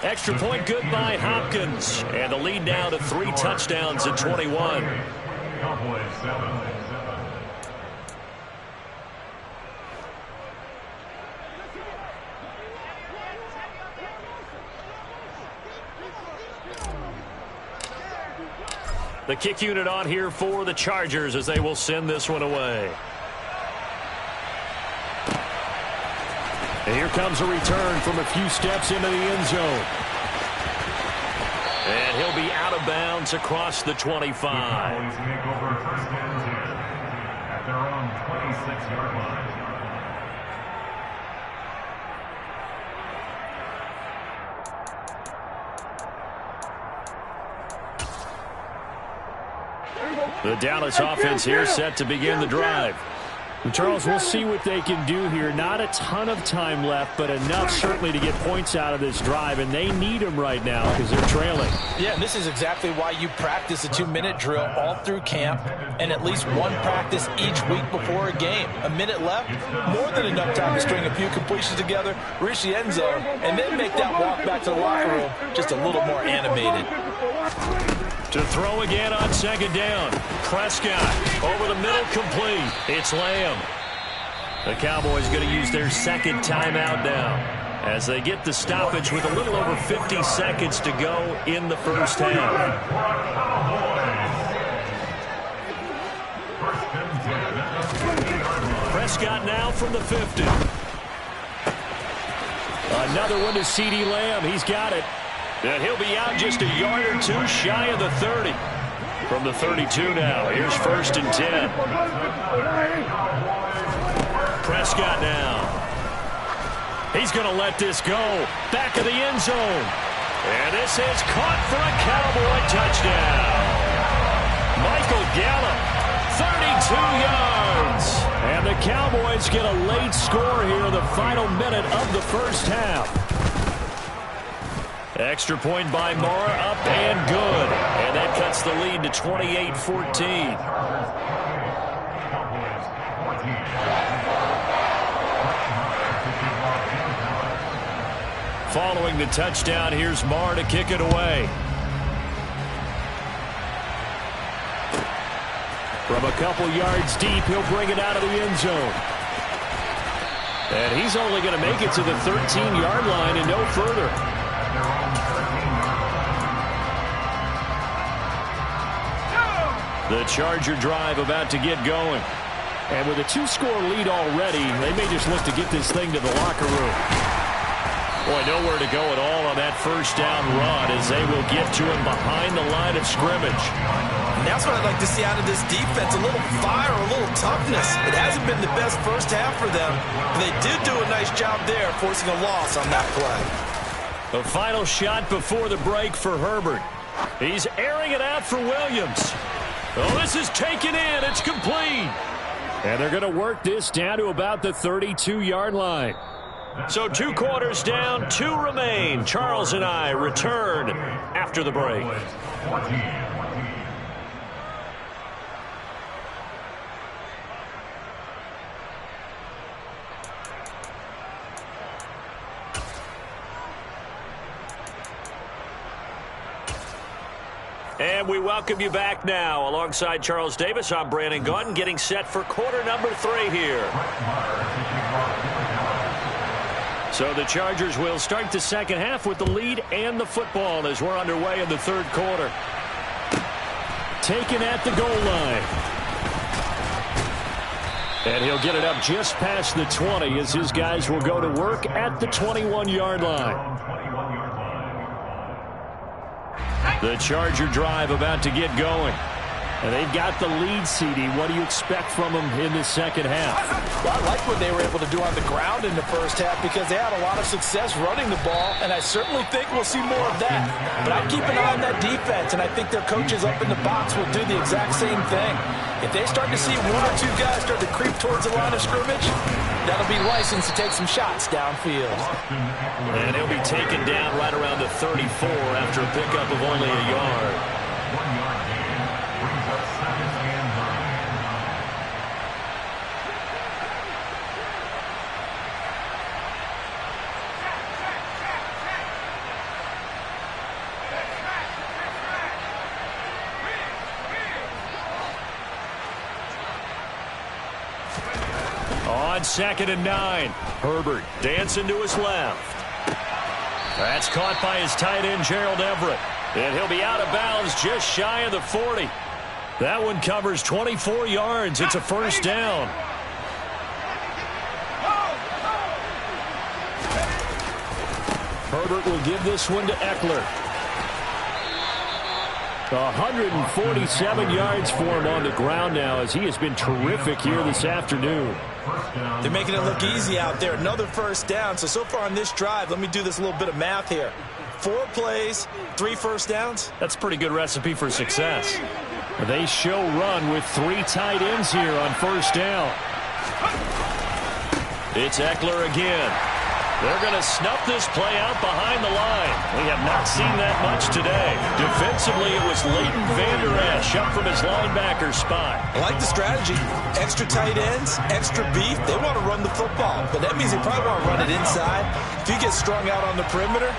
Extra point good by Hopkins. And the lead now to 3 touchdowns at 21. Cowboys 7. The kick unit on here for the Chargers as they will send this one away. And here comes a return from a few steps into the end zone. And he'll be out of bounds across the 25. The Cowboys take over first and 10 at their own 26-yard line. The Dallas offense here set to begin the drive. And Charles, we'll see what they can do here. Not a ton of time left, but enough certainly to get points out of this drive, and they need them right now because they're trailing. Yeah, and this is exactly why you practice a 2-minute drill all through camp and at least one practice each week before a game. A minute left, more than enough time to string a few completions together, reach the end zone, and then make that walk back to the locker room just a little more animated. To throw again on second down. Prescott over the middle, complete. It's Lamb. The Cowboys going to use their second timeout now as they get the stoppage with a little over 50 seconds to go in the first half. Prescott now from the 50. Another one to CeeDee Lamb. He's got it. And he'll be out just a yard or two shy of the 30. From the 32 now. Here's first and 10. Prescott now. He's going to let this go. Back of the end zone. And this is caught for a Cowboy touchdown. Michael Gallup, 32 yards. And the Cowboys get a late score here in the final minute of the first half. Extra point by Mara, up and good. And that cuts the lead to 28-14. Following the touchdown, here's Marr to kick it away. From a couple yards deep, he'll bring it out of the end zone. And he's only going to make it to the 13-yard line and no further. The Charger drive about to get going. And with a 2-score lead already, they may just look to get this thing to the locker room. Boy, nowhere to go at all on that first down run as they will get to him behind the line of scrimmage. And that's what I'd like to see out of this defense, a little fire, a little toughness. It hasn't been the best first half for them, but they did do a nice job there, forcing a loss on that play. The final shot before the break for Herbert. He's airing it out for Williams. Oh, this is taken in. It's complete. And they're going to work this down to about the 32-yard line. So 2 quarters down, 2 remain. Charles and I return after the break. And we welcome you back now. Alongside Charles Davis, I'm Brandon Gaudin, getting set for quarter number 3 here. So the Chargers will start the second half with the lead and the football as we're underway in the third quarter. Taken at the goal line. And he'll get it up just past the 20 as his guys will go to work at the 21-yard line. The Charger drive about to get going. And they've got the lead, CD. What do you expect from them in the second half? Well, I like what they were able to do on the ground in the first half because they had a lot of success running the ball, and I certainly think we'll see more of that. But I keep an eye on that defense, and I think their coaches up in the box will do the exact same thing. If they start to see 1 or 2 guys start to creep towards the line of scrimmage, that'll be licensed to take some shots downfield. And he'll be taken down right around the 34 after a pickup of only a yard. 1 yard gain brings up 2nd and 9. on 2nd and 9. Herbert dancing to his left. That's caught by his tight end, Gerald Everett. And he'll be out of bounds just shy of the 40. That one covers 24 yards. It's a first down. Herbert will give this one to Eckler. 147 yards for him on the ground now, as he has been terrific here this afternoon. They're making it look easy out there. Another first down. So far on this drive, let me do this little bit of math here. 4 plays, 3 first downs. That's a pretty good recipe for success. They show run with 3 tight ends here on first down. It's Eckler again. They're going to snuff this play out behind the line. We have not seen that much today. Defensively, it was Leighton Vander Esch up from his linebacker spot. I like the strategy. Extra tight ends, extra beef. They want to run the football, but that means they probably want to run it inside. If you get strung out on the perimeter,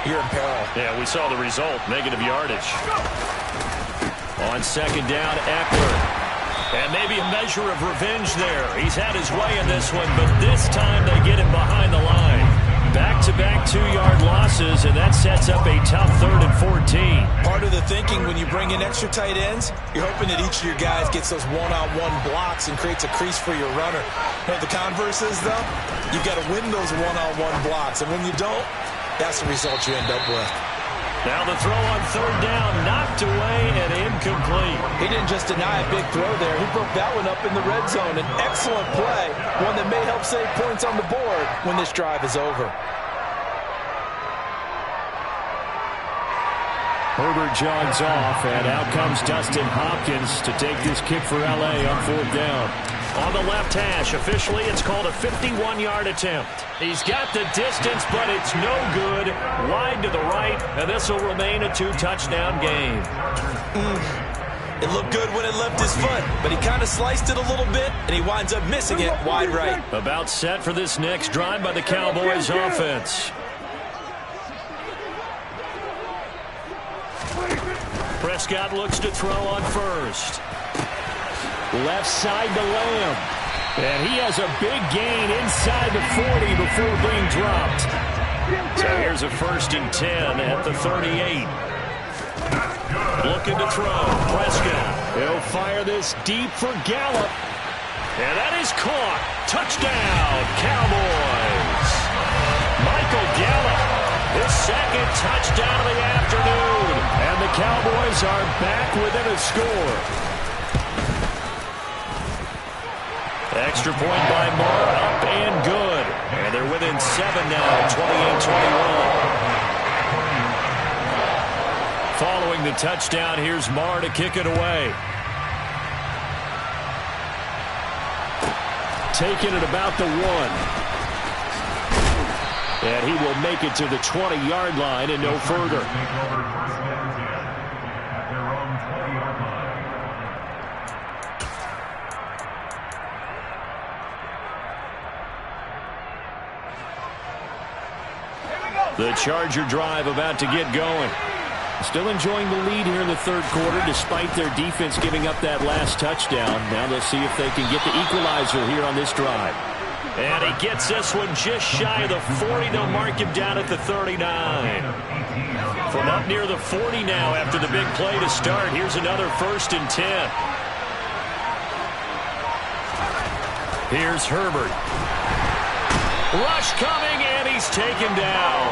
you're in peril. Yeah, we saw the result, negative yardage. On 2nd down, Eckler. And maybe a measure of revenge there. He's had his way in this one, but this time they get him behind the line. Back-to-back 2-yard losses, and that sets up a tough 3rd and 14. Part of the thinking when you bring in extra tight ends, you're hoping that each of your guys gets those one-on-one blocks and creates a crease for your runner. You know what the converse is, though? You've got to win those one-on-one blocks, and when you don't, that's the result you end up with. Now the throw on 3rd down, knocked away and incomplete. He didn't just deny a big throw there. He broke that one up in the red zone. An excellent play, one that may help save points on the board when this drive is over. Herbert jogs off, and out comes Dustin Hopkins to take this kick for L.A. on 4th down. On the left hash, officially it's called a 51-yard attempt. He's got the distance, but it's no good. Wide to the right, and this will remain a 2-touchdown game. It looked good when it left his foot, but he kind of sliced it a little bit, and he winds up missing it wide right. About set for this next drive by the Cowboys offense. Prescott looks to throw on 1st. Left side to Lamb. And he has a big gain inside the 40 before being dropped. So here's a 1st and 10 at the 38. Looking to throw. Prescott. He'll fire this deep for Gallup. And that is caught. Touchdown, Cowboys. Michael Gallup, his 2nd touchdown of the afternoon. And the Cowboys are back within a score. Extra point by Moore, up and good. And they're within 7 now, 28-21. Following the touchdown, here's Moore to kick it away. Taking it about the 1. And he will make it to the 20-yard line and no further. The Charger drive about to get going. Still enjoying the lead here in the 3rd quarter despite their defense giving up that last touchdown. Now they'll see if they can get the equalizer here on this drive. And he gets this one just shy of the 40. They'll mark him down at the 39. From up near the 40 now after the big play to start. Here's another 1st and 10. Here's Herbert. Rush coming, and he's taken down.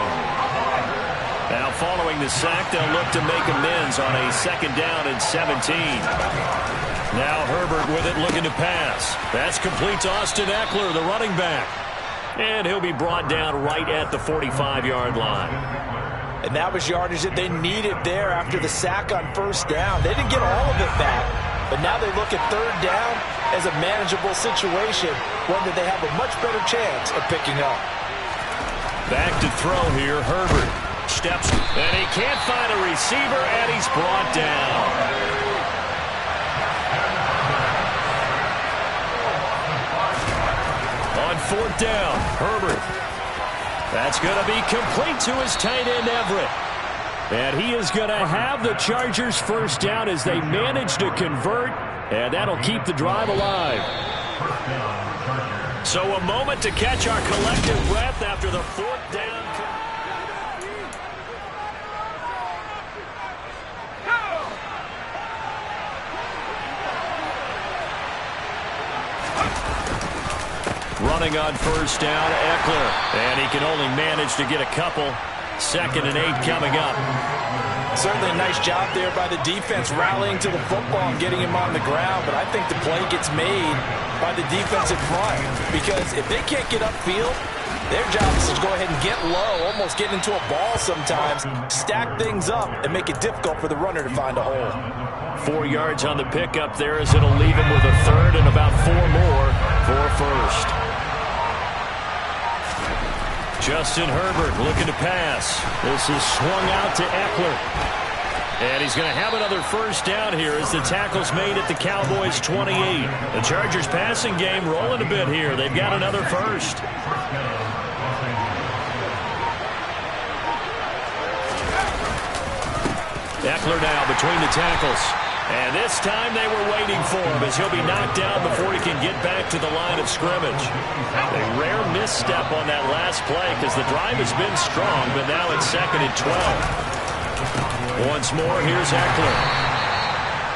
Now following the sack, they'll look to make amends on a 2nd down and 17. Now Herbert with it, looking to pass. That's complete to Austin Eckler, the running back. And he'll be brought down right at the 45-yard line. And that was yardage that they needed there after the sack on 1st down. They didn't get all of it back, but now they look at 3rd down as a manageable situation, one that they have a much better chance of picking up. Back to throw here, Herbert. Steps, and he can't find a receiver, and he's brought down. On 4th down, Herbert. That's going to be complete to his tight end, Everett. And he is going to have the Chargers 1st down as they manage to convert, and that'll keep the drive alive. So a moment to catch our collective breath after the fourth down. Running on first down, Ekeler. And he can only manage to get a couple. 2nd and 8 coming up. Certainly a nice job there by the defense rallying to the football and getting him on the ground. But I think the play gets made by the defensive front. Because if they can't get upfield, their job is to go ahead and get low, almost get into a ball sometimes, stack things up, and make it difficult for the runner to find a hole. 4 yards on the pickup there as it'll leave him with a third and about 4 more for first. Justin Herbert looking to pass. This is swung out to Ekeler. And he's going to have another first down here as the tackle's made at the Cowboys' 28. The Chargers passing game rolling a bit here. They've got another first. Ekeler now between the tackles. And this time they were waiting for him as he'll be knocked down before he can get back to the line of scrimmage. A rare misstep on that last play because the drive has been strong, but now it's 2nd and 12. Once more, here's Ekeler.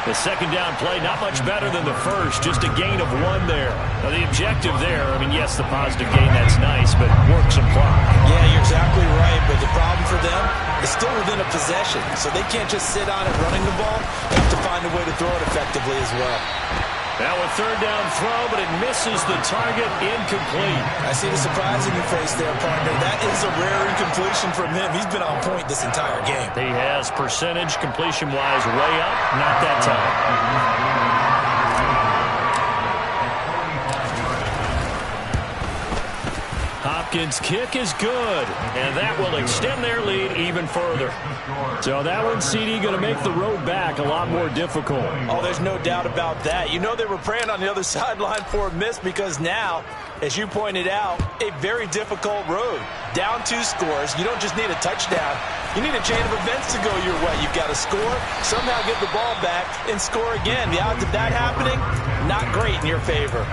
The second down play, not much better than the first, just a gain of 1 there. Now the objective there, I mean, yes, the positive gain, that's nice, but work some clock. Yeah, you're exactly right, but the problem for them is still within a possession, so they can't just sit on it running the ball. They have to find a way to throw it effectively as well. Now a third down throw, but it misses the target, incomplete. I see the surprise in your face there, partner. That is a rare incompletion from him. He's been on point this entire game. He has percentage completion-wise way up, not that time. Hopkins' kick is good, and that will extend their lead even further. So that one, CD, going to make the road back a lot more difficult. Oh, there's no doubt about that. You know they were praying on the other sideline for a miss because now, as you pointed out, a very difficult road. Down 2 scores. You don't just need a touchdown. You need a chain of events to go your way. You've got to score, somehow get the ball back, and score again. The odds of that happening, not great in your favor.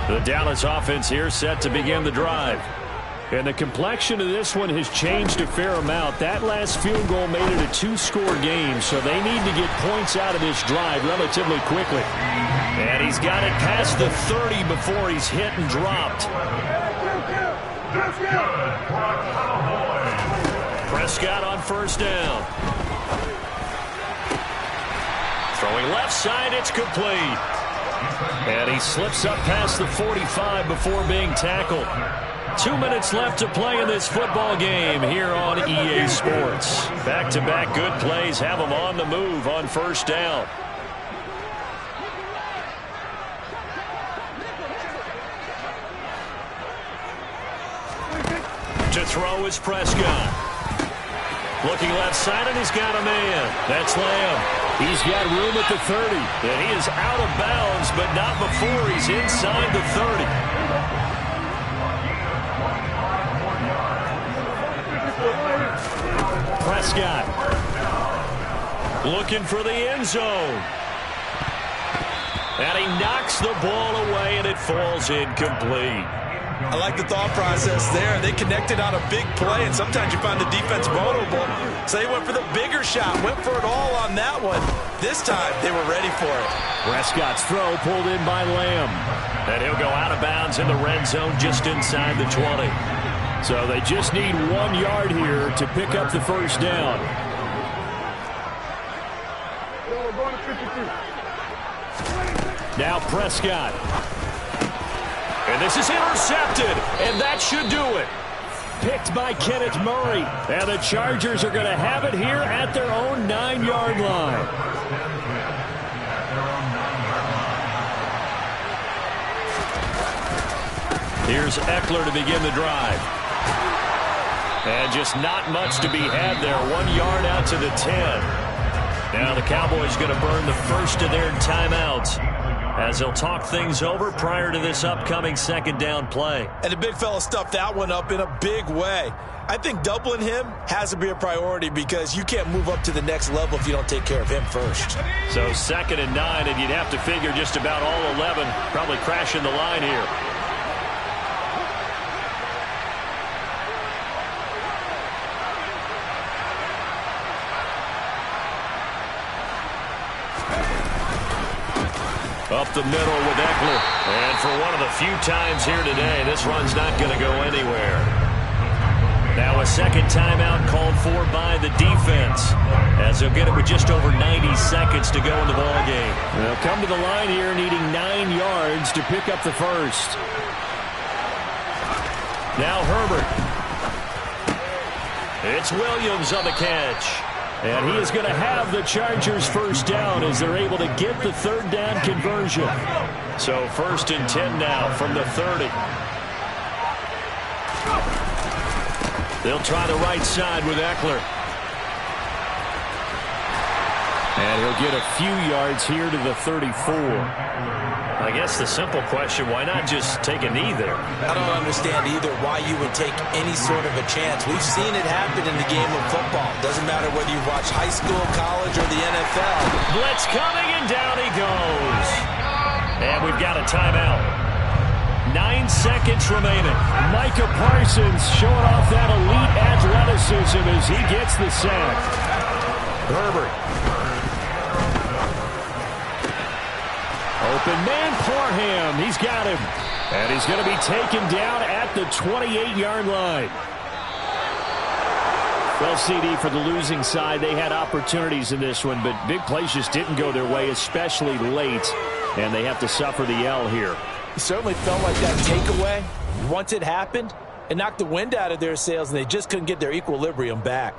The Dallas offense here set to begin the drive. And the complexion of this one has changed a fair amount. That last field goal made it a 2-score game, so they need to get points out of this drive relatively quickly. And he's got it past the 30 before he's hit and dropped. Prescott on first down. Throwing left side, it's complete. And he slips up past the 45 before being tackled. 2 minutes left to play in this football game here on EA Sports. Back-to-back good plays have them on the move on first down. To throw is Prescott. Looking left side, and he's got a man. That's Lamb. He's got room at the 30. And he is out of bounds, but not before he's inside the 30. Prescott looking for the end zone. And he knocks the ball away, and it falls incomplete. I like the thought process there. They connected on a big play, and sometimes you find the defense vulnerable. So they went for the bigger shot, went for it all on that one. This time, they were ready for it. Prescott's throw pulled in by Lamb. And he'll go out of bounds in the red zone just inside the 20. So they just need 1 yard here to pick up the first down. Now Prescott. And this is intercepted, and that should do it. Picked by Kenneth Murray. And the Chargers are going to have it here at their own 9-yard line. Here's Ekeler to begin the drive. And just not much to be had there. 1 yard out to the 10. Now the Cowboys going to burn the first of their timeouts as they'll talk things over prior to this upcoming second down play. And the big fella stuffed that one up in a big way. I think doubling him has to be a priority because you can't move up to the next level if you don't take care of him first. So 2nd and 9, and you'd have to figure just about all 11 probably crashing the line here. Up the middle with Eckler. And for one of the few times here today, this run's not going to go anywhere. Now a second timeout called for by the defense, as they'll get it with just over 90 seconds to go in the ballgame. They'll come to the line here needing 9 yards to pick up the first. Now Herbert. It's Williams on the catch. And he is going to have the Chargers first down as they're able to get the third down conversion. So 1st and 10 now from the 30. They'll try the right side with Eckler. And he'll get a few yards here to the 34. I guess the simple question, why not just take a knee there? I don't understand either why you would take any sort of a chance. We've seen it happen in the game of football. Doesn't matter whether you watch high school, college, or the NFL. Blitz coming, and down he goes. And we've got a timeout. 9 seconds remaining. Micah Parsons showing off that elite athleticism as he gets the sack. Herbert. Open man, Parham. He's got him. And he's going to be taken down at the 28-yard line. Well, CD, for the losing side, they had opportunities in this one, but big plays just didn't go their way, especially late. And they have to suffer the L here. It certainly felt like that takeaway, once it happened, it knocked the wind out of their sails, and they just couldn't get their equilibrium back.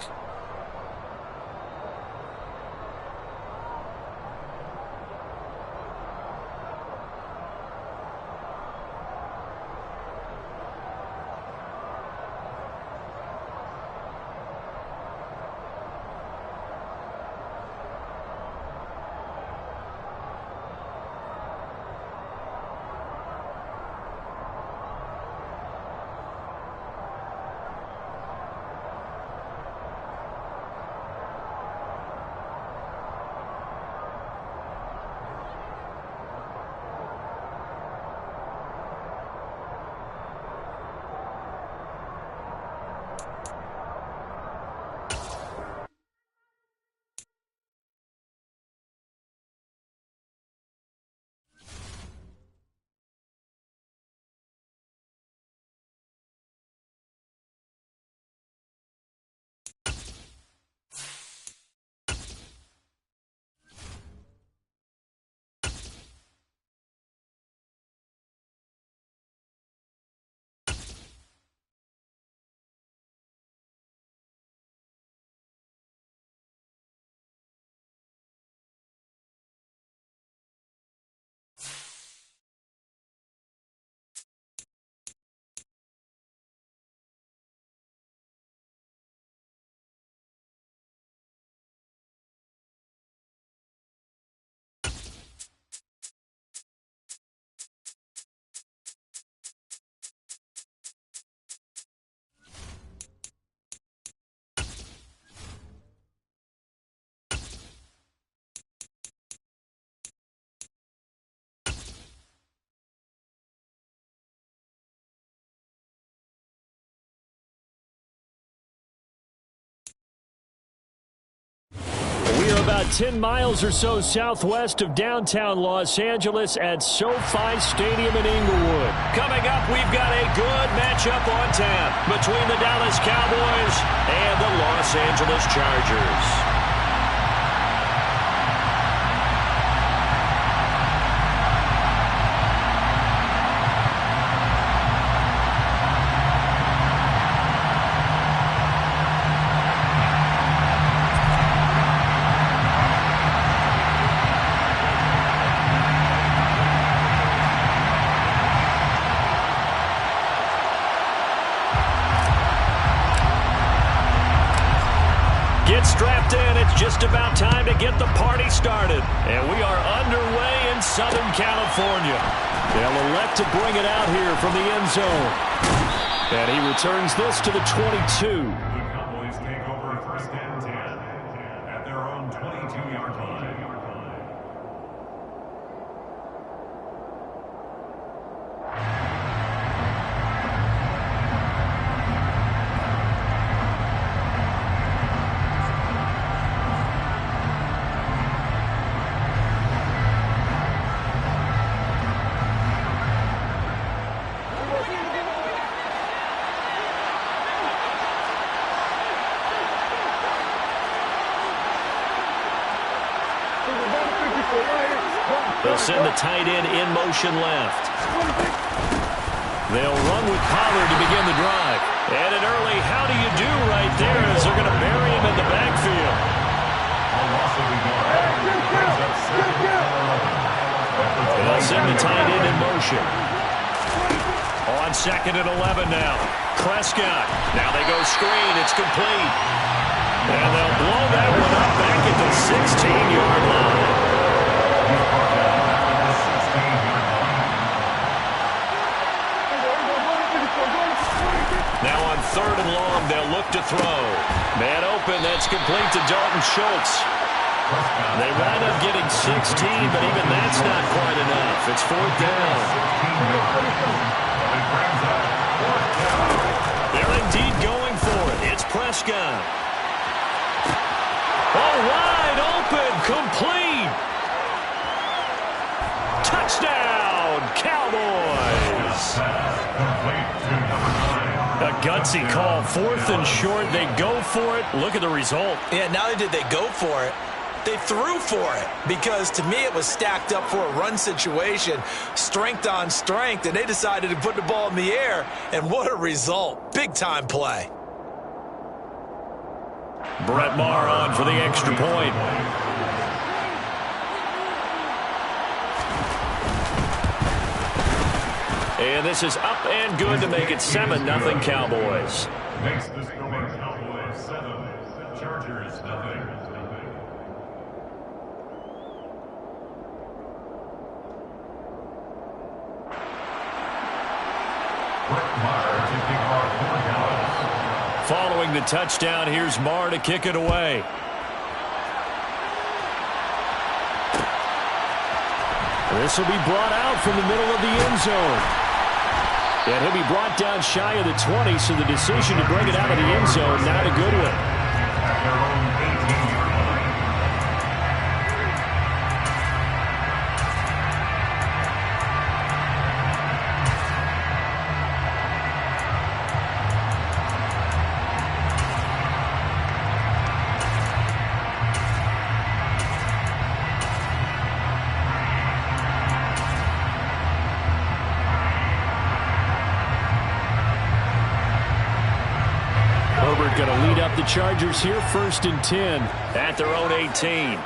About 10 miles or so southwest of downtown Los Angeles at SoFi Stadium in Inglewood. Coming up, we've got a good matchup on tap between the Dallas Cowboys and the Los Angeles Chargers. Strapped in. It's just about time to get the party started. And we are underway in Southern California. They'll elect to bring it out here from the end zone. And he returns this to the 22. The Cowboys take over first and 10 at their own 22-yard line. They'll send the tight end in motion left. They'll run with Pollard to begin the drive. And an early how do you do right there as they're going to bury him in the backfield. They'll send the tight end in motion. On 2nd and 11 now. Prescott. Now they go screen. It's complete. And they'll blow that one up back at the 16-yard line. Now on 3rd and long, they'll look to throw. Man open, that's complete to Dalton Schultz. They wind up getting 16, but even that's not quite enough. It's 4th down. They're indeed going for it. It's Prescott. Oh, wide open, complete. Touchdown, Cowboys. A gutsy call, 4th and short. They go for it. Look at the result. Yeah, not only did they go for it, they threw for it, because to me it was stacked up for a run situation, strength on strength, and they decided to put the ball in the air, and what a result. Big-time play. Brett Maher on for the extra point. And this is up and good to make it 7-0 Cowboys. Makes the score Cowboys 7, Chargers 0. Following the touchdown, here's Maher to kick it away. This will be brought out from the middle of the end zone. And he'll be brought down shy of the 20, so the decision to bring it out of the end zone, not a good one. At their own 18-yard line. Going to lead up the Chargers here, 1st and 10 at their own 18.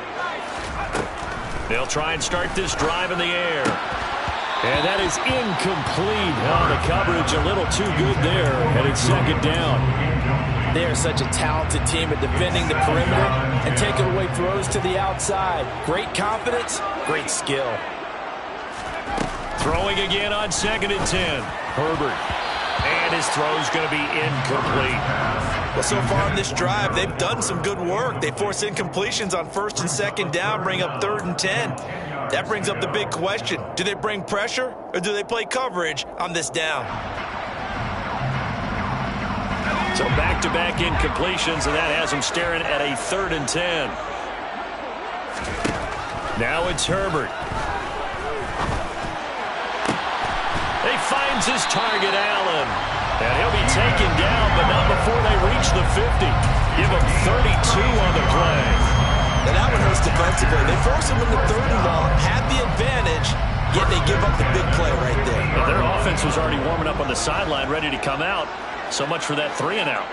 They'll try and start this drive in the air. And that is incomplete. Oh, the coverage a little too good there, and it's 2nd down. They are such a talented team at defending the perimeter and taking away throws to the outside. Great confidence, great skill. Throwing again on 2nd and 10. Herbert. And his throw's going to be incomplete. Well, so far in this drive, they've done some good work. They force incompletions on 1st and 2nd down, bring up 3rd and 10. That brings up the big question. Do they bring pressure or do they play coverage on this down? So back-to-back incompletions, and that has them staring at a 3rd and 10. Now it's Herbert. He finds his target, Allen. And he'll be taken down, but not before they reach the 50. Give him 32 on the play. And that one hurts defensively. They force him in the 3rd and long, had the advantage, yet they give up the big play right there. Well, their offense was already warming up on the sideline, ready to come out. So much for that 3-and-out.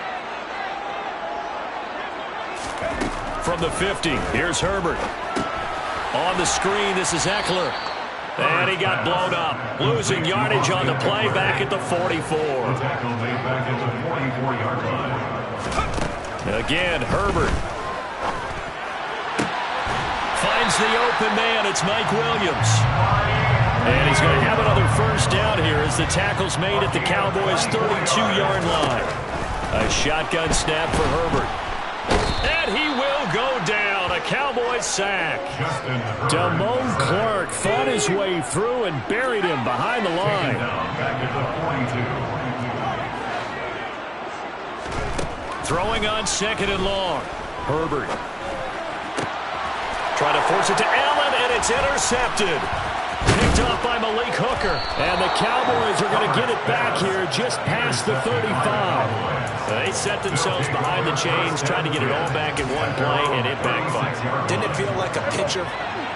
From the 50, here's Herbert. On the screen, this is Eckler. And he got blown up. Losing yardage on the play back at the 44. Tackle made back at the 44-yard line. Again, Herbert. finds the open man. It's Mike Williams. And he's going to have another first down here as the tackle's made at the Cowboys' 32-yard line. A shotgun snap for Herbert. And he will go down. A Cowboys sack. Damone Clark fought his way through and buried him behind the line. Throwing on 2nd and long. Herbert. Trying to force it to Allen, and it's intercepted. Picked off by Malik Hooker. And the Cowboys are going to get it back here just past the 35. They set themselves behind the chains, trying to get it all back in one play, and it backfired. Didn't it feel like a pitcher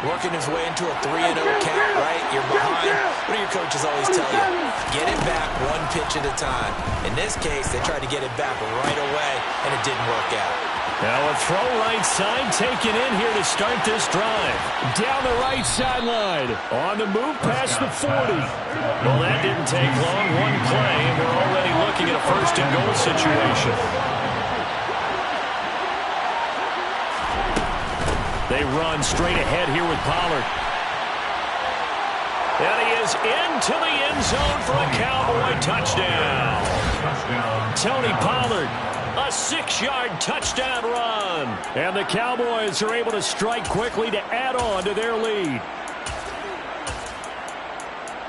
working his way into a 3-0 count, right? You're behind. What do your coaches always tell you? Get it back one pitch at a time. In this case, they tried to get it back right away, and it didn't work out. Now a throw right side taken in here to start this drive. Down the right sideline. On the move past the 40. Well, that didn't take long. One play, and we're already looking at a 1st and goal situation. They run straight ahead here with Pollard. And he is into the end zone for a Cowboy touchdown. Tony Pollard. A 6-yard touchdown run. And the Cowboys are able to strike quickly to add on to their lead.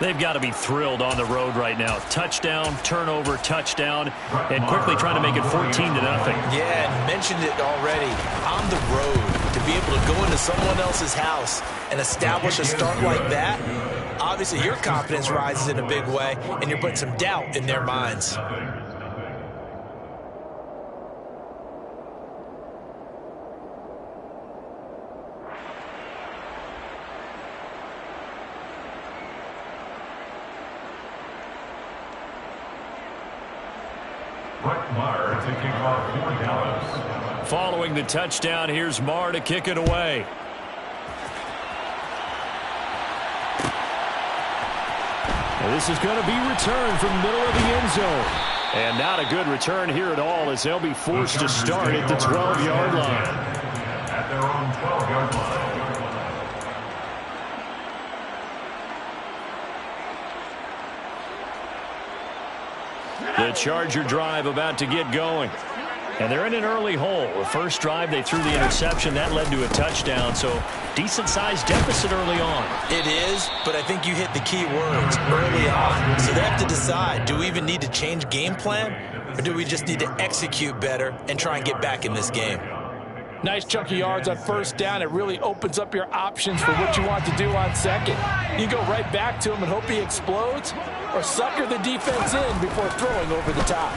They've got to be thrilled on the road right now. Touchdown, turnover, touchdown, and quickly trying to make it 14-0. Yeah, and mentioned it already. On the road, to be able to go into someone else's house and establish a start like that, obviously your confidence rises in a big way, and you're putting some doubt in their minds. Following the touchdown, here's Marr to kick it away. Now this is going to be returned from the middle of the end zone. And not a good return here at all as they'll be forced to start at the 12-yard line. At their own 12-yard line. The Charger drive about to get going. And they're in an early hole. The first drive, they threw the interception. That led to a touchdown, so decent-sized deficit early on. It is, but I think you hit the key words early on. So they have to decide, do we even need to change game plan, or do we just need to execute better and try and get back in this game? Nice chunk of yards on 1st down. It really opens up your options for what you want to do on 2nd. You go right back to him and hope he explodes, or sucker the defense in before throwing over the top.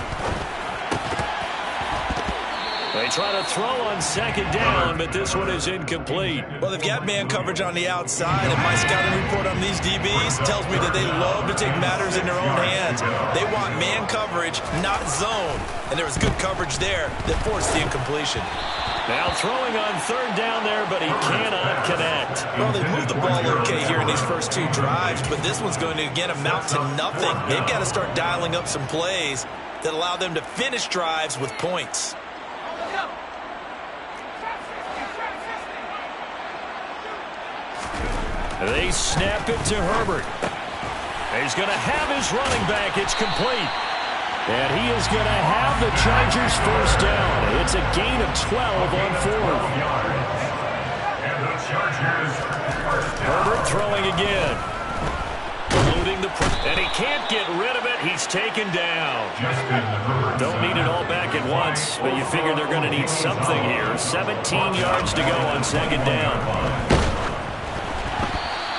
They try to throw on 2nd down, but this one is incomplete. Well, they've got man coverage on the outside, and my scouting report on these DBs tells me that they love to take matters in their own hands. They want man coverage, not zone. And there was good coverage there that forced the incompletion. Now throwing on 3rd down there, but he cannot connect. Well, they moved the ball okay here in these first 2 drives, but this one's going to, again, amount to nothing. They've got to start dialing up some plays that allow them to finish drives with points. They snap it to Herbert. He's going to have his running back. It's complete. And he is going to have the Chargers' first down. It's a gain of 12 on 4th. And the Chargers first down. Herbert throwing again. Eluding the and he can't get rid of it. He's taken down. Don't need it all back at once, but you figure they're going to need something here. 17 yards to go on 2nd down.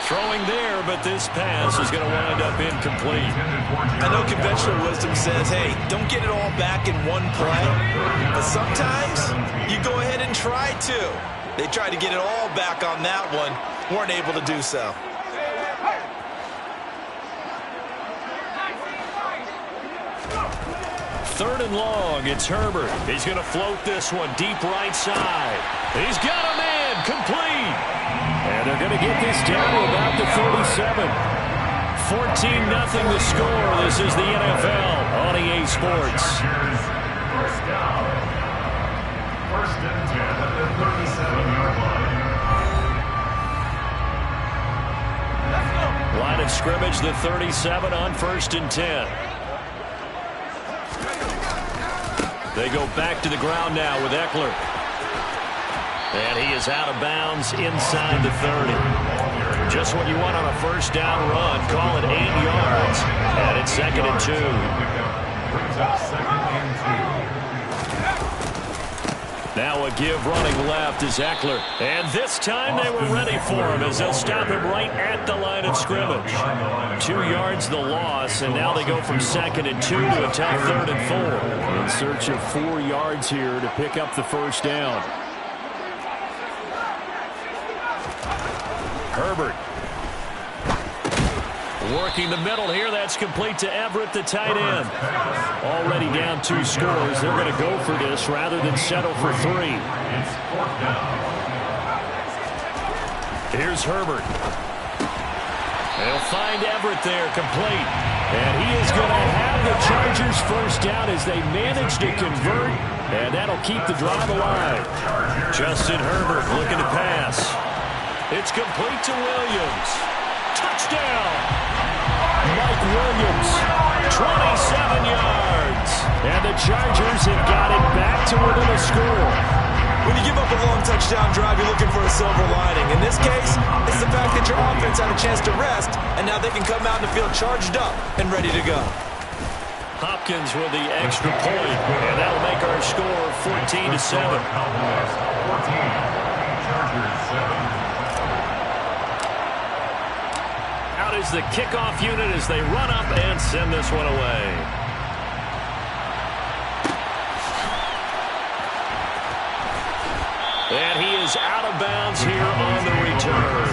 Throwing there, but this pass is going to wind up incomplete. I know conventional wisdom says, hey, don't get it all back in one play. But sometimes you go ahead and try to. They tried to get it all back on that one. Weren't able to do so. Third and long, it's Herbert. He's going to float this one deep right side. He's got a man, complete. And they're going to get this down to about the 37. 14-0 the score. This is the NFL on EA Sports. First down. 1st and 10 at the 37-yard line. Line of scrimmage, the 37 on 1st and 10. They go back to the ground now with Eckler. And he is out of bounds inside the 30. Just what you want on a first down run. Call it 8 yards. And it's 2nd and 2. Brings up 2nd and 2. Now a give running left is Eckler. And this time they were ready for him as they'll stop him right at the line of scrimmage. 2 yards the loss, and now they go from 2nd and 2 to a tough 3rd and 4. In search of 4 yards here to pick up the first down. Herbert. Working the middle here. That's complete to Everett, the tight end. Already down 2 scores. They're going to go for this rather than settle for 3. Here's Herbert. They'll find Everett there, complete. And he is going to have the Chargers first down as they manage to convert. And that'll keep the drive alive. Justin Herbert looking to pass. It's complete to Williams. Touchdown! Mike Williams, 27 yards. And the Chargers have got it back to within a score. When you give up a long touchdown drive, you're looking for a silver lining. In this case, it's the fact that your offense had a chance to rest, and now they can come out and feel charged up and ready to go. Hopkins with the extra point, and that'll make our score 14-7. Out is the kickoff unit as they run up and send this one away. And he is out of bounds here on the return.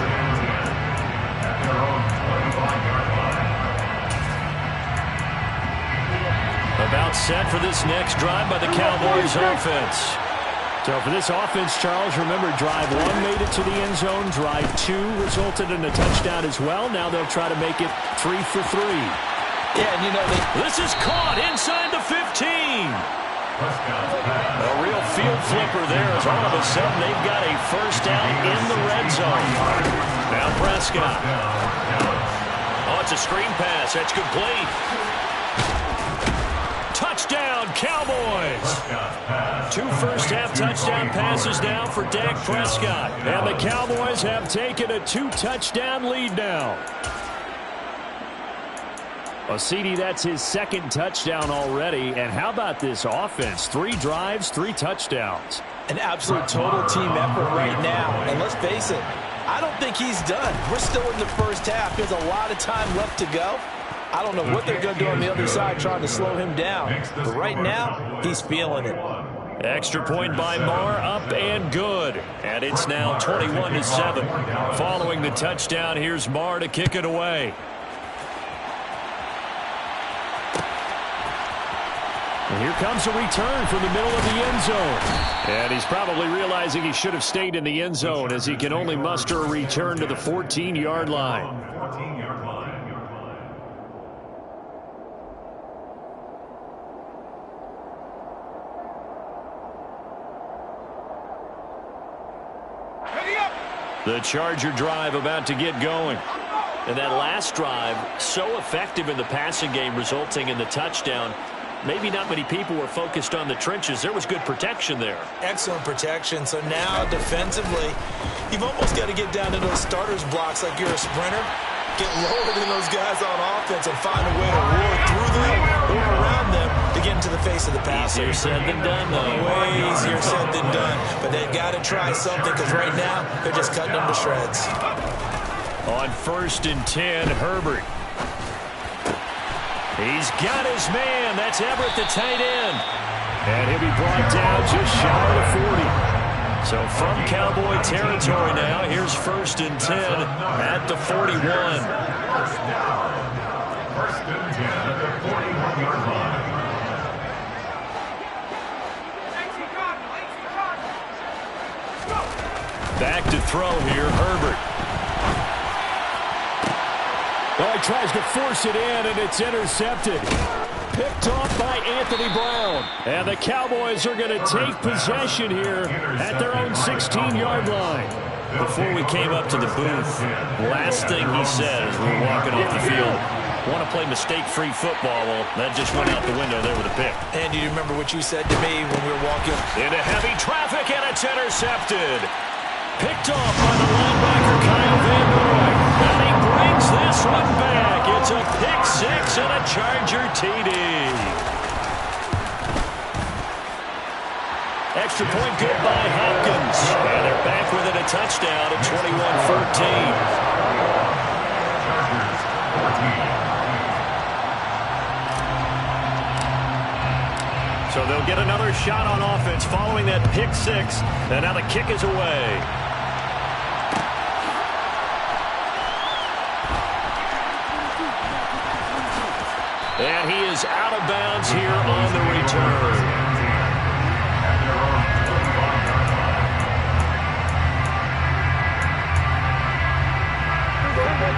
About set for this next drive by the Cowboys offense. So for this offense, Charles, remember drive 1 made it to the end zone. Drive 2 resulted in a touchdown as well. Now they'll try to make it 3 for 3. Yeah, and you know, this is caught inside the 15. A real field flipper there as all of a sudden they've got a first down in the red zone. Now Prescott. Oh, it's a screen pass. That's complete. Touchdown, Cowboys. 2 first-half touchdown passes now for Dak Prescott. And the Cowboys have taken a 2-touchdown lead now. Well, CD, that's his 2nd touchdown already. And how about this offense? 3 drives, 3 touchdowns. An absolute total team effort right now. And let's face it, I don't think he's done. We're still in the first half. There's a lot of time left to go. I don't know what they're going to do on the other side trying to slow him down. But right now, he's feeling it. Extra point by Marr, up and good. And it's now 21-7. Following the touchdown, here's Marr to kick it away. And here comes a return from the middle of the end zone. And he's probably realizing he should have stayed in the end zone as he can only muster a return to the 14-yard line. The Charger drive about to get going. And that last drive, so effective in the passing game, resulting in the touchdown. Maybe not many people were focused on the trenches. There was good protection there. Excellent protection. So now, defensively, you've almost got to get down to those starters blocks like you're a sprinter. Get lower than those guys on offense and find a way to roar through them or around them to get into the face of the passer. Easier said than done, though. Way easier said than done. But they've got to try something because right now they're just cutting them to shreds. On 1st and 10, Herbert. He's got his man. That's Everett, the tight end. And he'll be brought down just shy of 40. So from Cowboy territory now, here's 1st and 10 at the 41. First and 10 at the 41-yard line. Back to throw here, Herbert. Well, he tries to force it in, and it's intercepted. Picked off by Anthony Brown. And the Cowboys are going to take possession here at their own 16-yard line. before we came up to the booth, last thing he said as we were walking off the field, want to play mistake-free football. Well, that just went out the window there with a pick. And you remember what you said to me when we were walking? Into heavy traffic, and it's intercepted. Picked off by the linebacker, Kyle Van Noy. And he brings this one back. It's a pick six and a Charger TD. Extra point good by Hopkins. And they're back within a touchdown at 21-14. So they'll get another shot on offense following that pick six. And now the kick is away. And he is out of bounds here on the return.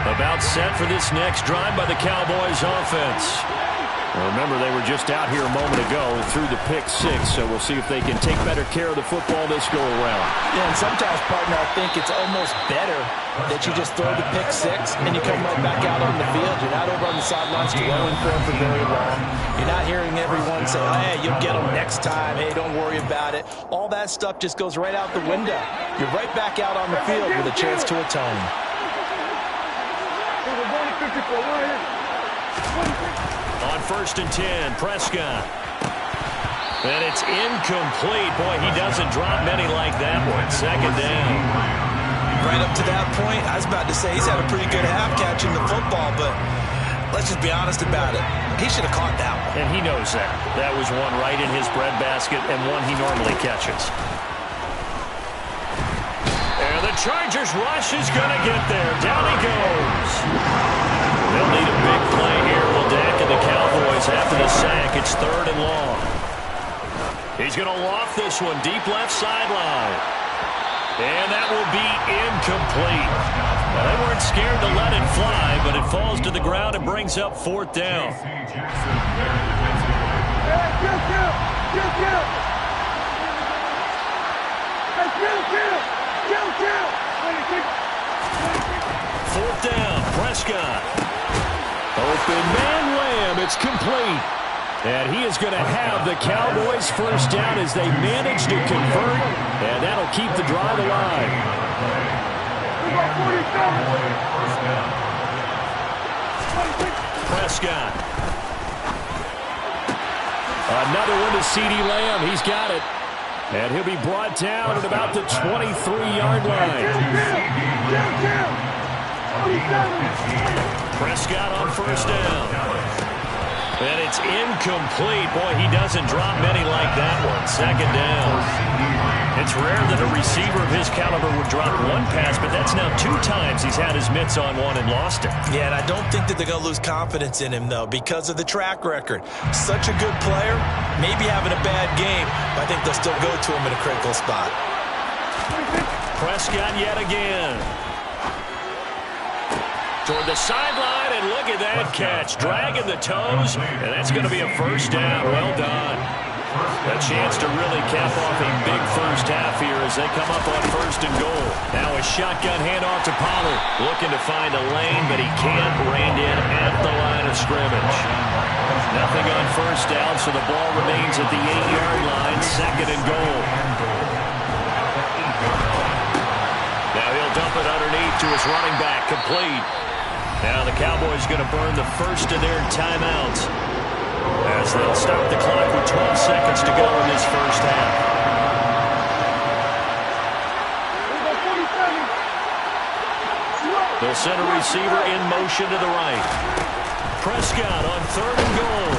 About set for this next drive by the Cowboys offense. Well, remember, they were just out here a moment ago through the pick six, so we'll see if they can take better care of the football this go-around. Yeah, and sometimes, partner, I think it's almost better that you just throw the pick six and you come right back out on the field. You're not over on the sidelines dwelling for it for very long. You're not hearing everyone say, oh, hey, you'll get them next time. Hey, don't worry about it. All that stuff just goes right out the window. You're right back out on the field with a chance to atone. On 1st and 10, Prescott. And it's incomplete. Boy, he doesn't drop many like that one. 2nd down. Right up to that point, I was about to say he's had a pretty good half catching the football, but let's just be honest about it. He should have caught that one. And he knows that. That was one right in his breadbasket and one he normally catches. And the Chargers rush is going to get there. Down he goes. They'll need a big play here. Will Dak and the Cowboys after the sack. It's 3rd and long. He's going to loft this one deep left sideline. And that will be incomplete. Well, they weren't scared to let it fly, but it falls to the ground and brings up 4th down. Fourth down, Prescott. Open man Lamb, it's complete. And he is going to have the Cowboys first down as they manage to convert, and that'll keep the drive alive. Prescott. Another one to CeeDee Lamb. He's got it. And he'll be brought down at about the 23-yard line. Prescott on first down. And it's incomplete. Boy, he doesn't drop many like that one. 2nd down. It's rare that a receiver of his caliber would drop one pass, but that's now 2 times he's had his mitts on one and lost it. Yeah, and I don't think that they're going to lose confidence in him, though, because of the track record. Such a good player, maybe having a bad game, but I think they'll still go to him in a critical spot. Prescott yet again. Toward the sideline, and look at that catch. Dragging the toes, and that's going to be a first down. Well done. A chance to really cap off a big first half here as they come up on 1st and goal. Now a shotgun handoff to Pollard. Looking to find a lane, but he can't. Reined in at the line of scrimmage. Nothing on first down, so the ball remains at the 8-yard line. 2nd and goal. Now he'll dump it underneath to his running back. Complete. Now the Cowboys going to burn the first of their timeouts as they'll stop the clock with 12 seconds to go in this first half. They'll send a receiver in motion to the right. Prescott on 3rd and goal.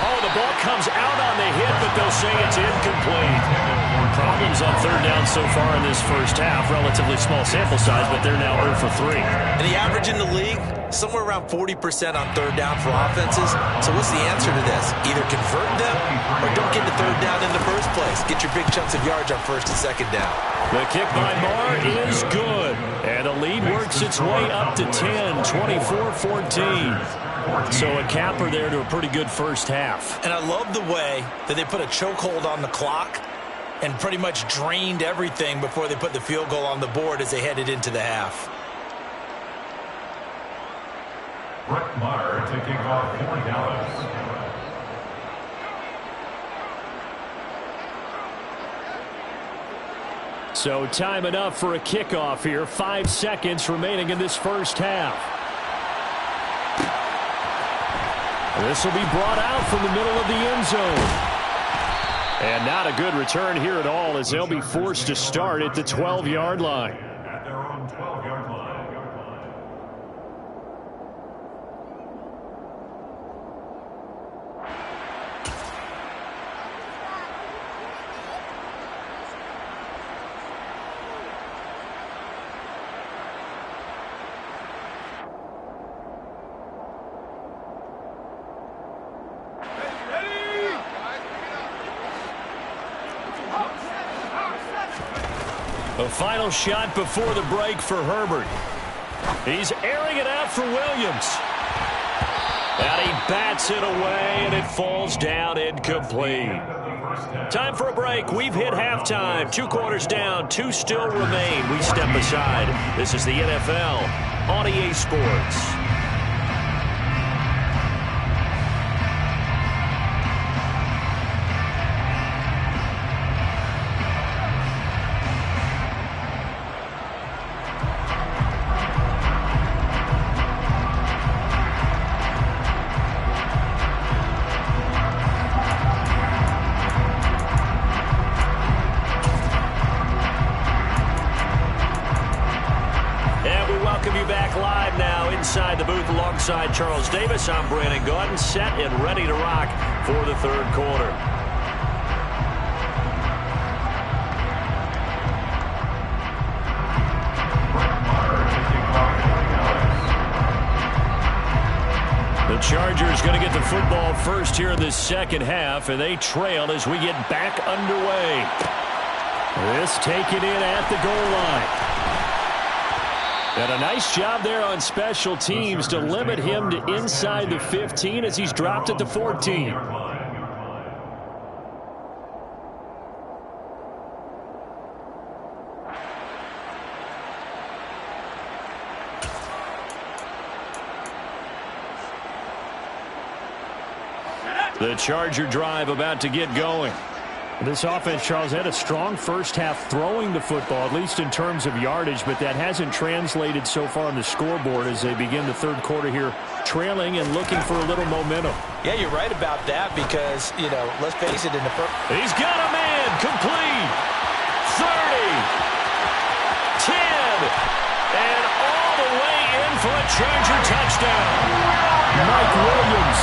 Oh, the ball comes out on the hit, but they'll say it's incomplete. Problems on 3rd down so far in this first half. Relatively small sample size, but they're now 0 for 3. And the average in the league, somewhere around 40% on 3rd down for offenses. So what's the answer to this? Either convert them or don't get the 3rd down in the first place. Get your big chunks of yards on 1st and 2nd down. The kick by Marr is good. And the lead works its way up to 10, 24-14. So a capper there to a pretty good first half. And I love the way that they put a chokehold on the clock and pretty much drained everything before they put the field goal on the board as they headed into the half. Brett Maher to kick off for Dallas. So time enough for a kickoff here. 5 seconds remaining in this first half. This will be brought out from the middle of the end zone. And not a good return here at all as they'll be forced to start at the 12-yard line. At their own 12-yard line. A final shot before the break for Herbert. He's airing it out for Williams. And he bats it away, and it falls down incomplete. Time for a break. We've hit halftime. 2 quarters down. 2 still remain. We step aside. This is the NFL on EA Sports. Inside the booth alongside Charles Davis, I'm Brandon Gaudin, set and ready to rock for the third quarter. The Chargers going to get the football first here in the second half, and they trail as we get back underway. This taken in at the goal line. And a nice job there on special teams to limit him to inside the 15 as he's dropped at the 14. The Charger drive about to get going. This offense, Charles, had a strong first half throwing the football, at least in terms of yardage, but that hasn't translated so far on the scoreboard as they begin the third quarter here, trailing and looking for a little momentum. Yeah, you're right about that because, you know, let's face it, in the first. He's got a man, complete, 30, 10, and all the way in for a Charger touchdown. Mike Williams,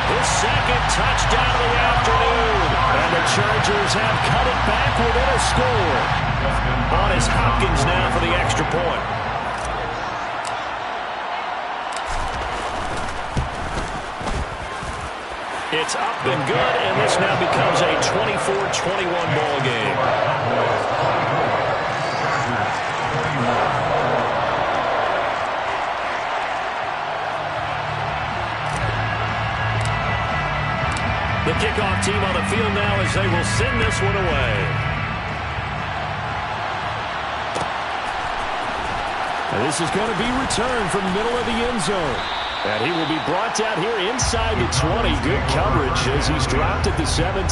his second touchdown of the afternoon. And the Chargers have cut it back within a score. On is Hopkins now for the extra point. It's up and good, and this now becomes a 24-21 ball game. The kickoff team on the field now as they will send this one away. And this is going to be returned from the middle of the end zone. And he will be brought down here inside the 20. Good coverage as he's dropped at the 17.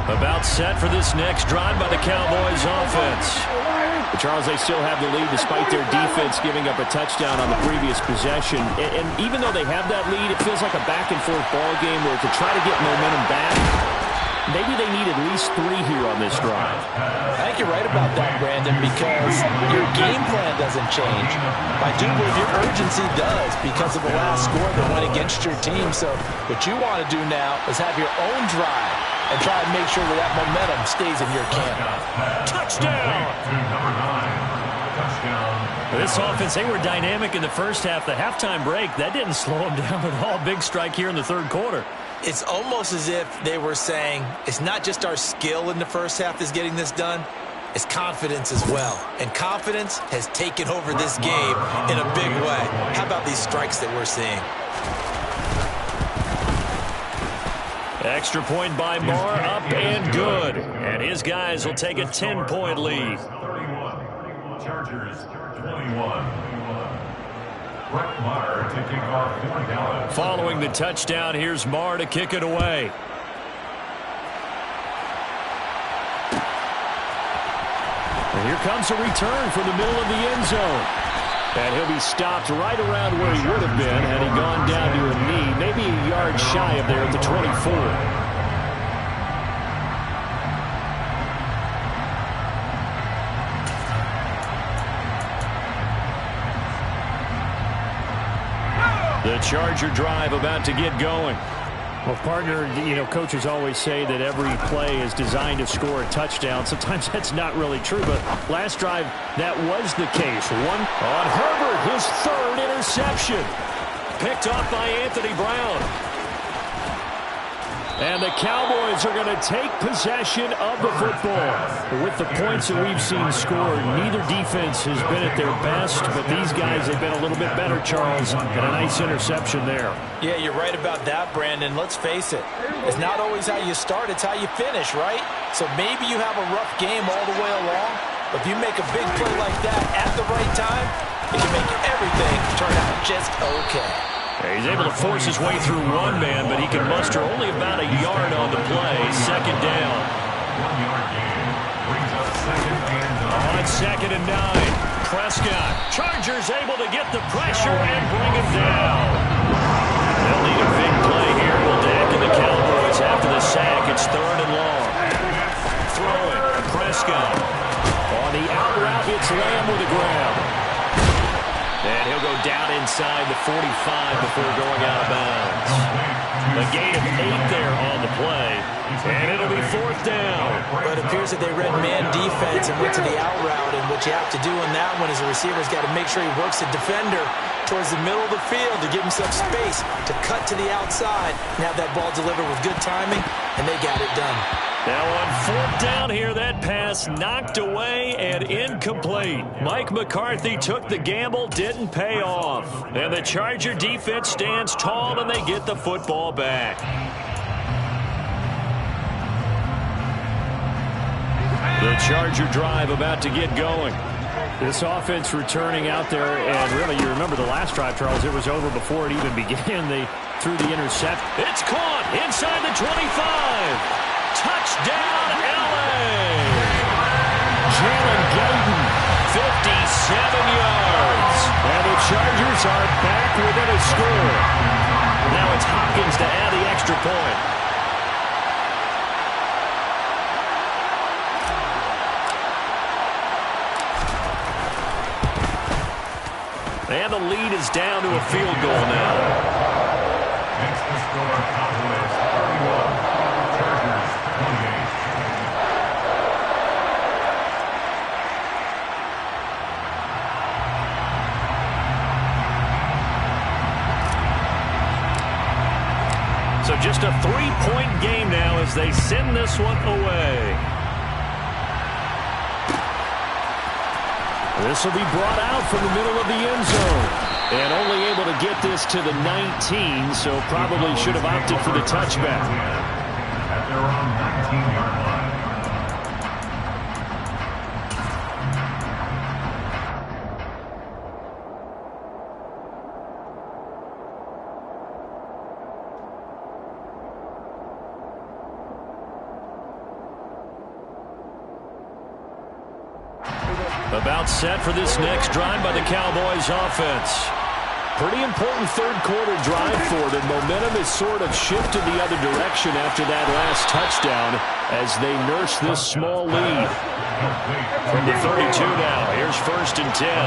About set for this next drive by the Cowboys offense. Charles, they still have the lead despite their defense giving up a touchdown on the previous possession. And even though they have that lead, it feels like a back-and-forth ball game where to try to get momentum back, maybe they need at least 3 here on this drive. I think you're right about that, Brandon, because your game plan doesn't change. I do believe your urgency does because of the last score that went against your team. So what you want to do now is have your own drive and try to make sure that momentum stays in your camp. Touchdown! This offense, they were dynamic in the first half. The halftime break, that didn't slow them down at all. Big strike here in the third quarter. It's almost as if they were saying, it's not just our skill in the first half that's getting this done. is confidence as well. And confidence has taken over this game in a big way. How about these strikes that we're seeing? Extra point by Marr, up and good. And his guys will take a 10-point lead. 31. Chargers 21. Brett Maher to kick off for Dallas. Following the touchdown, here's Marr to kick it away. And here comes a return from the middle of the end zone. And he'll be stopped right around where he would have been had he gone down to a knee, maybe a yard shy of there at the 24. The Charger drive about to get going. Well, partner, coaches always say that every play is designed to score a touchdown. Sometimes that's not really true, but last drive, that was the case. One on Herbert, his third interception. Picked off by Anthony Brown. And the Cowboys are going to take possession of the football. With the points that we've seen scored, neither defense has been at their best, but these guys have been a little bit better, Charles, and a nice interception there. Yeah, you're right about that, Brandon. Let's face it. It's not always how you start, it's how you finish, right? So maybe you have a rough game all the way along, but if you make a big play like that at the right time, it can make everything turn out just okay. He's able to force his way through one man, but he can muster only about a yard on the play. Second down. 1 yard gain brings up second and 9. On 2nd and 9. Prescott. Chargers able to get the pressure and bring him down. They'll need a big play here. Wildak and the Cowboys after the sack. It's 3rd and long. Throwing. Prescott. On the out route, it's Lamb with a grab. And he'll go down inside the 45 before going out of bounds. A gain of 8 there on the play. And it'll be 4th down. But it appears that they read man defense and went to the out route. And what you have to do in that one is the receiver's got to make sure he works the defender towards the middle of the field to give himself space to cut to the outside and have that ball delivered with good timing. And they got it done. Now on 4th down here, that pass knocked away and incomplete. Mike McCarthy took the gamble, didn't pay off. And the Charger defense stands tall and they get the football back. The Charger drive about to get going. This offense returning out there, and really, you remember the last drive, Charles, it was over before it even began. They threw the intercept. It's caught inside the 25. Touchdown, L.A. Jalen Guyton, 57 yards. And the Chargers are back within a score. Now it's Hopkins to add the extra point. And the lead is down to a field goal now. Makes the score Cowboys 31. Chargers 28. So just a 3-point game now as they send this one away. This will be brought out from the middle of the end zone. And only able to get this to the 19, so probably should have opted for the touchback. At their own 19-yard line. About set for this next drive by the Cowboys offense. Pretty important third quarter drive for them. Momentum has sort of shifted the other direction after that last touchdown as they nurse this small lead. From the 32 now, here's 1st and 10. And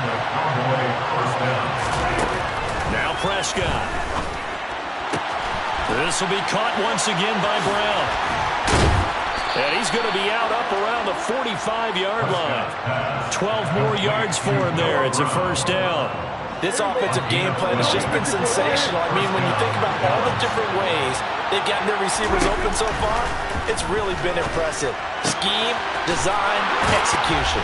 the Cowboy first down. Now Prescott. This will be caught once again by Brown. And he's going to be out up around the 45-yard line. 12 more yards for him there. It's a 1st down. This offensive game plan has just been sensational. I mean, when you think about all the different ways they've gotten their receivers open so far, it's really been impressive. Scheme, design, execution.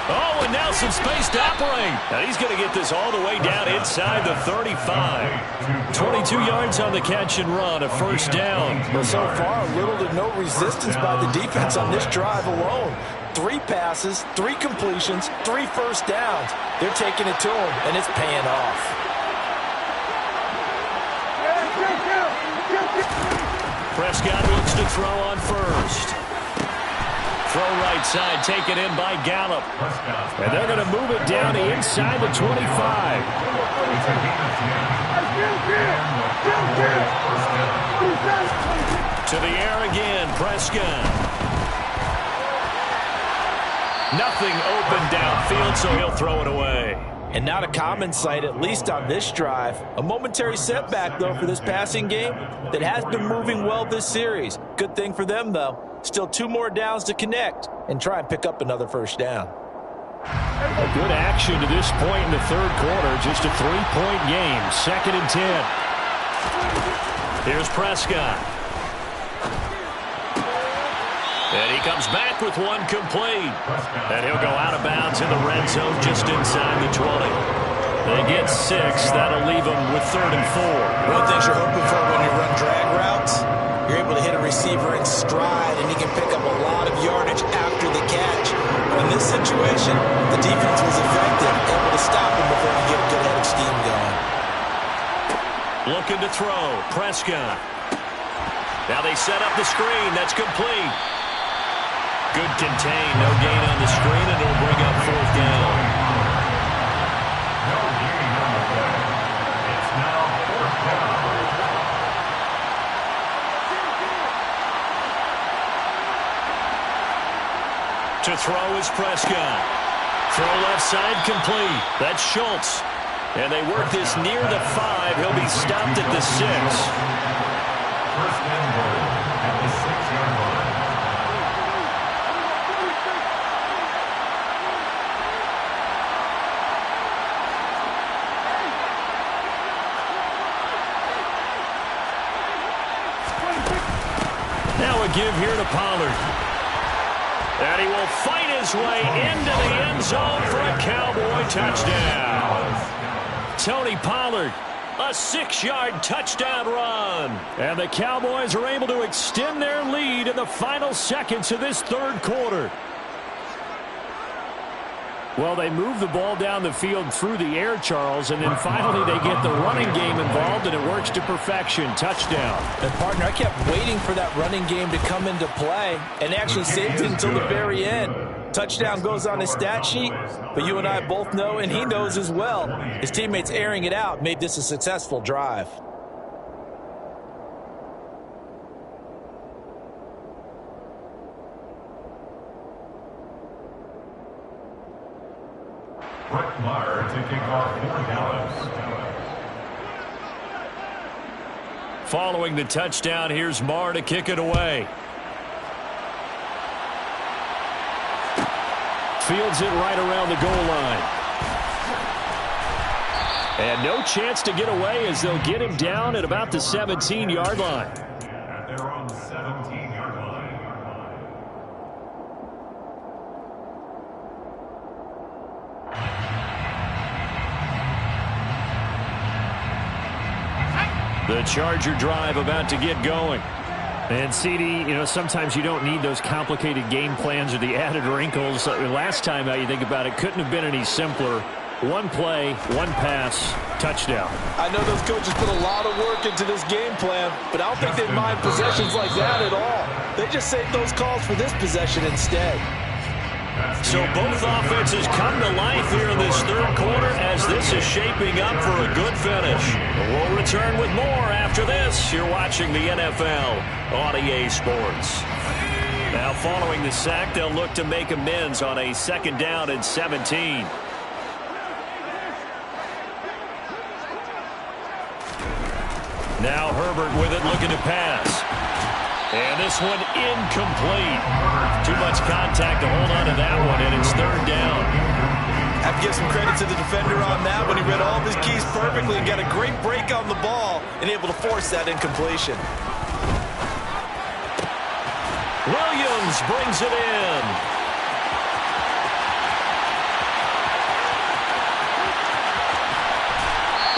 Oh, and now some space to operate. Now he's going to get this all the way down inside the 35. 22 yards on the catch and run, a first down. But so far, little to no resistance by the defense on this drive alone. 3 passes, 3 completions, 3 first downs. They're taking it to him, and it's paying off. Prescott looks to throw on first. Throw right side, taken in by Gallup. And they're going to move it down inside the 25. To the air again, Prescott. Nothing open downfield, so he'll throw it away. And not a common sight, at least on this drive. A momentary setback, though, for this passing game that has been moving well this series. Good thing for them, though. Still 2 more downs to connect and try and pick up another first down. A good action to this point in the third quarter. Just a 3-point game. 2nd and 10. Here's Prescott. And he comes back with one complete. And he'll go out of bounds in the red zone just inside the 20. They get 6. That'll leave them with 3rd and 4. One of the things you're hoping for when you run drag routes, you're able to hit a receiver in stride, and he can pick up a lot of yardage after the catch. But in this situation, the defense was effective, able to stop him before he get a good head of steam going. Looking to throw. Prescott. Now they set up the screen. That's complete. Good contain. No gain on the screen, and it'll bring up 4th down. No gain on the play. It's now 4th down. To throw is Prescott. Throw left side complete. That's Schultz. And they work this near the 5. He'll be stopped at the 6. First and goal at the 6-yard line. Now a give here to Pollard. And he will fight his way into the end zone for a Cowboy touchdown. Tony Pollard, a 6-yard touchdown run. And the Cowboys are able to extend their lead in the final seconds of this third quarter. Well, they move the ball down the field through the air, Charles, and then finally they get the running game involved, and it works to perfection. Touchdown. And, partner, I kept waiting for that running game to come into play and actually saved it until the very end. Touchdown goes on his stat sheet, but you and I both know, and he knows as well, his teammates airing it out made this a successful drive. Brett Maher to kick off for Dallas. Following the touchdown, here's Maher to kick it away. Fields it right around the goal line. And no chance to get away as they'll get him down at about the 17-yard line. At their own 17-yard line. The Charger drive about to get going. And, CD, sometimes you don't need those complicated game plans or the added wrinkles. Last time out, you think about it, couldn't have been any simpler. One play, one pass, touchdown. I know those coaches put a lot of work into this game plan, but I don't think they mind possessions like that at all. They just save those calls for this possession instead. So both offenses come to life here in this third quarter as this is shaping up for a good finish. We'll return with more after this. You're watching the NFL on EA Sports. Now following the sack, they'll look to make amends on a 2nd down and 17. Now Herbert with it, looking to pass. And this one incomplete. Too much contact to hold on to that one, and it's 3rd down. I have to give some credit to the defender on that when he read all of his keys perfectly and got a great break on the ball and able to force that incompletion. Williams brings it in.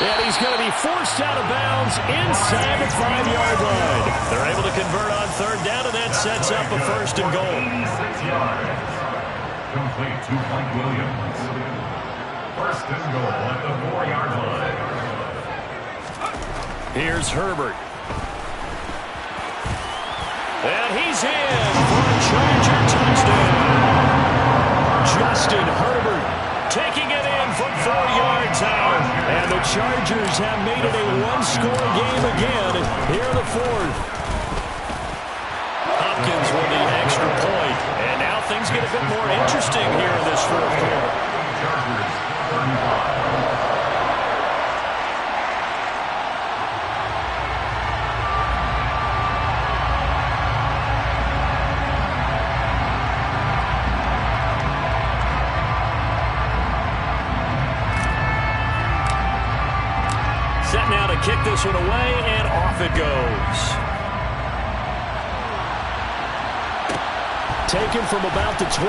And he's going to be forced out of bounds inside the 5-yard line. They're able to convert on third down, and that sets up a first and goal. 86 yards. Complete to Mike Williams. First and goal at the 4-yard line. Here's Herbert. And he's in for a Charger touchdown. Justin Herbert taking it in from 4 yards out. And the Chargers have made it a one-score game again here in the fourth. Hopkins with the extra point. And now things get a bit more interesting here in this fourth quarter. Chargers 35. Set now to kick this one away, and off it goes. Taken from about the 12.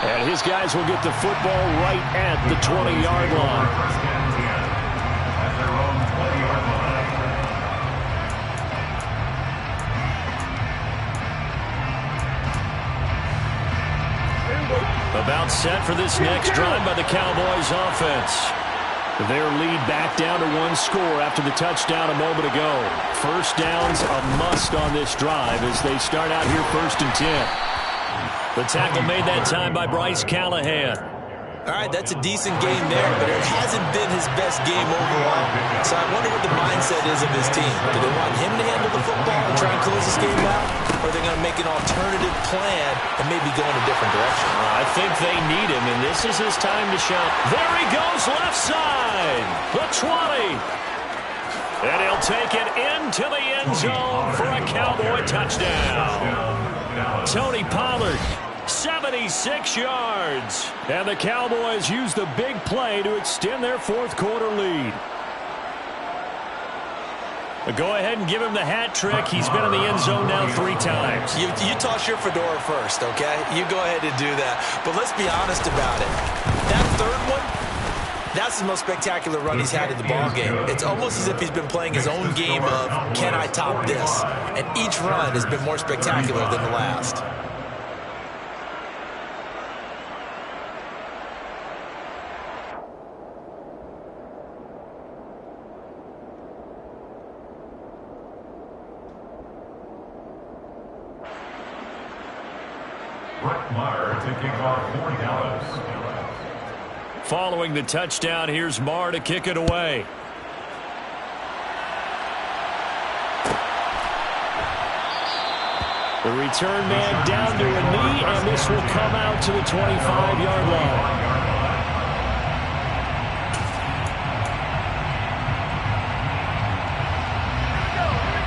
And his guys will get the football right at the 20-yard line. First and 10 at their own 20-yard line. About set for this next drive by the Cowboys offense. Their lead back down to one score after the touchdown a moment ago. First down's a must on this drive as they start out here first and 10. The tackle made that time by Bryce Callahan. All right, that's a decent game there, but it hasn't been his best game overall. So I wonder what the mindset is of his team. Do they want him to handle the football and try and close this game out? Or are they going to make an alternative plan and maybe go in a different direction? I think they need him, and this is his time to shine. There he goes, left side. The 20. And he'll take it into the end zone for a Cowboy touchdown. Tony Pollard, 76 yards. And the Cowboys use the big play to extend their fourth quarter lead. Go ahead and give him the hat trick. He's been in the end zone now 3 times. You toss your fedora first, okay? You go ahead and do that. But let's be honest about it. That third one, that's the most spectacular run he's had in the ballgame. It's almost as if he's been playing his own game of, can I top this? And each run has been more spectacular than the last. Brett Maher to kick off for Dallas. Following the touchdown, here's Maher to kick it away. The return man down to a knee, and this will come out to the 25-yard line.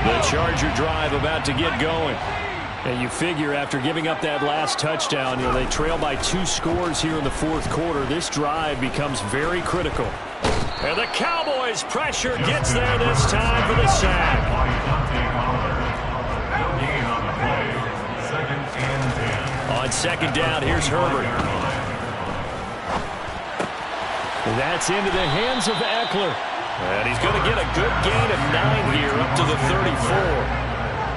The Charger drive about to get going. And you figure after giving up that last touchdown, they trail by 2 scores here in the fourth quarter. This drive becomes very critical. And the Cowboys' pressure gets there this time for the sack. On second down, here's Herbert. That's into the hands of Eckler. And he's going to get a good gain of 9 here up to the 34.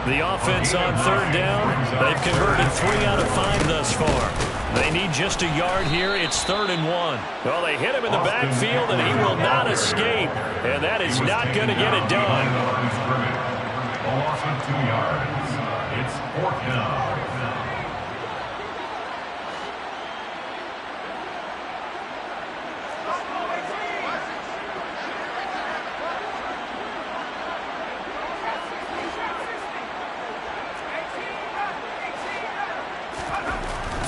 The offense on third down, they've converted 3 out of 5 thus far. They need just a yard here. It's 3rd and 1. Well, they hit him in the backfield, and he will not escape. And that is not going to get it done. A loss of 2 yards. It's 4th down.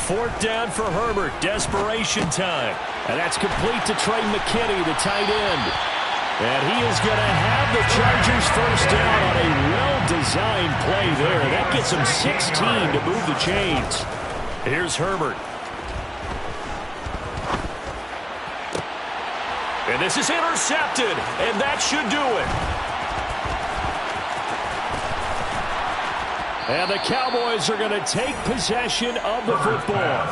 Fourth down for Herbert. Desperation time. And that's complete to Trey McKinney, the tight end. And he is going to have the Chargers first down on a well-designed play there. That gets him 16 to move the chains. Here's Herbert. And this is intercepted, and that should do it. And the Cowboys are going to take possession of the football.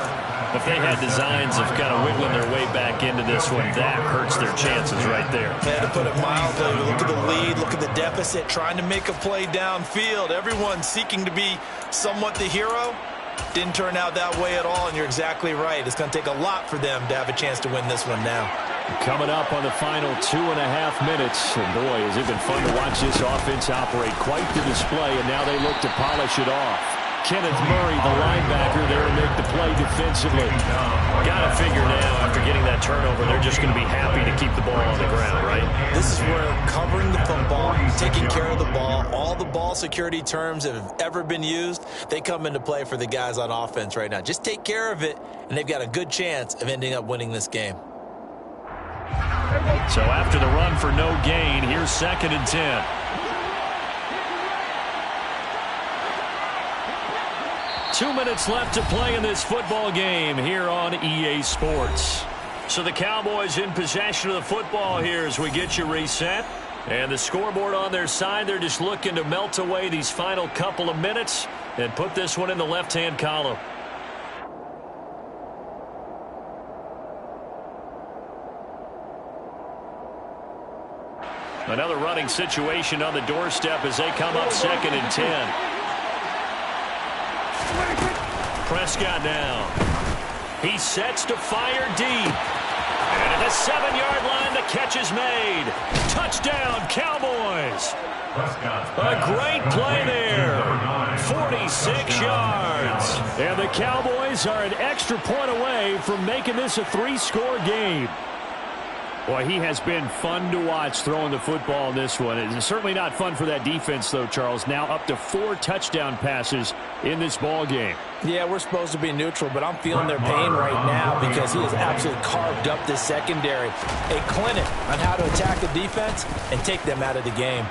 If they had designs of kind of wiggling their way back into this one, that hurts their chances right there. Yeah, to put it mildly, look at the lead, look at the deficit, trying to make a play downfield. Everyone seeking to be somewhat the hero. Didn't turn out that way at all, and you're exactly right. It's going to take a lot for them to have a chance to win this one now. Coming up on the final 2.5 minutes. And boy, has it been fun to watch this offense operate. Quite the display, and now they look to polish it off. Kenneth Murray, the linebacker, there to make the play defensively. Got to figure now, after getting that turnover, they're just going to be happy to keep the ball on the ground, right? This is where covering the football, taking care of the ball, all the ball security terms that have ever been used, they come into play for the guys on offense right now. Just take care of it, and they've got a good chance of ending up winning this game. So after the run for no gain, here's 2nd and 10. Two minutes left to play in this football game here on EA Sports. So the Cowboys in possession of the football here as we get you reset. And the scoreboard on their side, they're just looking to melt away these final couple of minutes and put this one in the left-hand column. Another running situation on the doorstep as they come up 2nd and 10. Prescott now. He sets to fire deep. And at the 7-yard line, the catch is made. Touchdown, Cowboys. A great play there. 46 yards. And the Cowboys are an extra point away from making this a 3-score game. Boy, he has been fun to watch throwing the football in this one. It's certainly not fun for that defense, though, Charles. Now up to 4 touchdown passes in this ball game. Yeah, we're supposed to be neutral, but I'm feeling their pain right now because he has absolutely carved up this secondary. A clinic on how to attack the defense and take them out of the game.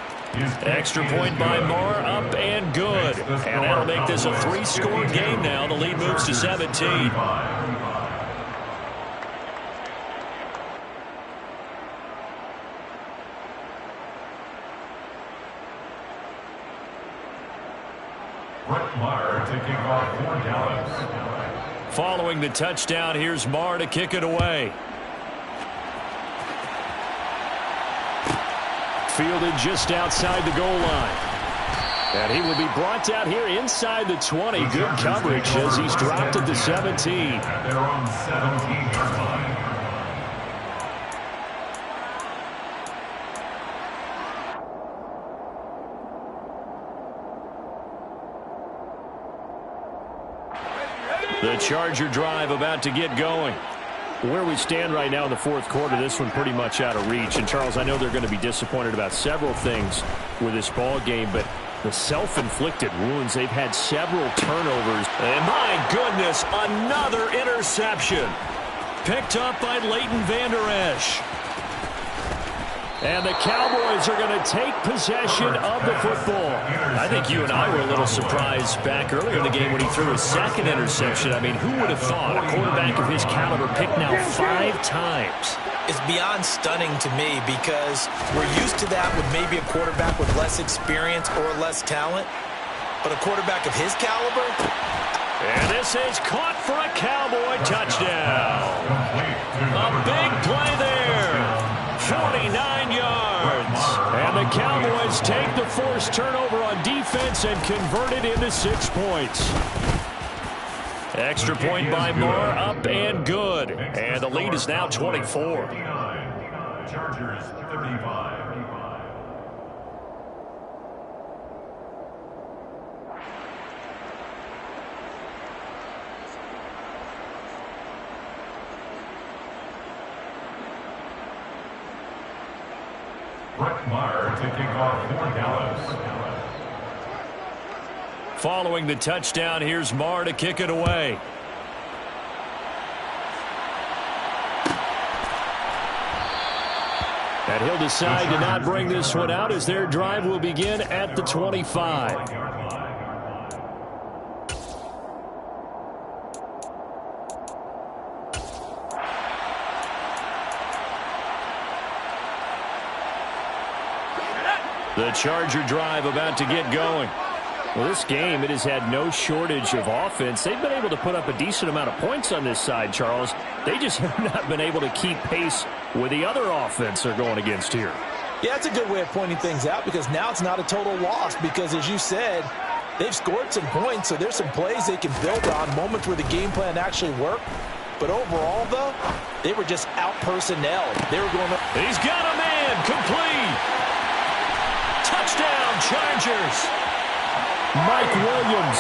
Extra point by Moore, up and good. And that'll make this a 3-score game now. The lead moves to 17. Brett Maher to kick off for Dallas. Following the touchdown, here's Maher to kick it away. Fielded just outside the goal line. And he will be brought out here inside the 20. Good coverage as he's dropped at the 17. They're on 17-yard line. The Charger drive about to get going. Where we stand right now in the 4th quarter, this one pretty much out of reach. And, Charles, I know they're going to be disappointed about several things with this ball game, but the self-inflicted wounds, they've had several turnovers. And, my goodness, another interception. Picked up by Leighton Vander Esch. And the Cowboys are going to take possession of the football. I think you and I were a little surprised back earlier in the game when he threw his 2nd interception. I mean, who would have thought a quarterback of his caliber picked now 5 times? It's beyond stunning to me because we're used to that with maybe a quarterback with less experience or less talent. But a quarterback of his caliber? And this is caught for a Cowboy touchdown. A big play there. 49 yards. And the Cowboys take the forced turnover on defense and convert it into 6 points. Extra point by Moore, up and good. And the lead is now 24. Chargers 35. Brett Maher to kick off for Dallas. Following the touchdown, here's Maher to kick it away. And he'll decide to not bring this one out as their drive will begin at the 25. The Charger drive about to get going. Well, this game, it has had no shortage of offense. They've been able to put up a decent amount of points on this side, Charles. They just have not been able to keep pace with the other offense they're going against here. Yeah, that's a good way of pointing things out because now it's not a total loss because, as you said, they've scored some points, so there's some plays they can build on, moments where the game plan actually worked. But overall, though, they were just out-personnelled. They were going up. He's got a man, complete. Touchdown, Chargers. Mike Williams,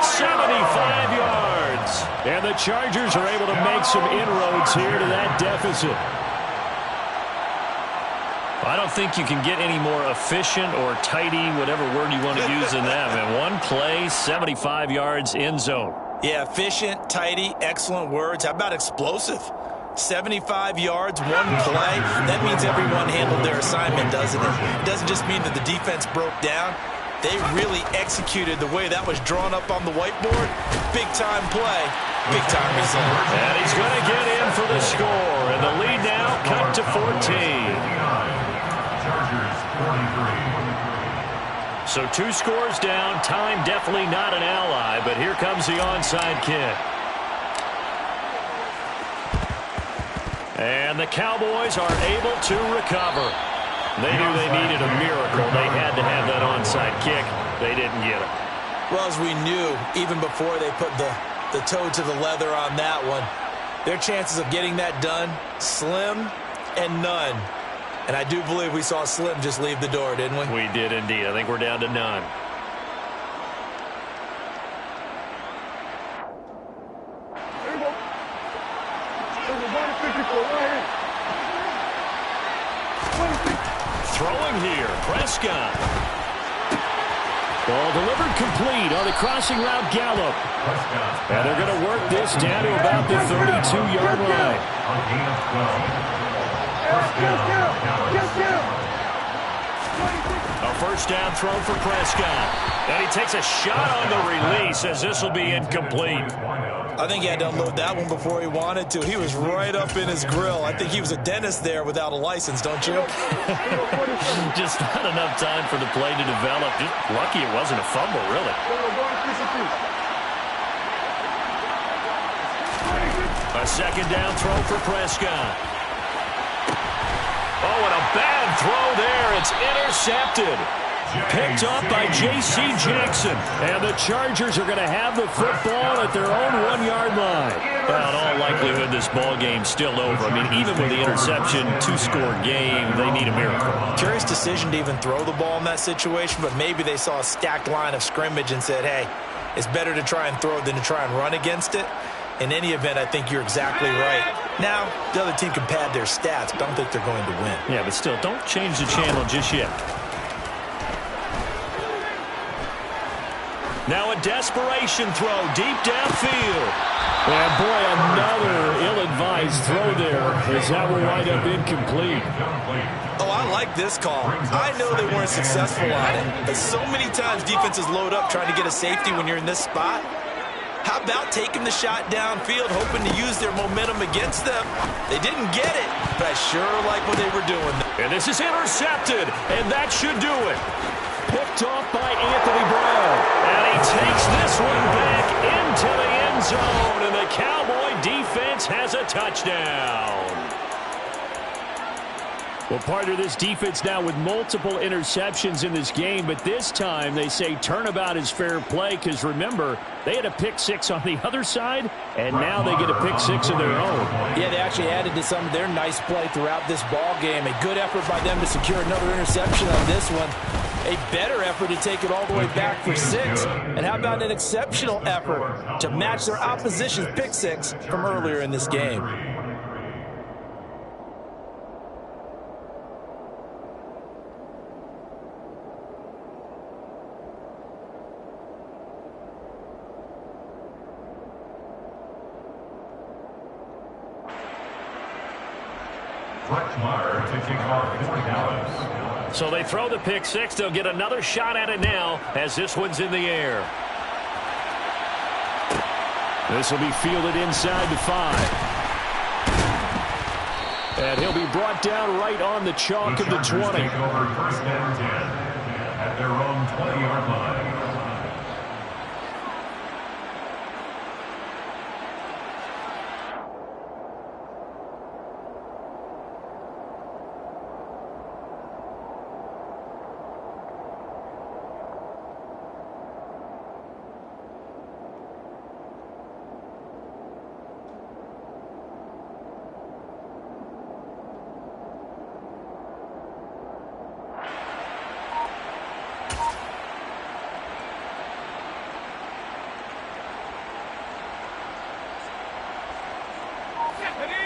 75 yards. And the Chargers are able to make some inroads here to that deficit. I don't think you can get any more efficient or tidy, whatever word you want to use in that. Man, one play, 75 yards, end zone. Yeah, efficient, tidy, excellent words. How about explosive? 75 yards, one play. That means everyone handled their assignment, doesn't it? It doesn't just mean that the defense broke down. They really executed the way that was drawn up on the whiteboard. Big-time play, big-time result. And he's going to get in for the score. And the lead now cut to 14. Chargers 43. So 2 scores down. Time definitely not an ally, but here comes the onside kick. And the Cowboys are able to recover. They knew they needed a miracle. They had to have that onside kick. They didn't get it. Well, as we knew, even before they put the toe to the leather on that one, their chances of getting that done, slim and none. And I do believe we saw Slim just leave the door, didn't we? We did indeed. I think we're down to none. Throwing here, Prescott. Ball delivered complete on the crossing route, Gallup. And they're going to work this down to about the 32-yard line. On gain of 12. A first down throw for Prescott. And he takes a shot on the release as this will be incomplete. I think he had to unload that one before he wanted to. He was right up in his grill. I think he was a dentist there without a license, don't you? Just not enough time for the play to develop. Just lucky it wasn't a fumble, really. A second down throw for Prescott. Oh, and a bad throw there. It's intercepted. Picked up by J.C. Jackson. And the Chargers are going to have the football at their own 1-yard line. Well, in all likelihood, this ball game's still over. I mean, even with the interception, 2-score game, they need a miracle. Curious decision to even throw the ball in that situation, but maybe they saw a stacked line of scrimmage and said, hey, it's better to try and throw than to try and run against it. In any event, I think you're exactly right. Now, the other team can pad their stats, but I don't think they're going to win. Yeah, but still, don't change the channel just yet. Now a desperation throw deep downfield. And boy, another ill-advised throw there as that will wind up incomplete. Oh, I like this call. I know they weren't successful on it, but so many times defenses load up trying to get a safety when you're in this spot. How about taking the shot downfield, hoping to use their momentum against them? They didn't get it, but I sure like what they were doing. And this is intercepted, and that should do it. Picked off by Anthony Brown. And he takes this one back into the end zone, and the Cowboy defense has a touchdown. Well, partner, this defense now with multiple interceptions in this game, but this time they say turnabout is fair play because, remember, they had a pick-6 on the other side, and now they get a pick-6 of their own. Yeah, they actually added to some of their nice play throughout this ball game. A good effort by them to secure another interception on this one. A better effort to take it all the way back for 6. And how about an exceptional effort to match their opposition's pick-6 from earlier in this game? Fletchmeyer to kick off for Dallas. So they throw the pick-6. They'll get another shot at it now as this one's in the air. This will be fielded inside the 5. And he'll be brought down right on the chalk of the 20. Take over first and 10. at their own 20-yard line.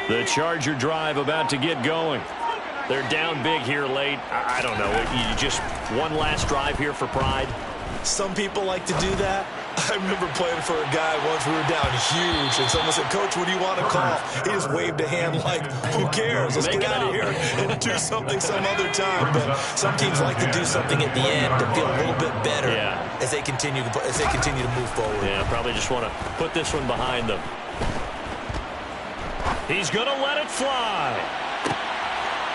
The Charger drive about to get going. They're down big here late. I don't know. You just one last drive here for pride? Some people like to do that. I remember playing for a guy once. We were down huge, and someone said, "Coach, what do you want to call?" He just waved a hand like, "Who cares? Let's get out of here and do something some other time." But some teams like to do something at the end to feel a little bit better as they continue to move forward. Yeah, probably just want to put this one behind them. He's going to let it fly.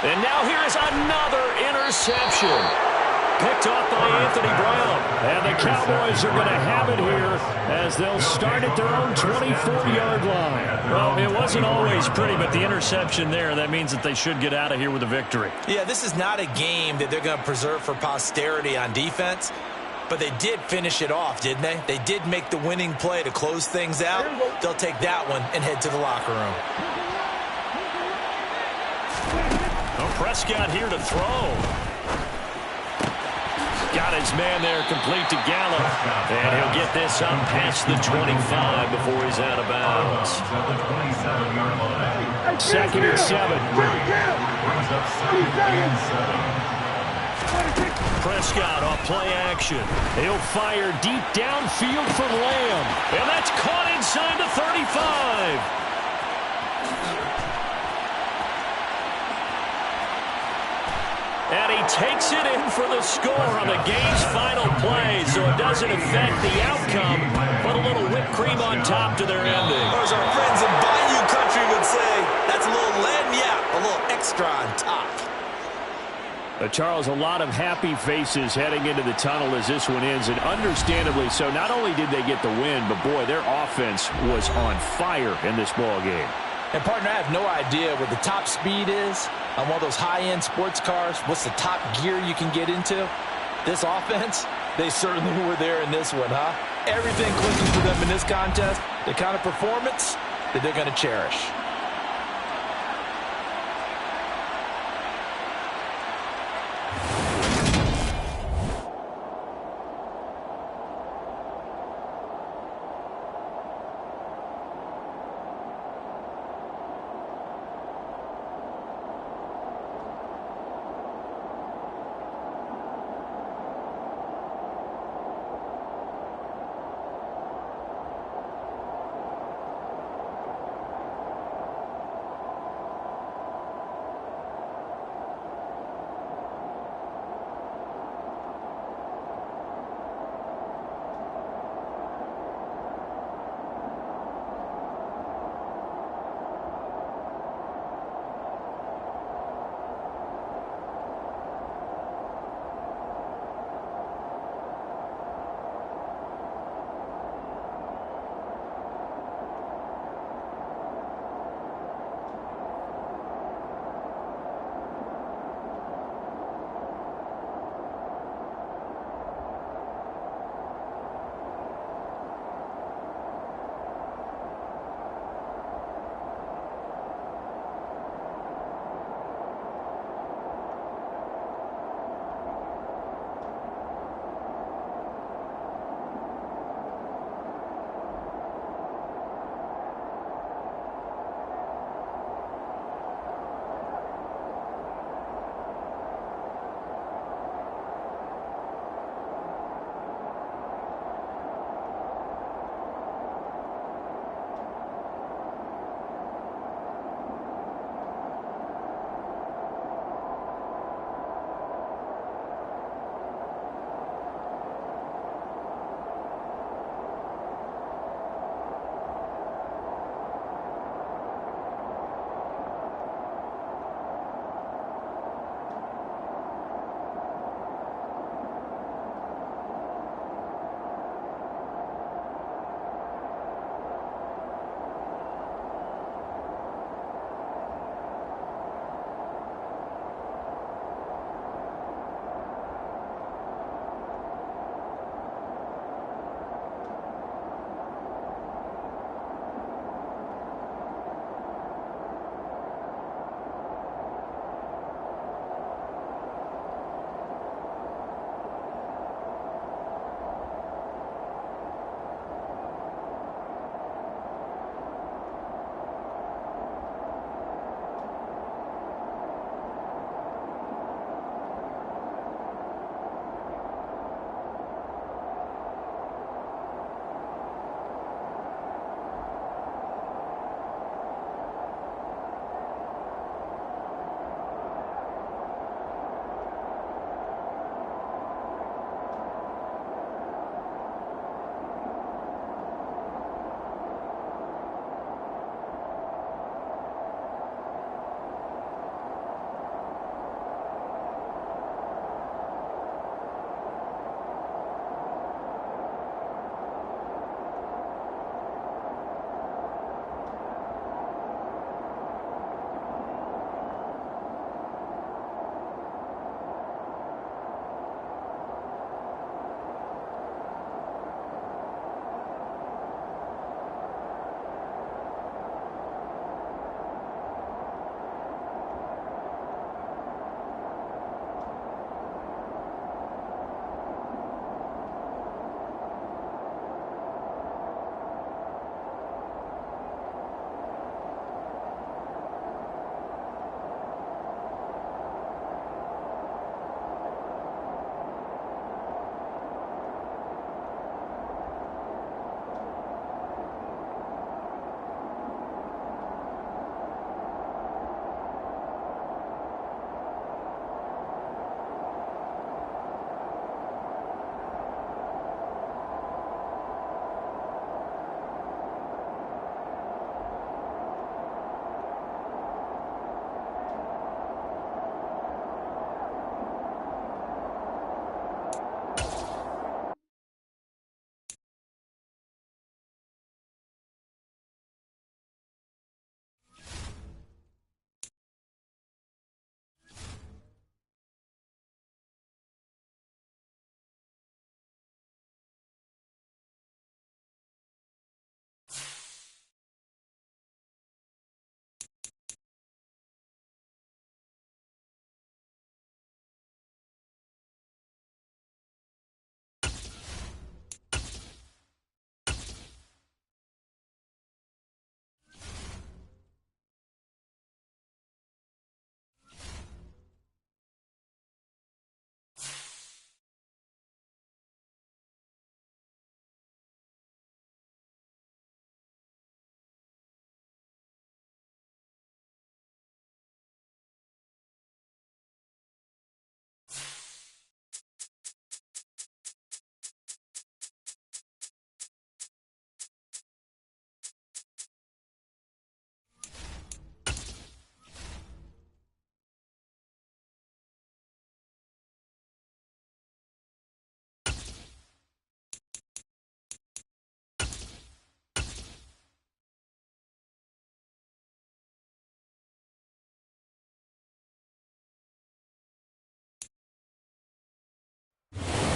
And now here is another interception. Picked off by Anthony Brown. And the Cowboys are going to have it here as they'll start at their own 24-yard line. Well, it wasn't always pretty, but the interception there, that means that they should get out of here with a victory. Yeah, this is not a game that they're going to preserve for posterity on defense. But they did finish it off, didn't they? They did make the winning play to close things out. They'll take that one and head to the locker room. Oh, Prescott here to throw. Got his man there complete to Gallup. And he'll get this up past the 25 before he's out of bounds. Second and 7. Prescott off play action. He'll fire deep downfield for Lamb. And that's caught inside the 35. And he takes it in for the score on the game's final play, so it doesn't affect the outcome, but a little whipped cream on top to their ending. Or as our friends in Bayou Country would say, that's a little lagniappe, a little extra on top. Charles, a lot of happy faces heading into the tunnel as this one ends, and understandably so. Not only did they get the win, but boy, their offense was on fire in this ball game. And, partner, I have no idea what the top speed is on one of those high-end sports cars. What's the top gear you can get into? This offense, they certainly were there in this one, huh? Everything clicking for them in this contest, the kind of performance that they're going to cherish.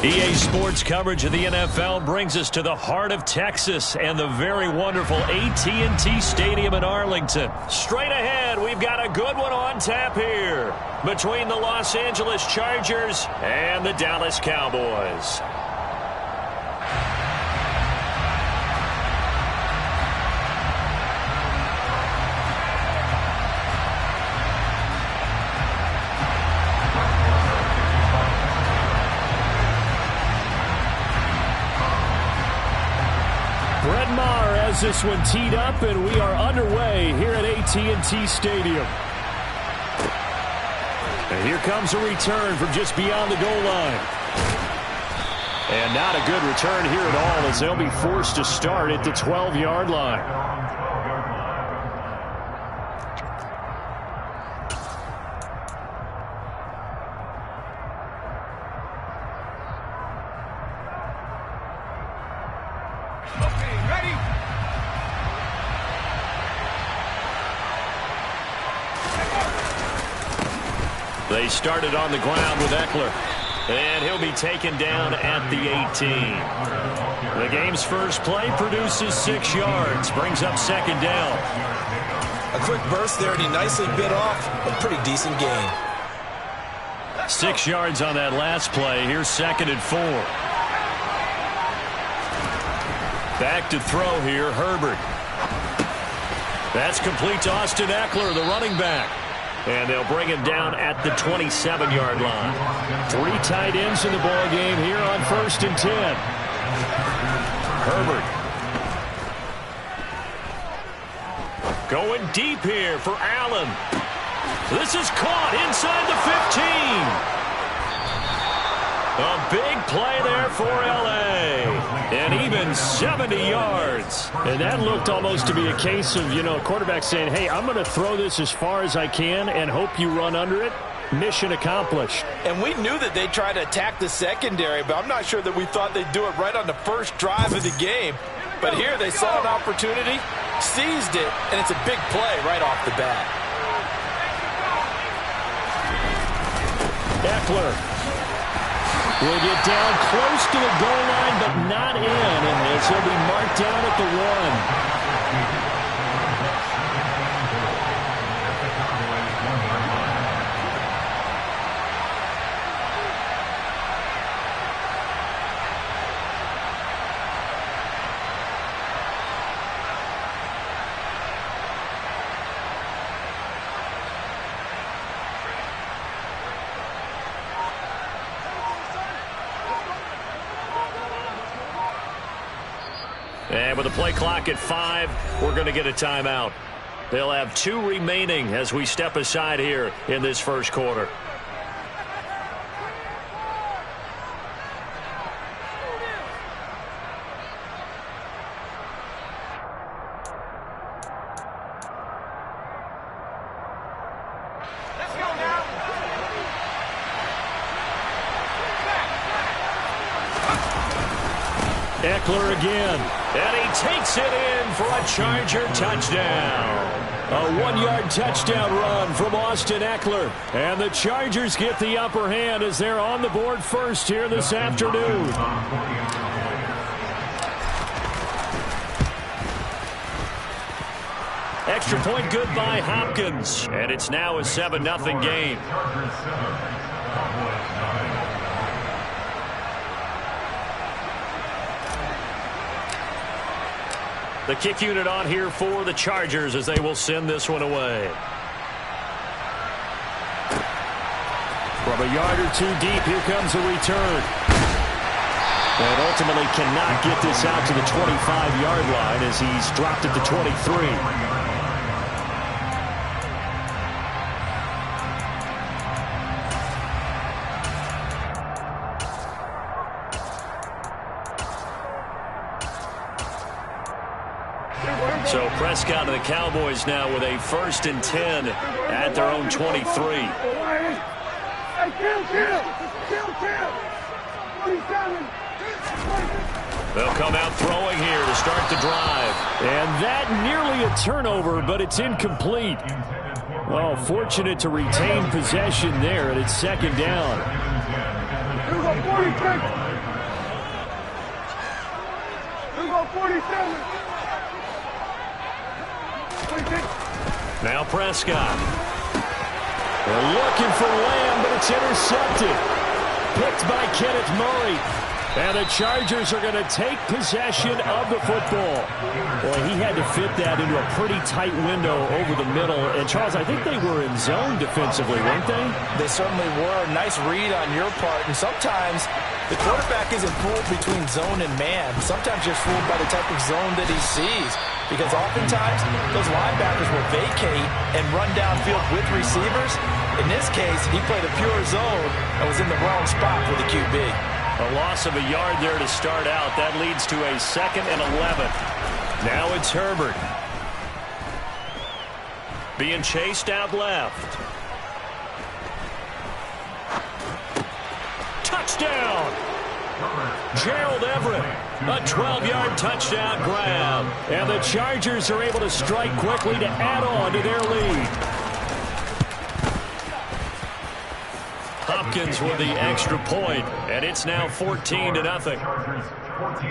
EA Sports coverage of the NFL brings us to the heart of Texas and the very wonderful AT&T Stadium in Arlington. Straight ahead, we've got a good one on tap here between the Los Angeles Chargers and the Dallas Cowboys. Brett Maher has this one teed up, and we are underway here at AT&T Stadium. And here comes a return from just beyond the goal line. And not a good return here at all, as they'll be forced to start at the 12-yard line. They started on the ground with Eckler, and he'll be taken down at the 18. The game's first play produces 6 yards, brings up second down. A quick burst there, and he nicely bit off a pretty decent gain. 6 yards on that last play. Here's second and 4. Back to throw here, Herbert. That's complete to Austin Eckler, the running back. And they'll bring him down at the 27-yard line. 3 tight ends in the ball game here on 1st and 10. Herbert. Going deep here for Allen. This is caught inside the 15. A big play there for L.A. And even 70 yards. And that looked almost to be a case of, a quarterback saying, hey, I'm going to throw this as far as I can and hope you run under it. Mission accomplished. And we knew that they'd try to attack the secondary, but I'm not sure that we thought they'd do it right on the first drive of the game. But here they saw an opportunity, seized it, and it's a big play right off the bat. Eckler will get down close to the goal line, but not in, and this will be marked down at the 1. And with the play clock at 5, we're going to get a timeout. They'll have 2 remaining as we step aside here in this first quarter. Eckler again. And he takes it in for a Charger touchdown. A 1-yard touchdown run from Austin Eckler. And the Chargers get the upper hand as they're on the board first here this afternoon. Extra point good by Hopkins. And it's now a 7-0 game. The kick unit on here for the Chargers as they will send this one away. From a yard or 2 deep, here comes a return. And ultimately cannot get this out to the 25-yard line as he's dropped at the 23. So Prescott and the Cowboys now with a 1st and 10 at their own 23. They'll come out throwing here to start the drive. And that nearly a turnover, but it's incomplete. Oh, fortunate to retain possession there, and it's 2nd down. Now Prescott. They're looking for Lamb, but it's intercepted. Picked by Kenneth Murray. And the Chargers are going to take possession of the football. Boy, he had to fit that into a pretty tight window over the middle. And, Charles, I think they were in zone defensively, weren't they? They certainly were. Nice read on your part. And sometimes the quarterback isn't fooled between zone and man. Sometimes just fooled by the type of zone that he sees. Because oftentimes, those linebackers will vacate and run downfield with receivers. In this case, he played a pure zone and was in the wrong spot for the QB. A loss of a yard there to start out. That leads to a 2nd and 11. Now it's Herbert. Being chased out left. Touchdown! Gerald Everett, a 12-yard touchdown grab. And the Chargers are able to strike quickly to add on to their lead. Hopkins with the extra point, and it's now 14-0. Chargers 14,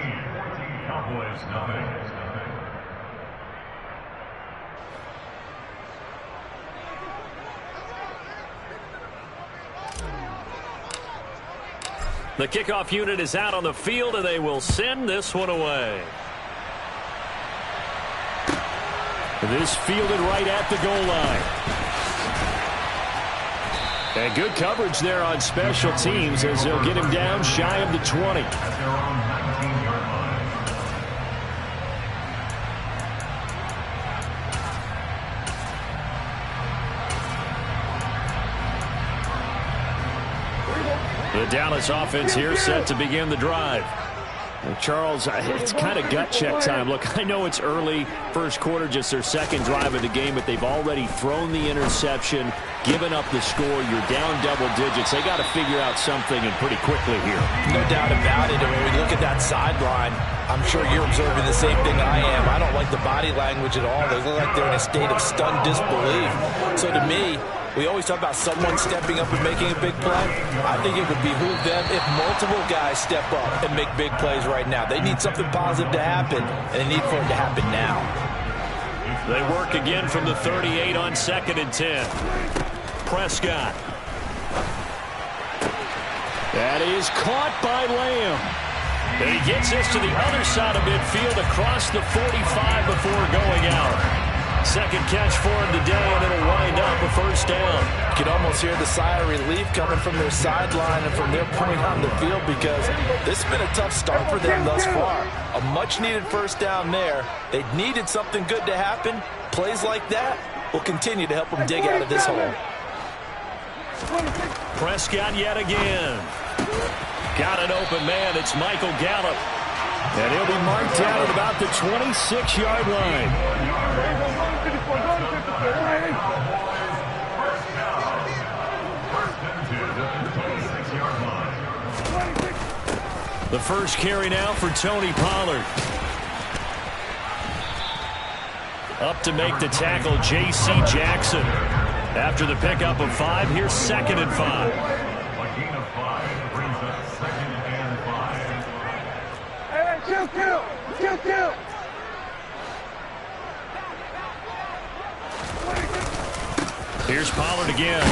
Cowboys nothing. The kickoff unit is out on the field, and they will send this one away. This fielded right at the goal line. And good coverage there on special teams as they'll get him down shy of the 20. At their own 19-yard line. The Dallas offense here set to begin the drive. And Charles, it's kind of gut check time. Look, I know it's early, first quarter, just their second drive of the game, but they've already thrown the interception, given up the score. You're down double digits. They got to figure out something, and pretty quickly here. No doubt about it. And when we look at that sideline, I'm sure you're observing the same thing I am. I don't like the body language at all. They look like they're in a state of stunned disbelief. So to me, we always talk about someone stepping up and making a big play. I think it would behoove them if multiple guys step up and make big plays right now. They need something positive to happen, and they need for it to happen now. They work again from the 38 on 2nd and 10. Prescott. That is caught by Lamb. And he gets this to the other side of midfield across the 45 before going out. Second catch for him today, and it'll wind up a first down. You can almost hear the sigh of relief coming from their sideline and from their point on the field, because this has been a tough start for them thus far. A much-needed first down there. They needed something good to happen. Plays like that will continue to help them dig out of this hole. Prescott yet again. Got an open man. It's Michael Gallup. And he'll be marked down at about the 26-yard line. The first carry now for Tony Pollard. Up to make the tackle, J.C. Jackson. After the pickup of 5, here's 2nd and 5. A gain of 5 brings up 2nd and 5. Hey, kill. Here's Pollard again.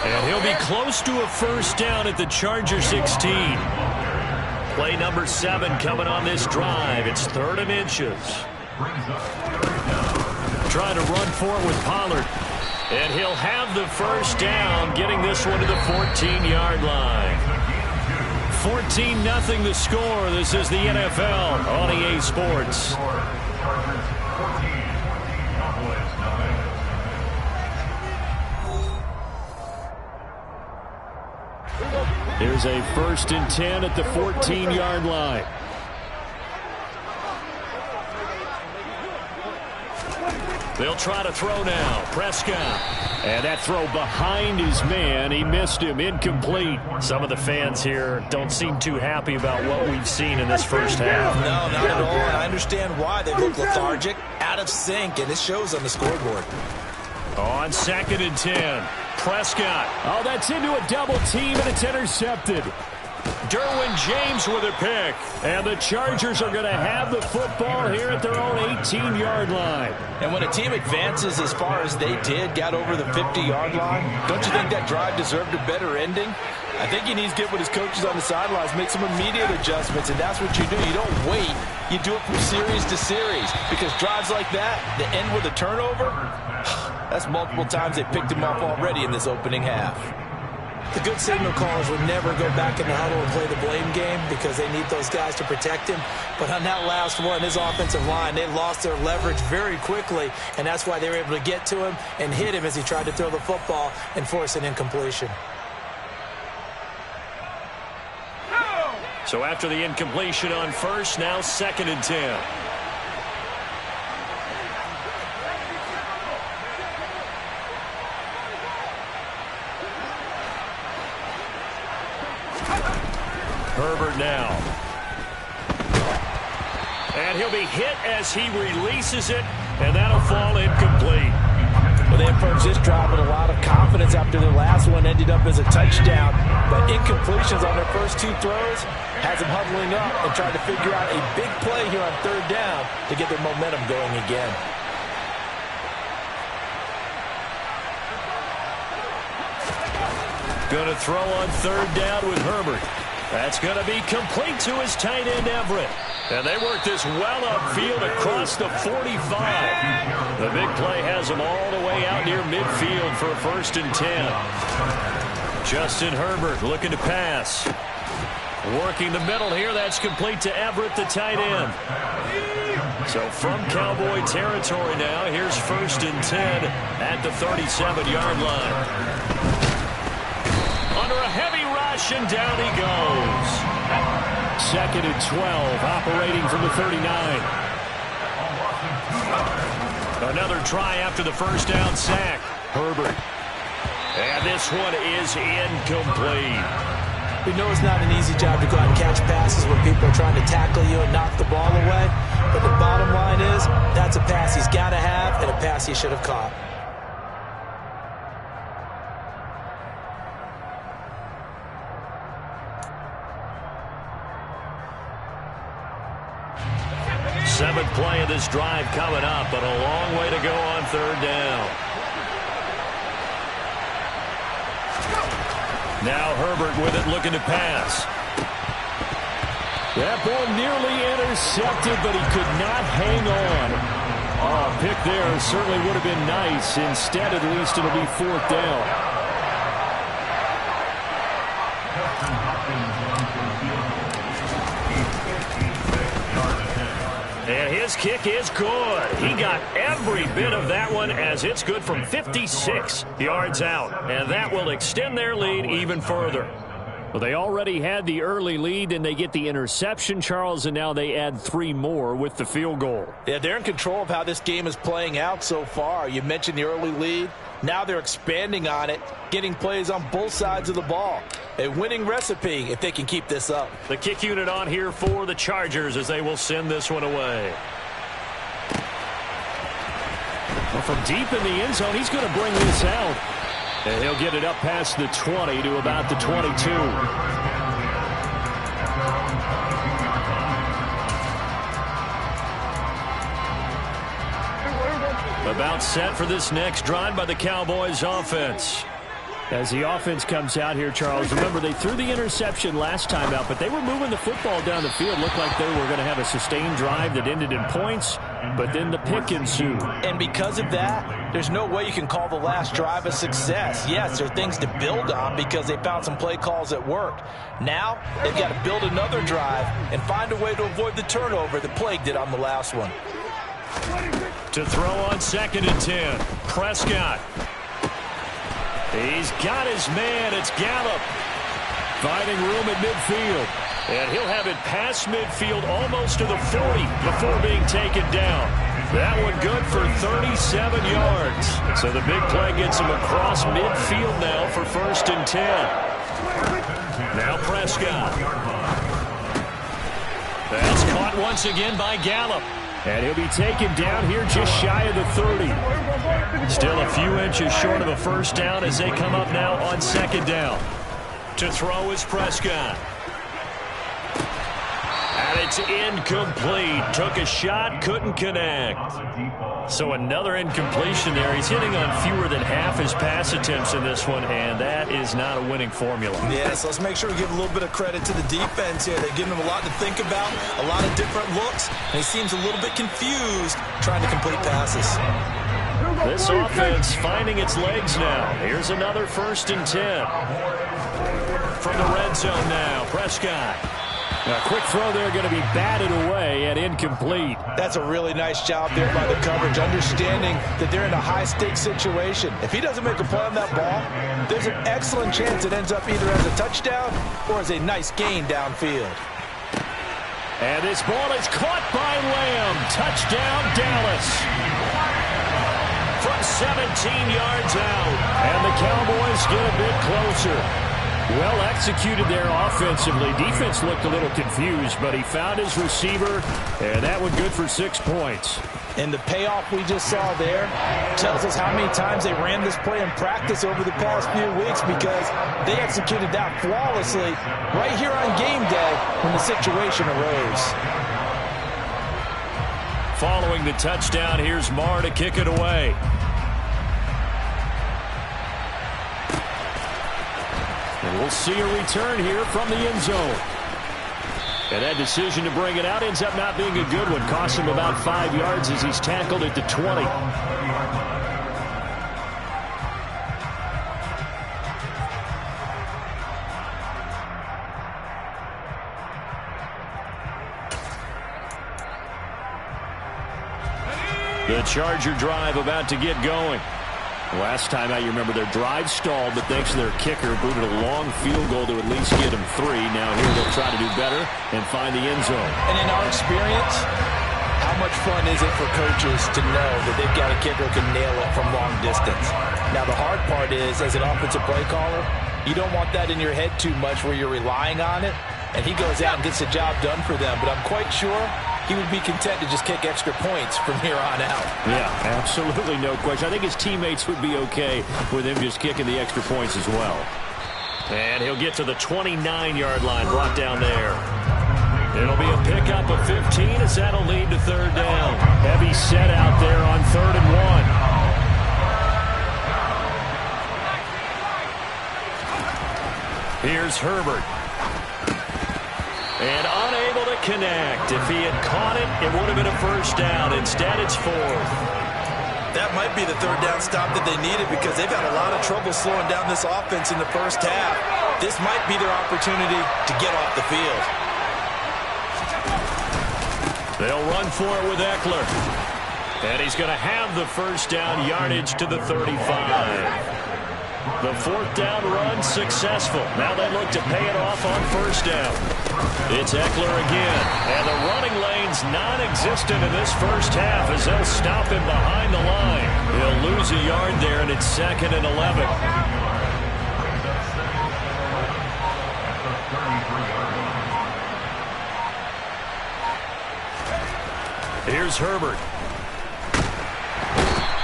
And he'll be close to a first down at the Charger 16. Play number 7 coming on this drive. It's 3rd and inches. Trying to run for it with Pollard. And he'll have the first down, getting this one to the 14-yard line. 14-0 the score. This is the NFL on EA Sports. There's a 1st and 10 at the 14-yard line. They'll try to throw now. Prescott. And that throw behind his man. He missed him. Incomplete. Some of the fans here don't seem too happy about what we've seen in this first half. No, not at all. And I understand why. They look lethargic, out of sync, and it shows on the scoreboard. On 2nd and 10. Prescott. Oh, that's into a double team, and it's intercepted. Derwin James with a pick. And the Chargers are going to have the football here at their own 18-yard line. And when a team advances as far as they did, got over the 50-yard line, don't you think that drive deserved a better ending? I think he needs to get with his coaches on the sidelines, make some immediate adjustments, and that's what you do. You don't wait. You do it from series to series, because drives like that end with a turnover, that's multiple times they picked him up already in this opening half. The good signal callers would never go back in the huddle and play the blame game because they need those guys to protect him. But on that last one, his offensive line, they lost their leverage very quickly, and that's why they were able to get to him and hit him as he tried to throw the football and force an incompletion. So after the incompletion on first, now 2nd and 10. Herbert now. And he'll be hit as he releases it, and that'll fall incomplete. Well, they approached this drive with a lot of confidence after their last one ended up as a touchdown. But incompletions on their first 2 throws has them huddling up and trying to figure out a big play here on 3rd down to get their momentum going again. Going to throw on 3rd down with Herbert. That's going to be complete to his tight end, Everett. And they work this well upfield across the 45. The big play has them all the way out near midfield for a 1st and 10. Justin Herbert looking to pass. Working the middle here. That's complete to Everett, the tight end. So from Cowboy territory now, here's 1st and 10 at the 37-yard line. Under a heavy rush, and down he goes. 2nd and 12, operating from the 39. Another try after the 1st down sack. Herbert. And this one is incomplete. We know it's not an easy job to go out and catch passes when people are trying to tackle you and knock the ball away. But the bottom line is, that's a pass he's got to have and a pass he should have caught. Seventh play of this drive coming up, but a long way to go on 3rd down. Now Herbert with it, looking to pass. That ball nearly intercepted, but he could not hang on. Oh, pick there certainly would have been nice. Instead, at least, it'll be 4th down. And his kick is good. He got every bit of that one as it's good from 56 yards out. And that will extend their lead even further. Well, they already had the early lead, and they get the interception, Charles, and now they add 3 more with the field goal. Yeah, they're in control of how this game is playing out so far. You mentioned the early lead. Now they're expanding on it, getting plays on both sides of the ball. A winning recipe if they can keep this up. The kick unit on here for the Chargers as they will send this one away. Well, from deep in the end zone, he's going to bring this out. And he'll get it up past the 20 to about the 22. About set for this next drive by the Cowboys offense. As the offense comes out here, Charles, remember they threw the interception last time out, but they were moving the football down the field. Looked like they were going to have a sustained drive that ended in points, but then the pick ensued. And because of that, there's no way you can call the last drive a success. Yes, there are things to build on because they found some play calls that worked. Now, they've got to build another drive and find a way to avoid the turnover that plagued it on the last one. To throw on 2nd and 10, Prescott. He's got his man. It's Gallup. Finding room at midfield. And he'll have it past midfield almost to the 40 before being taken down. That one good for 37 yards. So the big play gets him across midfield now for 1st and 10. Now Prescott. That's caught once again by Gallup. And he'll be taken down here just shy of the 30. Still a few inches short of a 1st down as they come up now on 2nd down. To throw is Prescott. It's incomplete. Took a shot, couldn't connect. So another incompletion there. He's hitting on fewer than half his pass attempts in this one, and that is not a winning formula. Yes, let's make sure we give a little bit of credit to the defense here. They're giving him a lot to think about, a lot of different looks, and he seems a little bit confused trying to complete passes. This offense finding its legs now. Here's another 1st and 10. From the red zone now, Prescott. A quick throw there going to be batted away and incomplete. That's a really nice job there by the coverage, understanding that they're in a high-stakes situation. If he doesn't make a play on that ball, there's an excellent chance it ends up either as a touchdown or as a nice gain downfield. And this ball is caught by Lamb. Touchdown, Dallas. From 17 yards out. And the Cowboys get a bit closer. Well executed there offensively. Defense looked a little confused, but he found his receiver, and that one good for 6 points. And the payoff we just saw there tells us how many times they ran this play in practice over the past few weeks, because they executed that flawlessly right here on game day when the situation arose. Following the touchdown, here's Marr to kick it away. And we'll see a return here from the end zone. And that decision to bring it out ends up not being a good one. Costs him about 5 yards as he's tackled at the 20. The Charger drive about to get going. Last time out, you remember their drive stalled, but thanks to their kicker, booted a long field goal to at least get them 3. Now here they'll try to do better and find the end zone. And in our experience, how much fun is it for coaches to know that they've got a kicker who can nail it from long distance? Now the hard part is, as an offensive play caller, you don't want that in your head too much where you're relying on it, and he goes out and gets the job done for them. But I'm quite sure he would be content to just kick extra points from here on out. Yeah, absolutely no question. I think his teammates would be okay with him just kicking the extra points as well. And he'll get to the 29-yard line, brought down there. It'll be a pickup of 15 as that'll lead to 3rd down. Heavy set out there on 3rd and 1. Here's Herbert. And unable to connect. If he had caught it, it would have been a 1st down. Instead, it's 4th. That might be the 3rd down stop that they needed, because they've had a lot of trouble slowing down this offense in the first half. This might be their opportunity to get off the field. They'll run for it with Eckler. And he's going to have the 1st down, yardage to the 35. The 4th down run successful. Now they look to pay it off on 1st down. It's Eckler again. And the running lane's non-existent in this first half as they'll stop him behind the line. He'll lose a yard there, and it's 2nd and 11. Here's Herbert.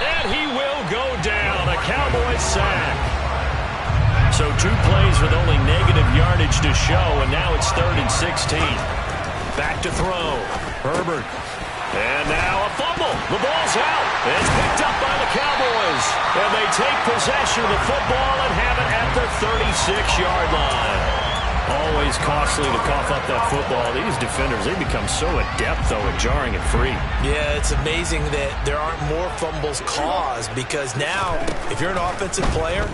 And he will go down. A Cowboys sack. So 2 plays with only negative yardage to show, and now it's 3rd and 16. Back to throw. Herbert. And now a fumble. The ball's out. It's picked up by the Cowboys. And they take possession of the football and have it at the 36-yard line. Always costly to cough up that football. These defenders, they become so adept, though, at jarring it free. Yeah, it's amazing that there aren't more fumbles caused, because now, if you're an offensive player,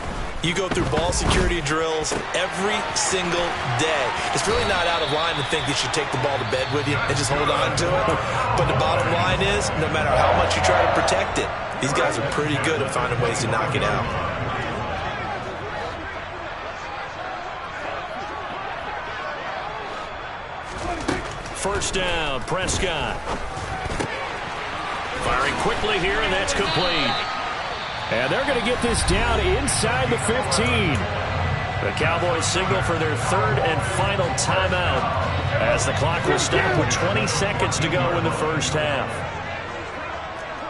you go through ball security drills every single day. It's really not out of line to think you should take the ball to bed with you and just hold on to it. But the bottom line is, no matter how much you try to protect it, these guys are pretty good at finding ways to knock it out. First down, Prescott. Firing quickly here, and that's complete. And they're going to get this down inside the 15. The Cowboys signal for their 3rd and final timeout as the clock will stop with 20 seconds to go in the first half.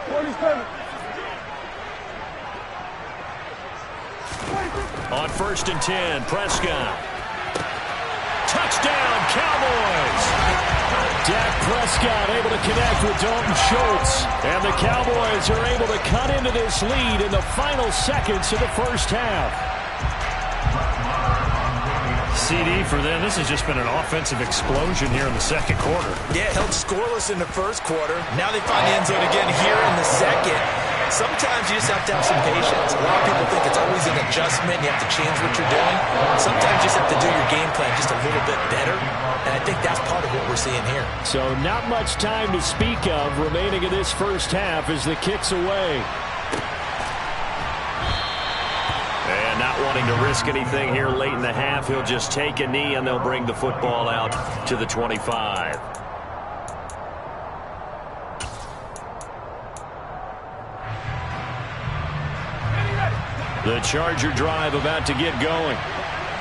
27. On 1st and 10, Prescott. Touchdown, Cowboys! Dak Prescott able to connect with Dalton Schultz. And the Cowboys are able to cut into this lead in the final seconds of the first half. CD for them. This has just been an offensive explosion here in the second quarter. Yeah, held scoreless in the first quarter. Now they find the end zone again here in the second. Sometimes you just have to have some patience. A lot of people think it's always an adjustment. You have to change what you're doing. Sometimes you just have to do your game plan just a little bit better. And I think that's part of what we're seeing here. So not much time to speak of remaining in this first half as the kick's away. And not wanting to risk anything here late in the half, he'll just take a knee and they'll bring the football out to the 25. The Charger drive about to get going.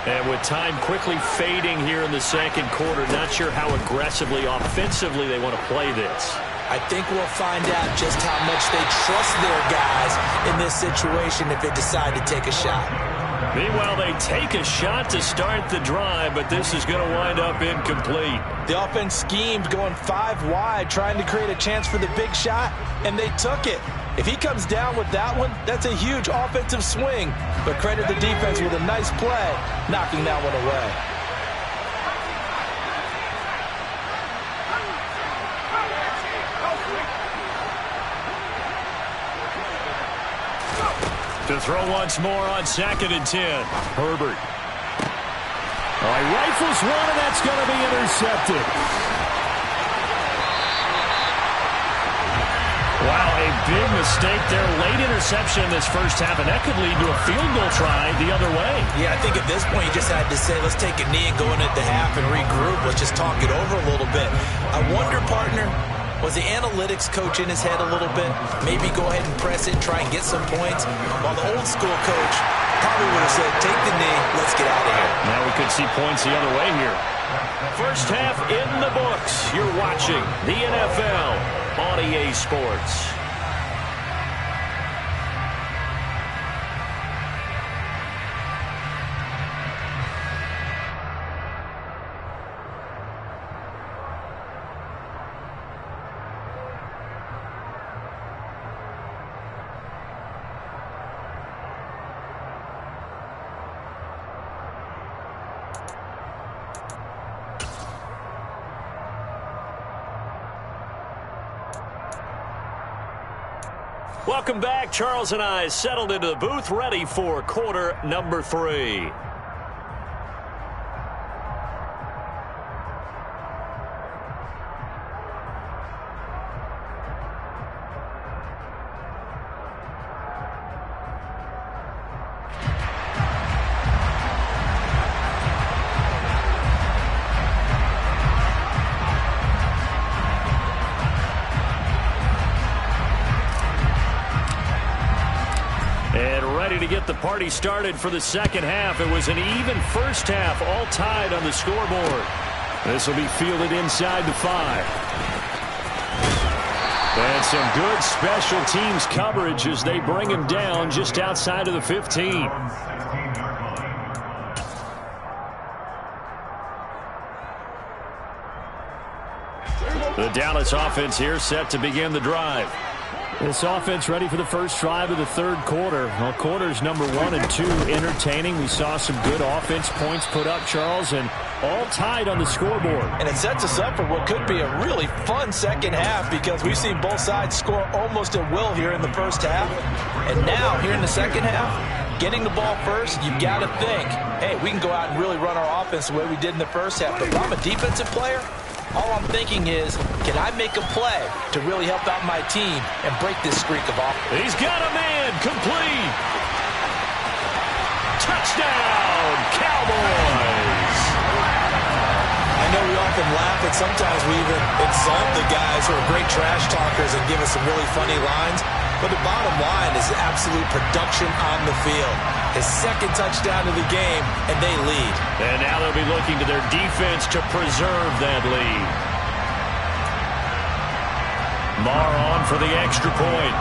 And with time quickly fading here in the second quarter, not sure how aggressively, offensively they want to play this. I think we'll find out just how much they trust their guys in this situation if they decide to take a shot. Meanwhile, they take a shot to start the drive, but this is going to wind up incomplete. The offense schemed going 5 wide, trying to create a chance for the big shot, and they took it. If he comes down with that one, that's a huge offensive swing. But credit the defense with a nice play, knocking that one away. To throw once more on 2nd and 10. Herbert. All right, rifles one, and that's going to be intercepted. Wow, a big mistake there. Late interception in this first half, and that could lead to a field goal try the other way. Yeah, I think at this point you just had to say, let's take a knee and go into the half and regroup. Let's just talk it over a little bit. I wonder, partner, was the analytics coach in his head a little bit? Maybe go ahead and press it, try and get some points. While the old school coach probably would have said, take the knee, let's get out of here. Now we could see points the other way here. First half in the books. You're watching the NFL on EA Sports. Welcome back. Charles and I settled into the booth, ready for quarter number 3. To get the party started for the second half. It was an even first half, all tied on the scoreboard. This will be fielded inside the 5. And some good special teams coverage as they bring him down just outside of the 15. The Dallas offense here set to begin the drive. This offense ready for the first drive of the third quarter. Well, quarters number 1 and 2 entertaining. We saw some good offense points put up, Charles, and all tied on the scoreboard. And it sets us up for what could be a really fun second half because we've seen both sides score almost at will here in the first half. And now, here in the second half, getting the ball first, you've got to think, hey, we can go out and really run our offense the way we did in the first half. But if I'm a defensive player, all I'm thinking is, can I make a play to really help out my team and break this streak of offense? He's got a man, complete. Touchdown, Cowboys. I know we often laugh, and sometimes we even insult the guys who are great trash talkers and give us some really funny lines. But the bottom line is absolute production on the field. His second touchdown of the game, and they lead. And now they'll be looking to their defense to preserve that lead. Marr on for the extra point.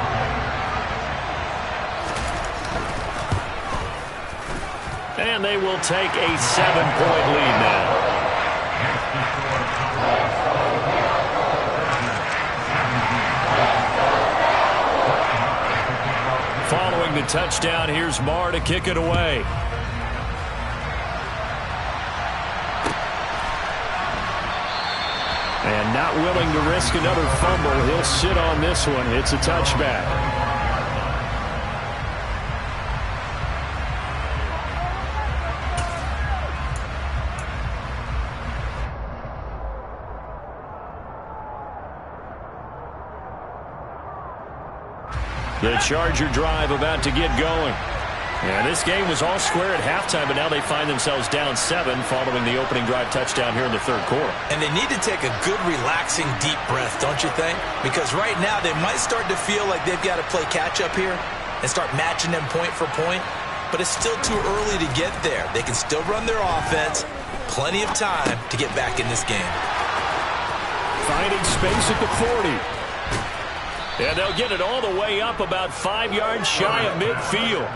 And they will take a 7-point lead now. scoring the touchdown. Here's Marr to kick it away. And not willing to risk another fumble. He'll sit on this one. It's a touchback. The Charger drive about to get going. And this game was all square at halftime, but now they find themselves down 7 following the opening drive touchdown here in the third quarter. And they need to take a good, relaxing, deep breath, don't you think? Because right now they might start to feel like they've got to play catch-up here and start matching them point for point. But it's still too early to get there. They can still run their offense. Plenty of time to get back in this game. Finding space at the 40. And they'll get it all the way up about 5 yards shy of midfield.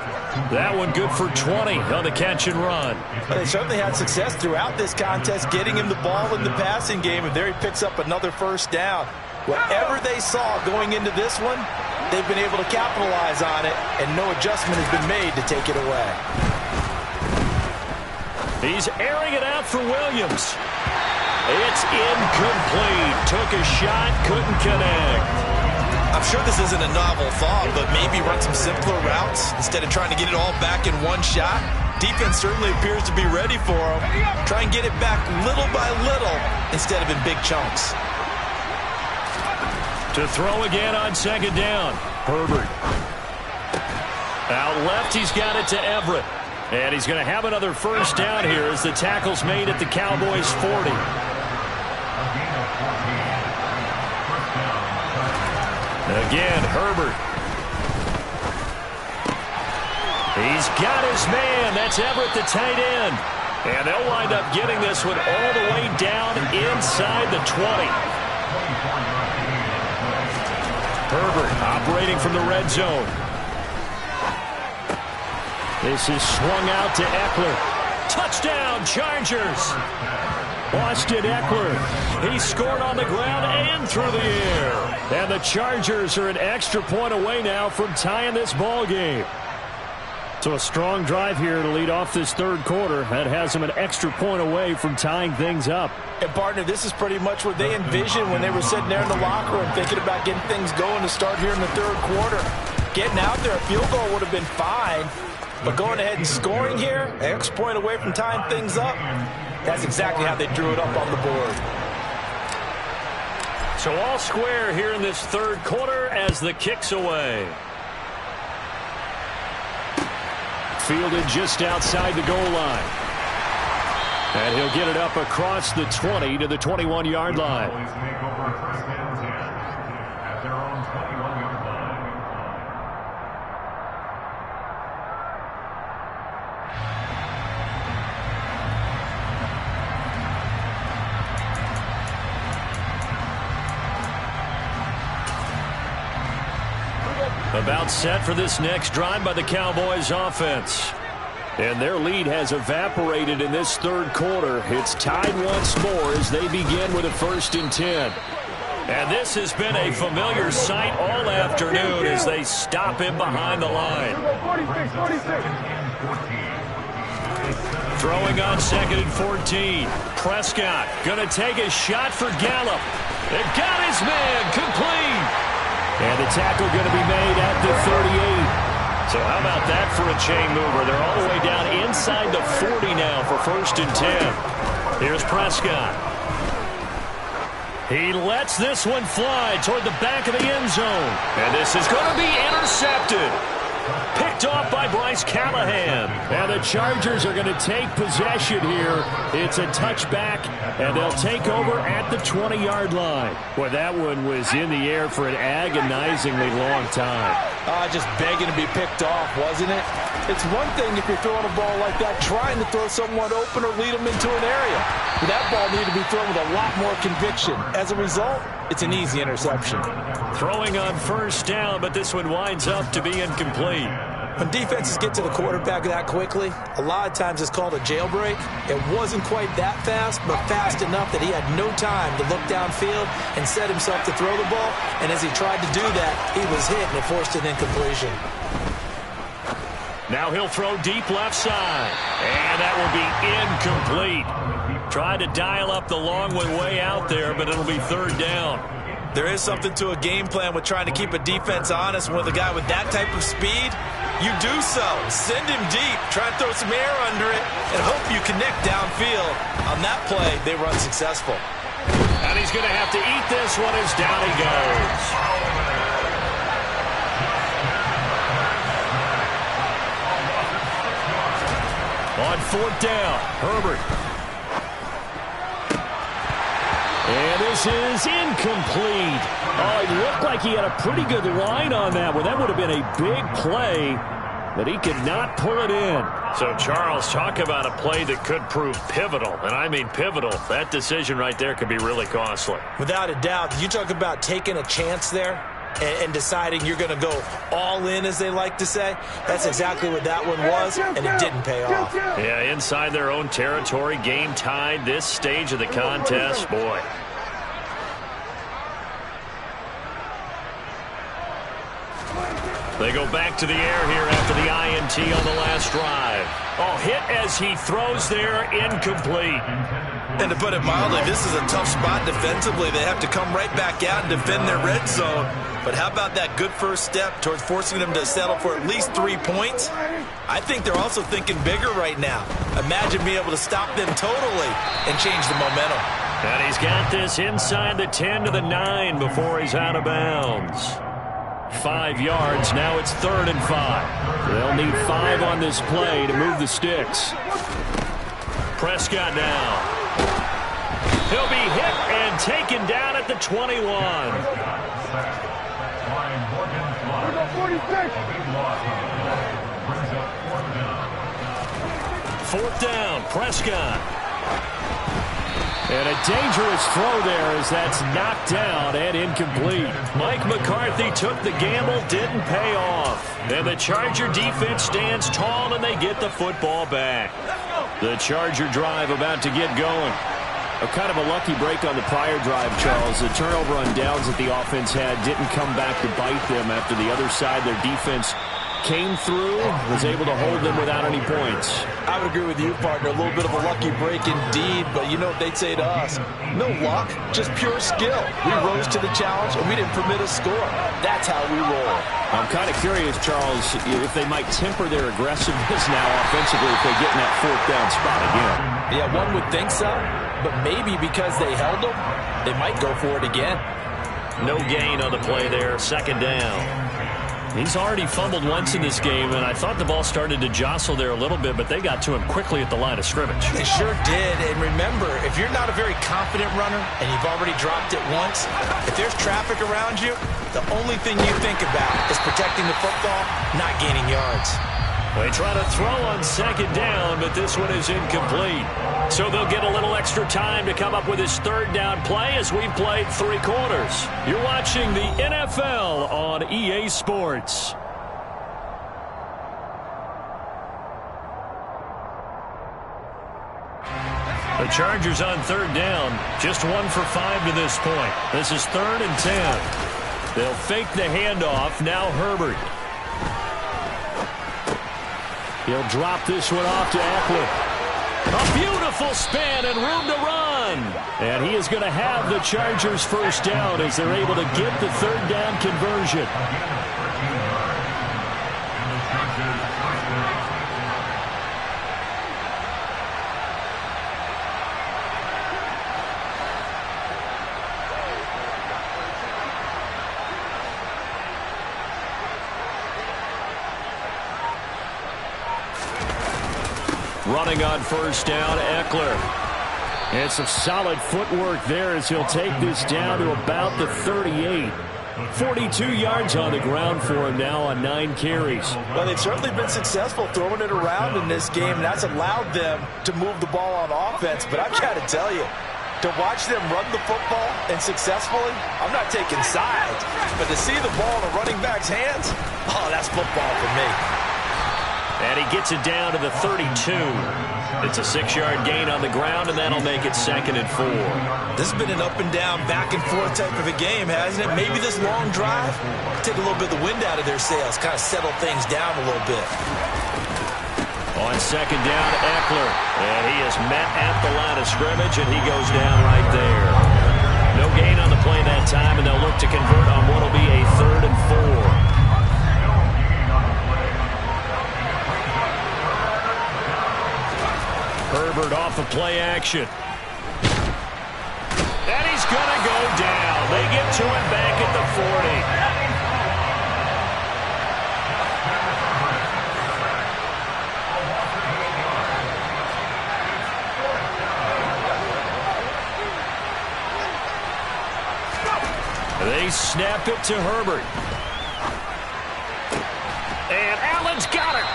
That one good for 20 on the catch and run. They certainly had success throughout this contest getting him the ball in the passing game, and there he picks up another first down. Whatever they saw going into this one, they've been able to capitalize on it, and no adjustment has been made to take it away. He's airing it out for Williams. It's incomplete. Took a shot, couldn't connect. I'm sure this isn't a novel thought, but maybe run some simpler routes instead of trying to get it all back in one shot. Defense certainly appears to be ready for him. Try and get it back little by little instead of in big chunks. To throw again on second down. Herbert. Out left, he's got it to Everett. And he's going to have another first down here as the tackle's made at the Cowboys' 40. Again, Herbert. He's got his man. That's Everett, the tight end. And they'll wind up getting this one all the way down inside the 20. Herbert operating from the red zone. This is swung out to Eckler. Touchdown, Chargers. Austin Eckler. He scored on the ground and through the air. And the Chargers are an extra point away now from tying this ball game. So a strong drive here to lead off this third quarter. That has them an extra point away from tying things up. And, partner, this is pretty much what they envisioned when they were sitting there in the locker room thinking about getting things going to start here in the third quarter. Getting out there, a field goal would have been fine. But going ahead and scoring here, an extra point away from tying things up, that's exactly how they drew it up on the board. So all square here in this third quarter as the kick's away. Fielded just outside the goal line. And he'll get it up across the 20 to the 21-yard line. At their own 21-yard line. About set for this next drive by the Cowboys offense. And their lead has evaporated in this third quarter. It's tied once more as they begin with a 1st and 10. And this has been a familiar sight all afternoon as they stop him behind the line. Throwing on 2nd and 14. Prescott going to take a shot for Gallup. It got his man complete. And the tackle going to be made at the 38. So how about that for a chain mover? They're all the way down inside the 40 now for 1st and 10. Here's Prescott. He lets this one fly toward the back of the end zone. And this is going to be intercepted. Picked off by Bryce Callahan. And the Chargers are going to take possession here. It's a touchback, and they'll take over at the 20-yard line. Boy, that one was in the air for an agonizingly long time. Just begging to be picked off, wasn't it? It's one thing if you're throwing a ball like that, trying to throw someone open or lead them into an area. But that ball needed to be thrown with a lot more conviction. As a result, it's an easy interception. Throwing on 1st down, but this one winds up to be incomplete. When defenses get to the quarterback that quickly, a lot of times it's called a jailbreak. It wasn't quite that fast, but fast enough that he had no time to look downfield and set himself to throw the ball. And as he tried to do that, he was hit and it forced an incompletion. Now he'll throw deep left side. And that will be incomplete. Tried to dial up the long way out there, but it'll be third down. There is something to a game plan with trying to keep a defense honest. With a guy with that type of speed, you do so. Send him deep. Try and throw some air under it and hope you connect downfield. On that play, they run successful. And he's going to have to eat this one as down he goes. On fourth down, Herbert. And this is incomplete. Oh, it looked like he had a pretty good line on that one. That would have been a big play, but he could not pull it in. So, Charles, talk about a play that could prove pivotal, and I mean pivotal. That decision right there could be really costly. Without a doubt. You talk about taking a chance there and deciding you're going to go all in, as they like to say. That's exactly what that one was, and it didn't pay off. Yeah, inside their own territory, game tied, this stage of the contest, boy. They go back to the air here after the INT on the last drive. Oh, hit as he throws there, incomplete. And to put it mildly, this is a tough spot defensively. They have to come right back out and defend their red zone. But how about that good first step towards forcing them to settle for at least 3 points? I think they're also thinking bigger right now. Imagine being able to stop them totally and change the momentum. And he's got this inside the 10 to the 9 before he's out of bounds. 5 yards. Now it's 3rd and 5. They'll need 5 on this play to move the sticks. Prescott now. He'll be hit and taken down at the 21. 4th down, Prescott. And a dangerous throw there as that's knocked down and incomplete. Mike McCarthy took the gamble, didn't pay off. And the Charger defense stands tall and they get the football back. The Charger drive about to get going. A kind of a lucky break on the prior drive, Charles. The turnover on downs that the offense had didn't come back to bite them after the other side. Their defense came through, was able to hold them without any points. I would agree with you, partner. A little bit of a lucky break indeed, but you know what they'd say to us? No luck, just pure skill. We rose to the challenge, and we didn't permit a score. That's how we roll. I'm kind of curious, Charles, if they might temper their aggressiveness now offensively if they get in that 4th down spot again. Yeah, one would think so, but maybe because they held them, they might go for it again. No gain on the play there, 2nd down. He's already fumbled once in this game, and I thought the ball started to jostle there a little bit, but they got to him quickly at the line of scrimmage. They sure did, and remember, if you're not a very confident runner and you've already dropped it once, if there's traffic around you, the only thing you think about is protecting the football, not gaining yards. They try to throw on 2nd down, but this one is incomplete. So they'll get a little extra time to come up with his 3rd down play as we've played 3 quarters. You're watching the NFL on EA Sports. The Chargers on 3rd down, just 1 for 5 to this point. This is 3rd and 10. They'll fake the handoff. Now Herbert. He'll drop this one off to Eckler. A beautiful spin and room to run. And he is going to have the Chargers 1st down as they're able to get the 3rd down conversion. Running on 1st down, Eckler. And some solid footwork there as he'll take this down to about the 38. 42 yards on the ground for him now on 9 carries. Well, they've certainly been successful throwing it around in this game, and that's allowed them to move the ball on offense. But I've got to tell you, to watch them run the football and successfully, I'm not taking sides. But to see the ball in a running back's hands, oh, that's football for me. And he gets it down to the 32. It's a 6-yard gain on the ground, and that'll make it 2nd and 4. This has been an up and down, back and forth type of a game, hasn't it? Maybe this long drive take a little bit of the wind out of their sails, kind of settle things down a little bit. On second down, Eckler. And he is met at the line of scrimmage, and he goes down right there. No gain on the play that time, and they'll look to convert on what will be a 3rd and 4. Herbert off of play action. And he's going to go down. They get to him back at the 40. They snap it to Herbert. And Allen's got it.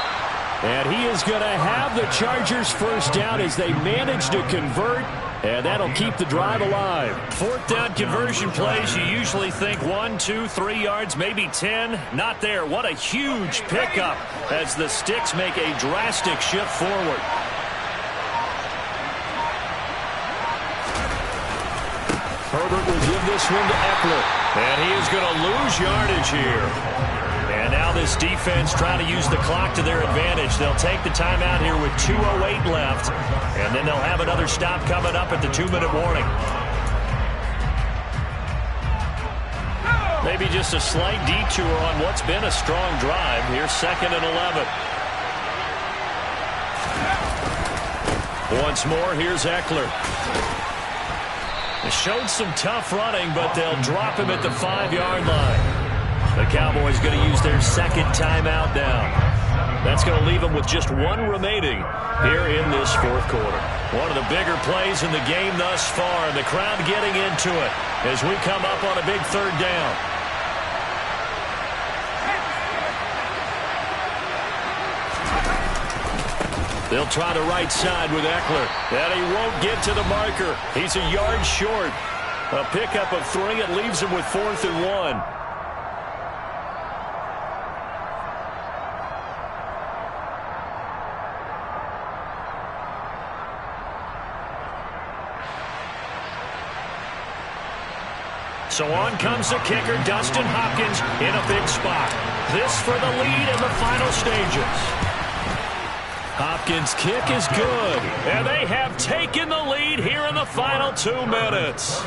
And he is going to have the Chargers first down as they manage to convert. And that'll keep the drive alive. 4th down conversion plays, you usually think 1, 2, 3 yards, maybe 10. Not there. What a huge pickup as the Sticks make a drastic shift forward. Herbert will give this one to Eckler. And he is going to lose yardage here. And now this defense trying to use the clock to their advantage. They'll take the timeout here with 2:08 left. And then they'll have another stop coming up at the 2-minute warning. Maybe just a slight detour on what's been a strong drive. Here's 2nd and 11. Once more, here's Eckler. They showed some tough running, but they'll drop him at the 5-yard line. The Cowboys going to use their 2nd timeout now. That's going to leave them with just 1 remaining here in this 4th quarter. One of the bigger plays in the game thus far, and the crowd getting into it as we come up on a big 3rd down. They'll try the right side with Eckler. And he won't get to the marker. He's a yard short. A pickup of 3. It leaves him with 4th and 1. So on comes the kicker, Dustin Hopkins, in a big spot. This for the lead in the final stages. Hopkins' kick is good, and they have taken the lead here in the final 2 minutes.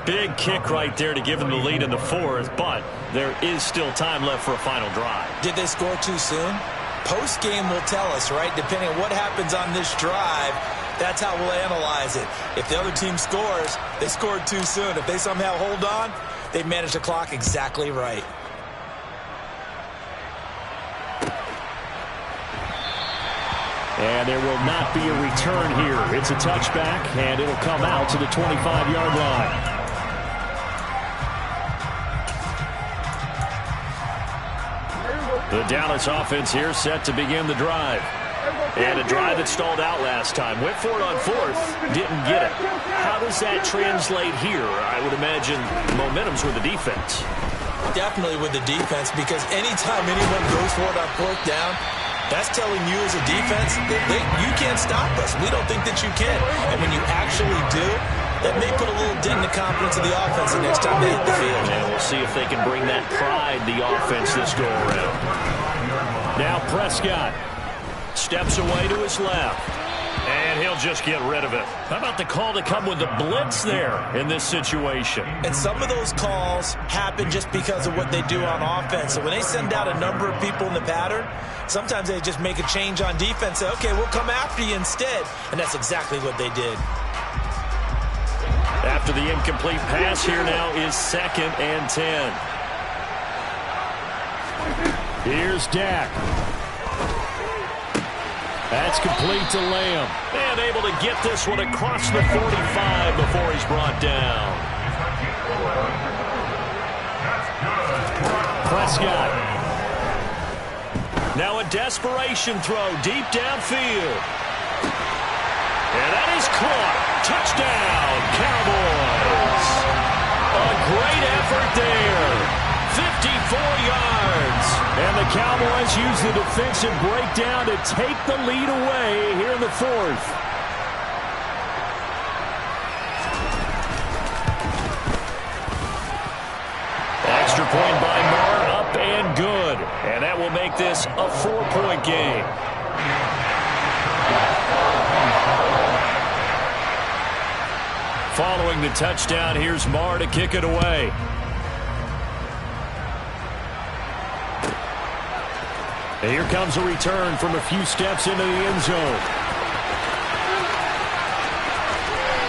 Big kick right there to give them the lead in the 4th, but there is still time left for a final drive. Did they score too soon? Post-game will tell us, right? Depending on what happens on this drive, that's how we'll analyze it. If the other team scores, they scored too soon. If they somehow hold on, they manage the clock exactly right. And there will not be a return here. It's a touchback, and it'll come out to the 25-yard line. The Dallas offense here set to begin the drive. And a drive that stalled out last time. Went for it on 4th, didn't get it. How does that translate here? I would imagine momentum's with the defense. Definitely with the defense, because anytime anyone goes for it on 4th down, that's telling you as a defense that you can't stop us. We don't think that you can. And when you actually do, that may put a little dent in the confidence of the offense the next time they hit the field. And we'll see if they can bring that pride, the offense, this go around. Now Prescott steps away to his left. And he'll just get rid of it. How about the call to come with the blitz there in this situation? And some of those calls happen just because of what they do on offense. So when they send out a number of people in the pattern, sometimes they just make a change on defense. Say, okay, we'll come after you instead. And that's exactly what they did. After the incomplete pass, here now is 2nd and 10. Here's Dak. That's complete to Lamb. And able to get this one across the 45 before he's brought down. Prescott. Now a desperation throw deep downfield. And that is caught. Touchdown, Cowboys. A great effort there. 54 yards. And the Cowboys use the defensive breakdown to take the lead away here in the 4th. Extra point by Marr, up and good. And that will make this a 4-point game. Following the touchdown, here's Marr to kick it away. And here comes a return from a few steps into the end zone.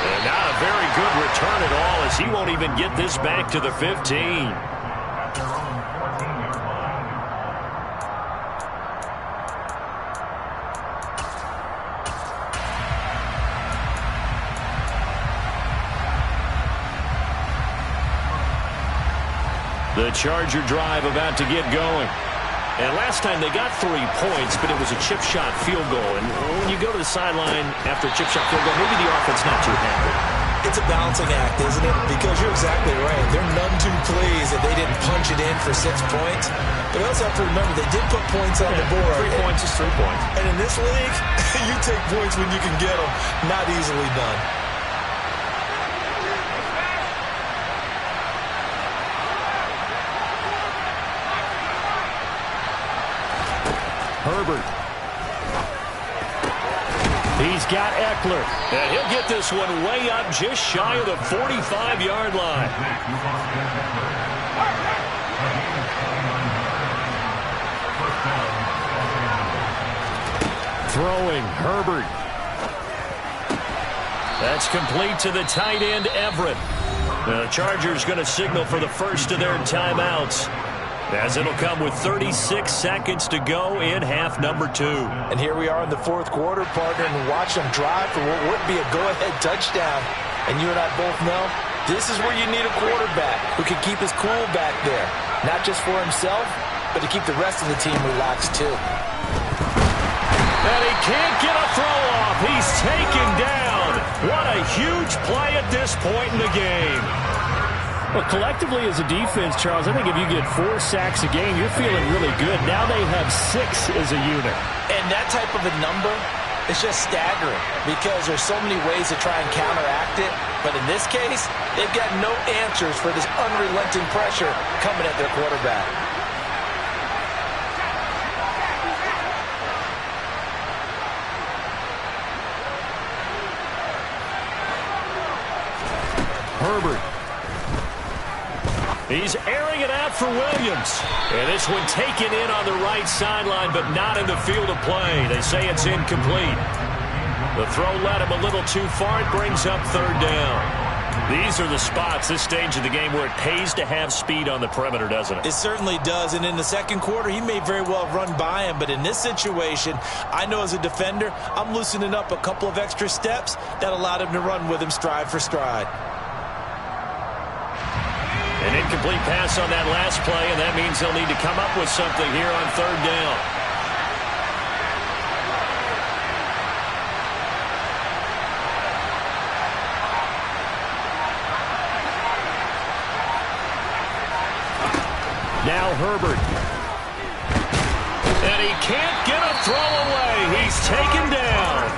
And not a very good return at all, as he won't even get this back to the 15. The Charger drive about to get going. And last time they got 3 points, but it was a chip shot field goal. And when you go to the sideline after a chip shot field goal, maybe the offense not too happy. It's a balancing act, isn't it? Because you're exactly right. They're none too pleased that they didn't punch it in for 6 points. But you also have to remember, they did put points on the board. 3 points is 3 points. And in this league, you take points when you can get them. Not easily done. Herbert. He's got Eckler. And he'll get this one way up just shy of the 45-yard line. Throwing, Herbert. That's complete to the tight end, Everett. The Chargers going to signal for the first of their timeouts, as it'll come with 36 seconds to go in half number 2. And here we are in the fourth quarter, partner, and watch them drive for what would be a go-ahead touchdown. And you and I both know this is where you need a quarterback who can keep his cool back there. Not just for himself, but to keep the rest of the team relaxed too. And he can't get a throw off. He's taken down. What a huge play at this point in the game. Well, collectively as a defense, Charles, I think if you get 4 sacks a game, you're feeling really good. Now they have 6 as a unit. And that type of a number is just staggering because there's so many ways to try and counteract it. But in this case, they've got no answers for this unrelenting pressure coming at their quarterback. Herbert. He's airing it out for Williams. And this one taken in on the right sideline, but not in the field of play. They say it's incomplete. The throw led him a little too far. It brings up 3rd down. These are the spots, this stage of the game, where it pays to have speed on the perimeter, doesn't it? It certainly does. And in the second quarter, he may very well run by him. But in this situation, I know as a defender, I'm loosening up a couple of extra steps that allowed him to run with him stride for stride. An incomplete pass on that last play, and that means they'll need to come up with something here on 3rd down. Now Herbert. And he can't get a throw away. He's taken down.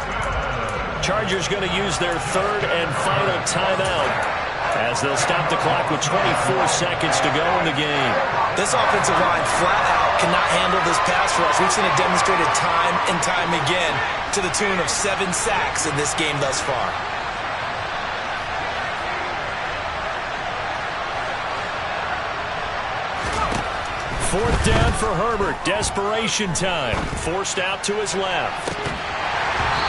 Chargers going to use their 3rd and final timeout, as they'll stop the clock with 24 seconds to go in the game. This offensive line flat out cannot handle this pass rush. We've seen it demonstrated time and time again to the tune of 7 sacks in this game thus far. Fourth down for Herbert. Desperation time. Forced out to his left.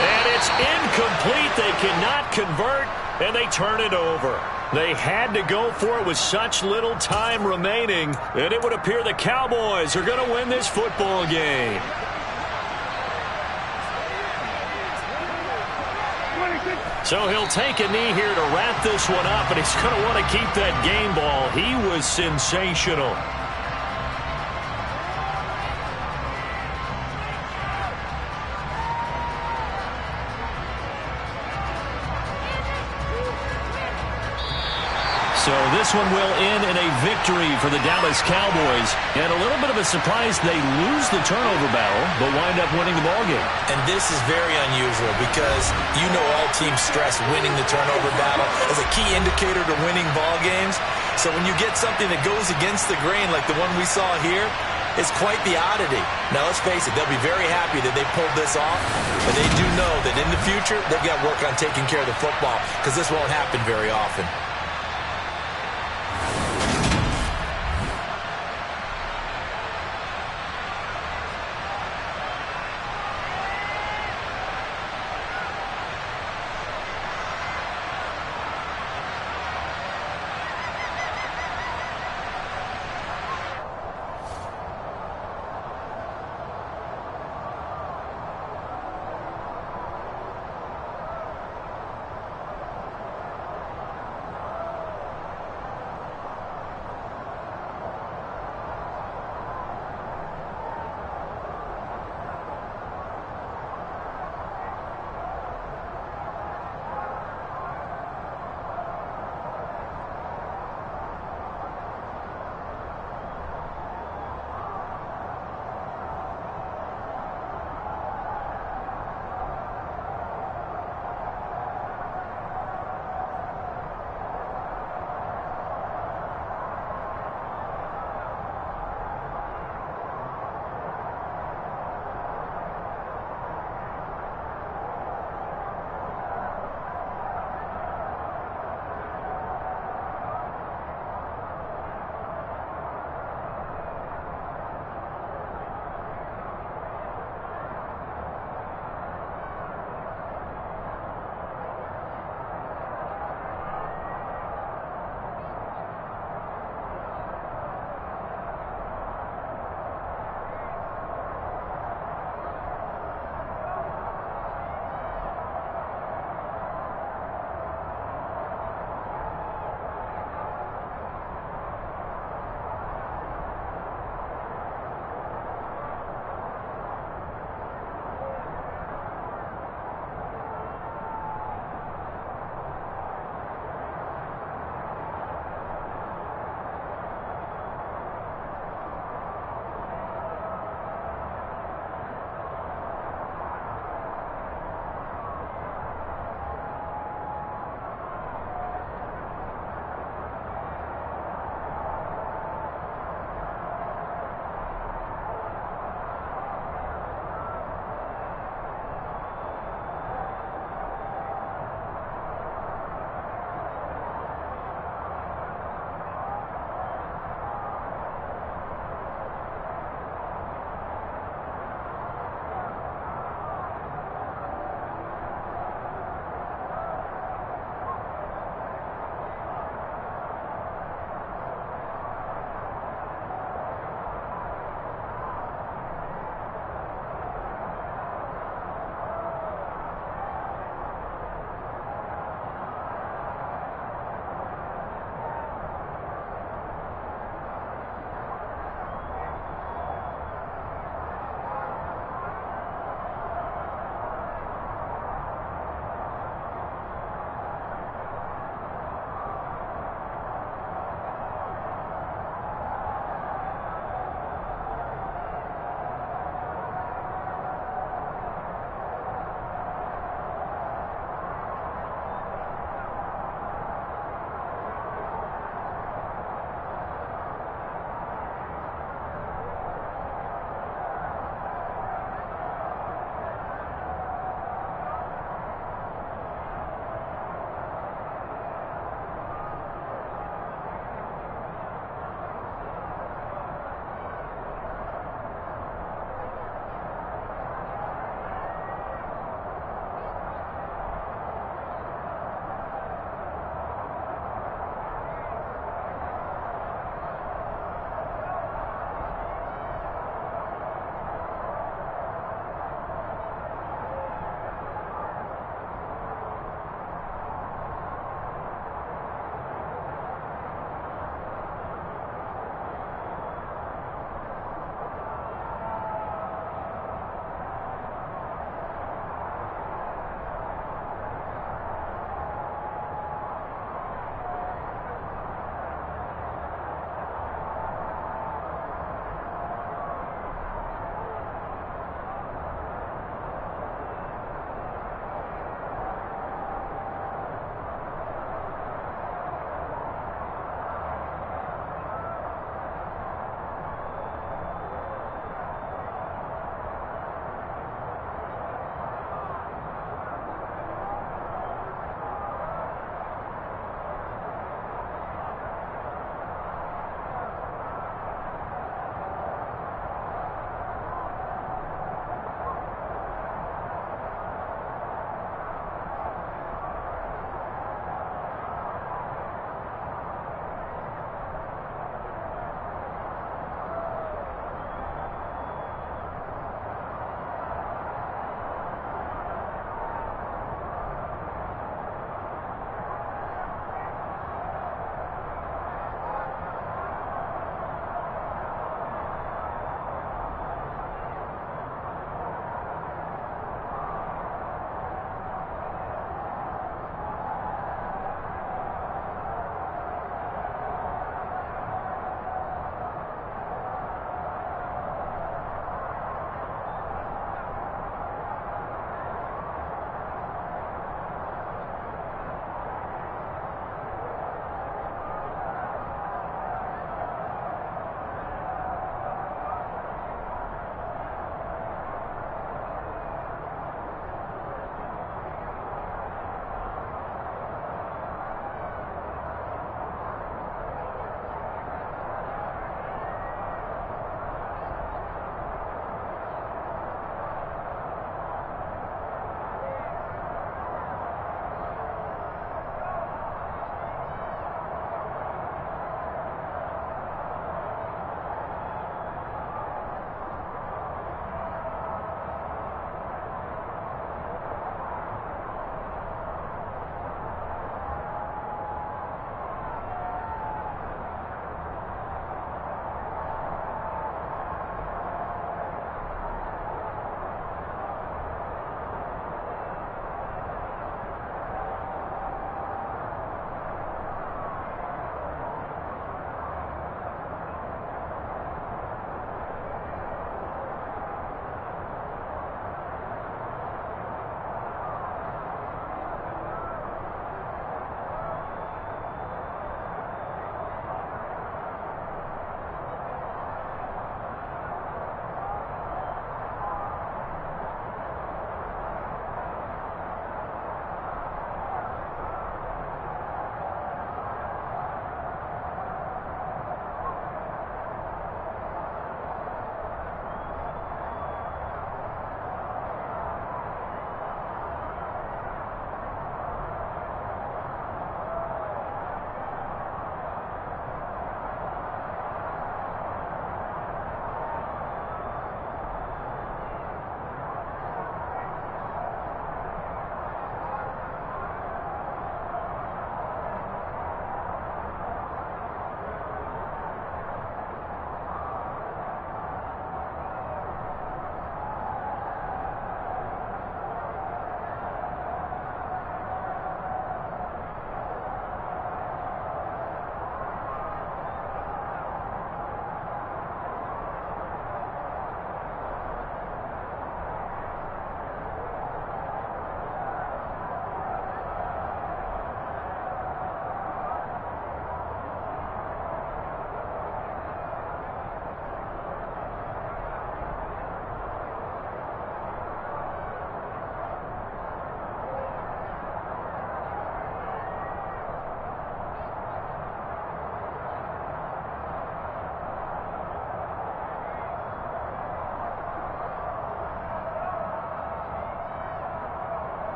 And it's incomplete. They cannot convert, and they turn it over. They had to go for it with such little time remaining, and it would appear the Cowboys are going to win this football game. So he'll take a knee here to wrap this one up, and he's going to want to keep that game ball. He was sensational. So this one will end in a victory for the Dallas Cowboys. And a little bit of a surprise, they lose the turnover battle, but wind up winning the ballgame. And this is very unusual because you know all teams stress winning the turnover battle as a key indicator to winning ball games. So when you get something that goes against the grain like the one we saw here, It's quite the oddity. Now, let's face it, they'll be very happy that they pulled this off, but they do know that in the future, they've got to work on taking care of the football because this won't happen very often.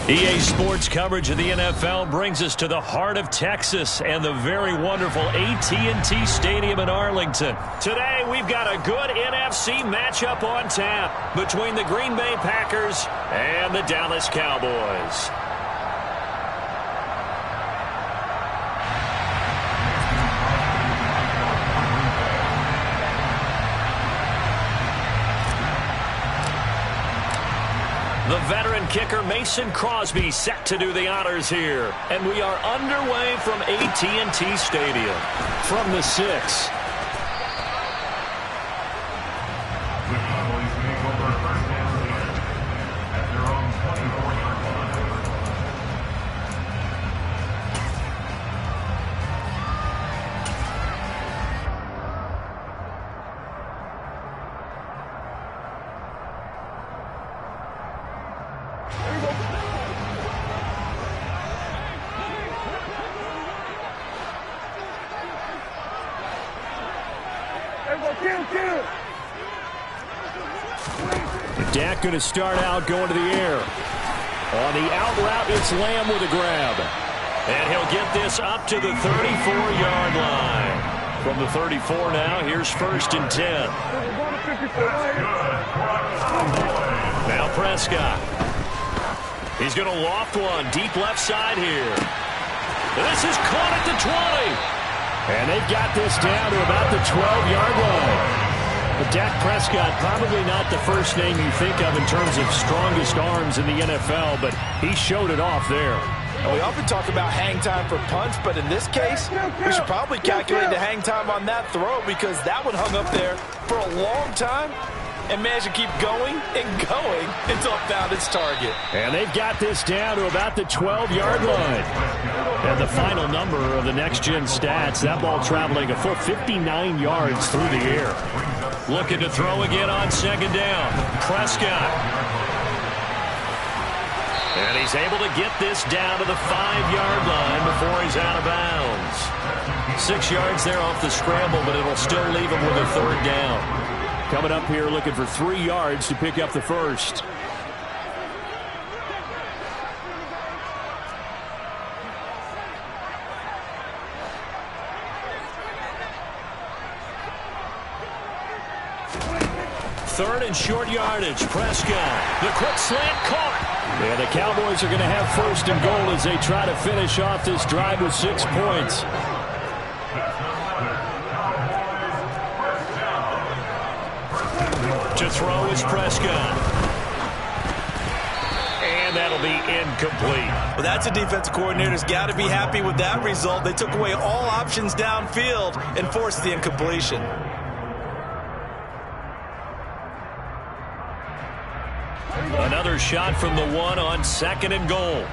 EA Sports coverage of the NFL brings us to the heart of Texas and the very wonderful AT&T Stadium in Arlington. Today, we've got a good NFC matchup on tap between the Green Bay Packers and the Dallas Cowboys. The veteran kicker Mason Crosby set to do the honors here. And we are underway from AT&T Stadium. From the 6. The Cowboys make over first down at their own 24-yard line. Dak going to start out going to the air. On the out route, it's Lamb with a grab. And he'll get this up to the 34-yard line. From the 34 now, here's 1st and 10. Now Prescott. He's going to loft one deep left side here. This is caught at the 20. And they've got this down to about the 12-yard line. But Dak Prescott, probably not the first name you think of in terms of strongest arms in the NFL, but he showed it off there. We often talk about hang time for punts, but in this case, we should probably calculate the hang time on that throw because that one hung up there for a long time and managed to keep going and going until it found its target. And they've got this down to about the 12-yard line. And the final number of the next-gen stats, that ball traveling a full 59 yards through the air. Looking to throw again on 2nd down. Prescott. And he's able to get this down to the 5-yard line before he's out of bounds. 6 yards there off the scramble, but it'll still leave him with a 3rd down. Coming up here looking for 3 yards to pick up the first. Third and short yardage. Prescott. The quick slant caught. Yeah, the Cowboys are going to have 1st and goal as they try to finish off this drive with 6 points. To throw is Prescott. And that'll be incomplete. Well, that's a defensive coordinator's got to be happy with that result. They took away all options downfield and forced the incompletion. Another shot from the 1 on 2nd and goal.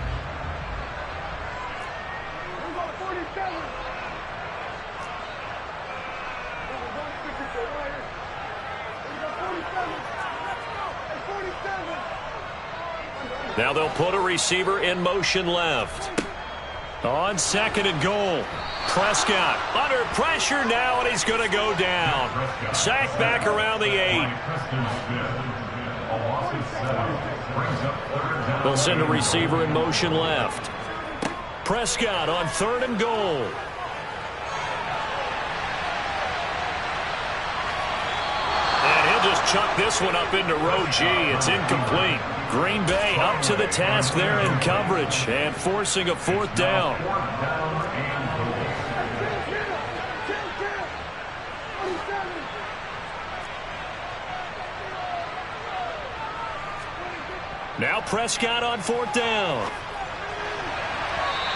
Now they'll put a receiver in motion left. On 2nd and goal. Prescott under pressure now, and he's going to go down. Sacked back around the 8. They'll send a receiver in motion left. Prescott on 3rd and goal. And he'll just chuck this one up into row G. It's incomplete. Green Bay up to the task there in coverage and forcing a 4th down. Now Prescott on 4th down.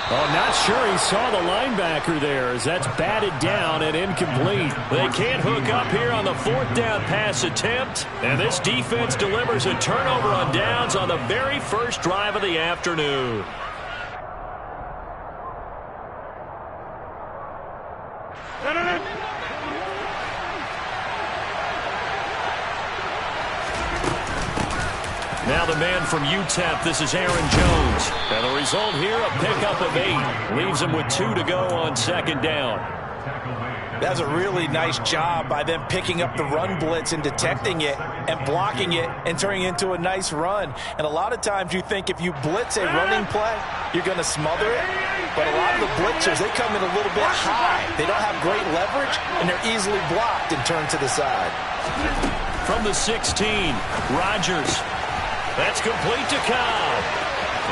Oh, not sure he saw the linebacker there as that's batted down and incomplete. They can't hook up here on the 4th down pass attempt. And this defense delivers a turnover on downs on the very first drive of the afternoon. Now the man from UTEP, this is Aaron Jones. And the result here, a pickup of 8. Leaves him with 2 to go on 2nd down. That's a really nice job by them picking up the run blitz and detecting it and blocking it and turning it into a nice run. And a lot of times you think if you blitz a running play, you're going to smother it. But a lot of the blitzers, they come in a little bit high. They don't have great leverage, and they're easily blocked and turned to the side. From the 16, Rodgers. That's complete to Cobb.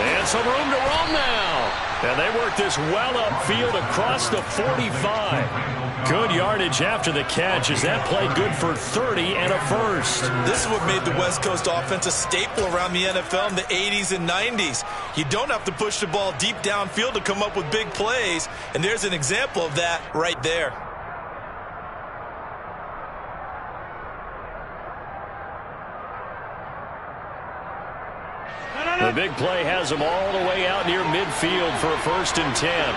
And some room to roam now. And they work this well upfield across the 45. Good yardage after the catch as that played good for 30 and a first. This is what made the West Coast offense a staple around the NFL in the 80s and 90s. You don't have to push the ball deep downfield to come up with big plays, and there's an example of that right there. The big play has them all the way out near midfield for a 1st and 10.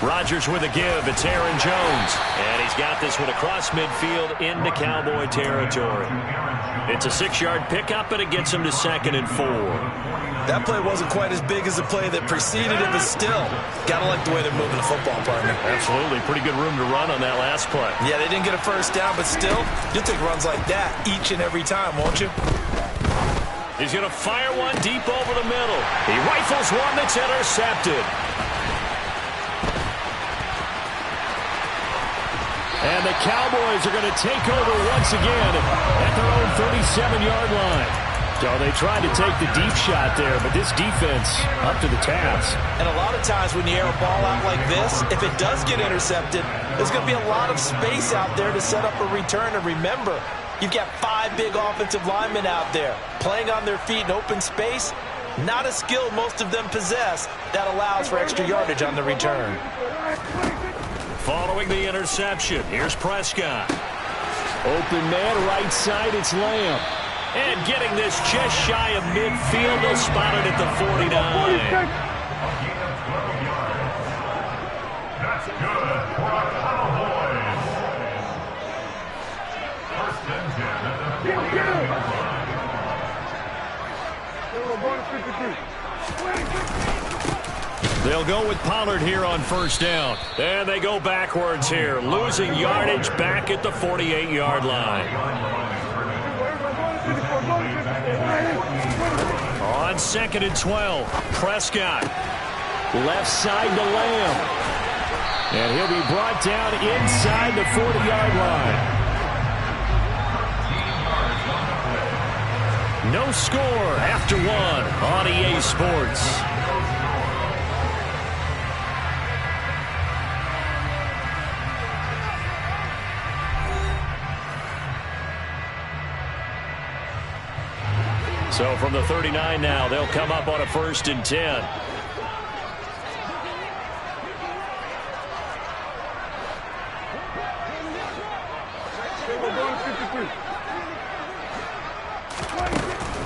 Rodgers with a give. It's Aaron Jones. And he's got this one across midfield into Cowboy territory. It's a 6-yard pickup, and it gets him to 2nd and 4. That play wasn't quite as big as the play that preceded it, but still, gotta like the way they're moving the football, partner. Absolutely. Pretty good room to run on that last play. Yeah, they didn't get a first down, but still, you'll take runs like that each and every time, won't you? He's going to fire one deep over the middle. He rifles one that's intercepted. And the Cowboys are going to take over once again at their own 37-yard line. So they tried to take the deep shot there, but this defense up to the task. And a lot of times when you air a ball out like this, if it does get intercepted, there's going to be a lot of space out there to set up a return. And remember, you've got 5 big offensive linemen out there playing on their feet in open space. Not a skill most of them possess that allows for extra yardage on the return. Following the interception, here's Prescott. Open man, right side, it's Lamb. And getting this just shy of midfield, they'll spot it at the 49. That's good for our Cowboys. 1st and 10 at the 49. They'll go with Pollard here on 1st down. And they go backwards here, losing yardage back at the 48-yard line. On 2nd and 12, Prescott. Left side to Lamb. And he'll be brought down inside the 40-yard line. No score after 1 on EA Sports. So from the 39 now, they'll come up on a 1st and 10.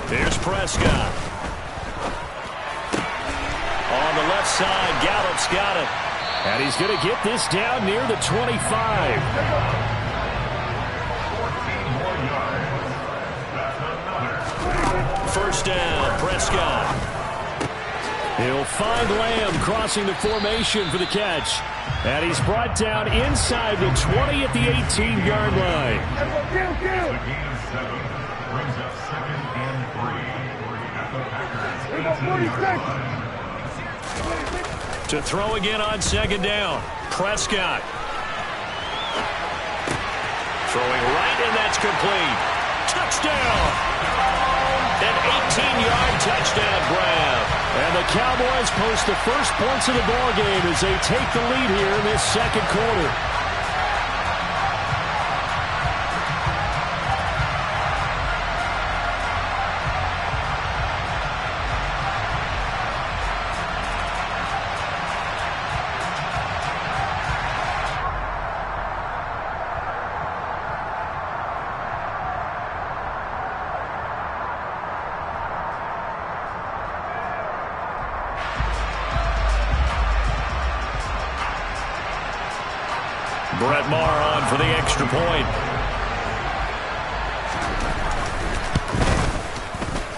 Here's Prescott. On the left side, Gallup's got it. And he's going to get this down near the 25. 1st down, Prescott. He'll find Lamb crossing the formation for the catch. And he's brought down inside the 20 at the 18-yard line. The gain of 7 brings up 2nd and 3 at the Packers' 18 To throw again on 2nd down, Prescott. Throwing right, and that's complete. Touchdown! An 18-yard touchdown grab. And the Cowboys post the first points of the ballgame as they take the lead here in this 2nd quarter. Brett Maher on for the extra point.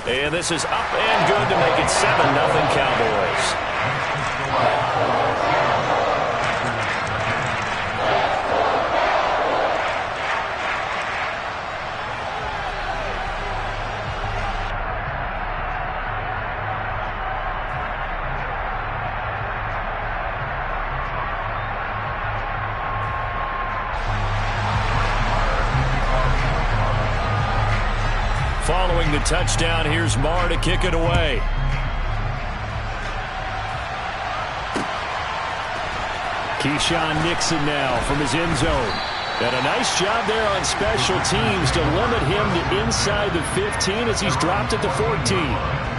And this is up and good to make it 7-0 Cowboys. the touchdown. Here's Marr to kick it away. Keyshawn Nixon now from his end zone. And a nice job there on special teams to limit him to inside the 15 as he's dropped at the 14.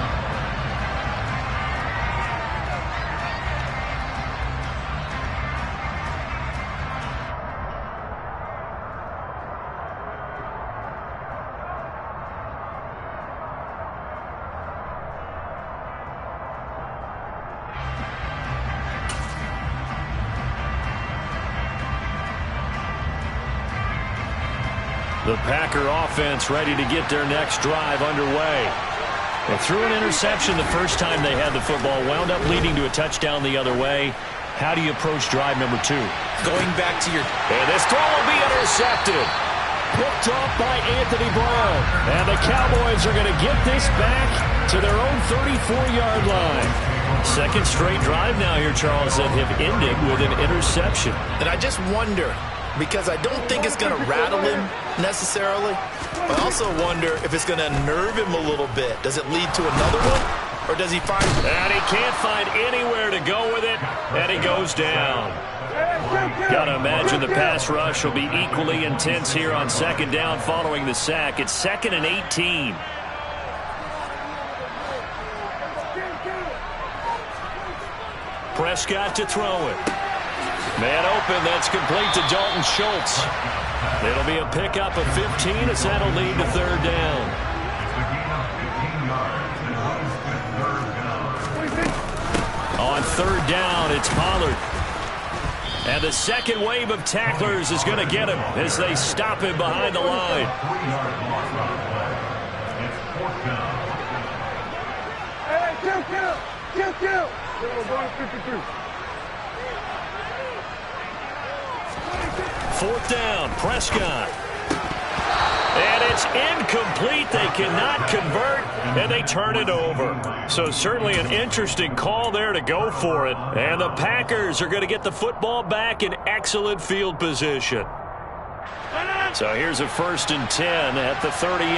The Packer offense ready to get their next drive underway. They threw an interception the first time they had the football, wound up leading to a touchdown the other way. How do you approach drive number 2? Going back to your... And this throw will be intercepted. Picked off by Anthony Brown. And the Cowboys are going to get this back to their own 34-yard line. Second straight drive now here, Charles, that have ended with an interception. And I just wonder, because I don't think it's going to rattle him necessarily. I also wonder if it's going to unnerve him a little bit. Does it lead to another one? Or does he find... And he can't find anywhere to go with it, and he goes down. Got to imagine the pass rush will be equally intense here on second down following the sack. It's 2nd and 18. Prescott to throw it. Man open, that's complete to Dalton Schultz. It'll be a pickup of 15 as that'll lead to third down. On third down, it's Pollard. And the second wave of tacklers is going to get him as they stop him behind the line. Hey, kill. 52. Fourth down, Prescott. And it's incomplete. They cannot convert, and they turn it over. So certainly an interesting call there to go for it. And the Packers are going to get the football back in excellent field position. So here's a 1st and 10 at the 38.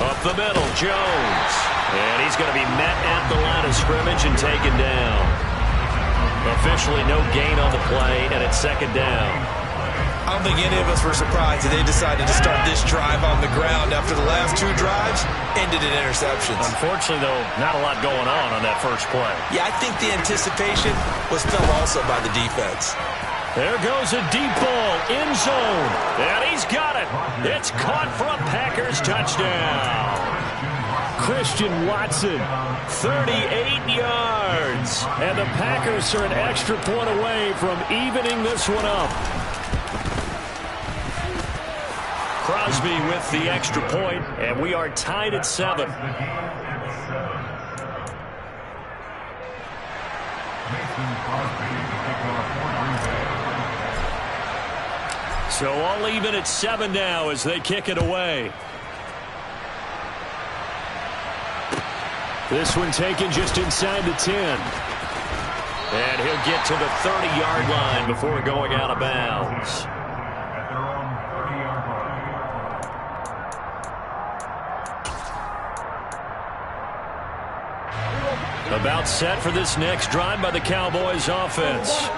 Up the middle, Jones. And he's going to be met at the line of scrimmage and taken down. Officially no gain on the play, and it's second down. I don't think any of us were surprised that they decided to start this drive on the ground after the last 2 drives ended in interceptions. Unfortunately, though, not a lot going on that first play. Yeah, I think the anticipation was felt also by the defense. There goes a deep ball, end zone, and he's got it. It's caught for a Packers touchdown. Christian Watson, 38 yards. And the Packers are an extra point away from evening this one up. Crosby with the extra point, and we are tied at 7. So all even at 7 now as they kick it away. This one taken just inside the 10. And he'll get to the 30-yard line before going out of bounds. About set for this next drive by the Cowboys offense.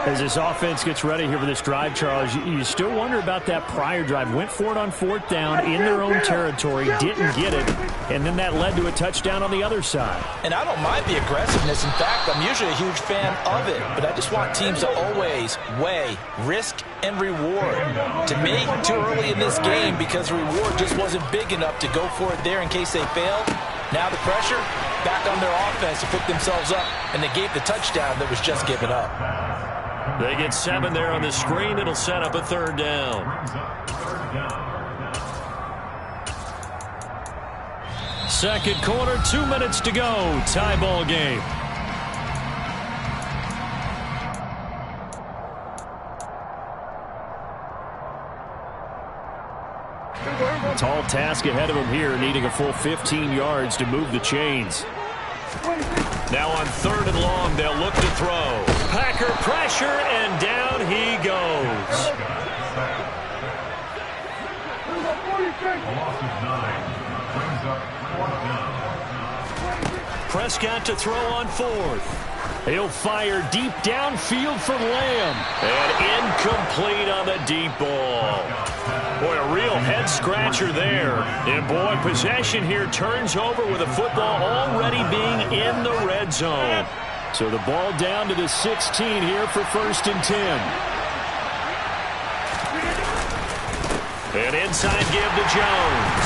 As this offense gets ready here for this drive, Charles, you still wonder about that prior drive. Went for it on 4th down in their own territory, didn't get it, and then that led to a touchdown on the other side. And I don't mind the aggressiveness. In fact, I'm usually a huge fan of it, but I just want teams to always weigh risk and reward. To me, too early in this game because the reward just wasn't big enough to go for it there in case they failed. Now the pressure back on their offense to pick themselves up, and they gave the touchdown that was just given up. They get 7 there on the screen. It'll set up a third down. Second quarter, 2 minutes to go. Tie ball game. Tall task ahead of him here, needing a full 15 yards to move the chains. Now on 3rd and long, they'll look to throw. Packer pressure, and down he goes. A loss of 9 brings up 4th down. Prescott to throw on 4th. He'll fire deep downfield for Lamb. And incomplete on the deep ball. Boy, a real head-scratcher there. And, boy, possession here turns over with the football already being in the red zone. So the ball down to the 16 here for 1st and 10. And inside give to Jones.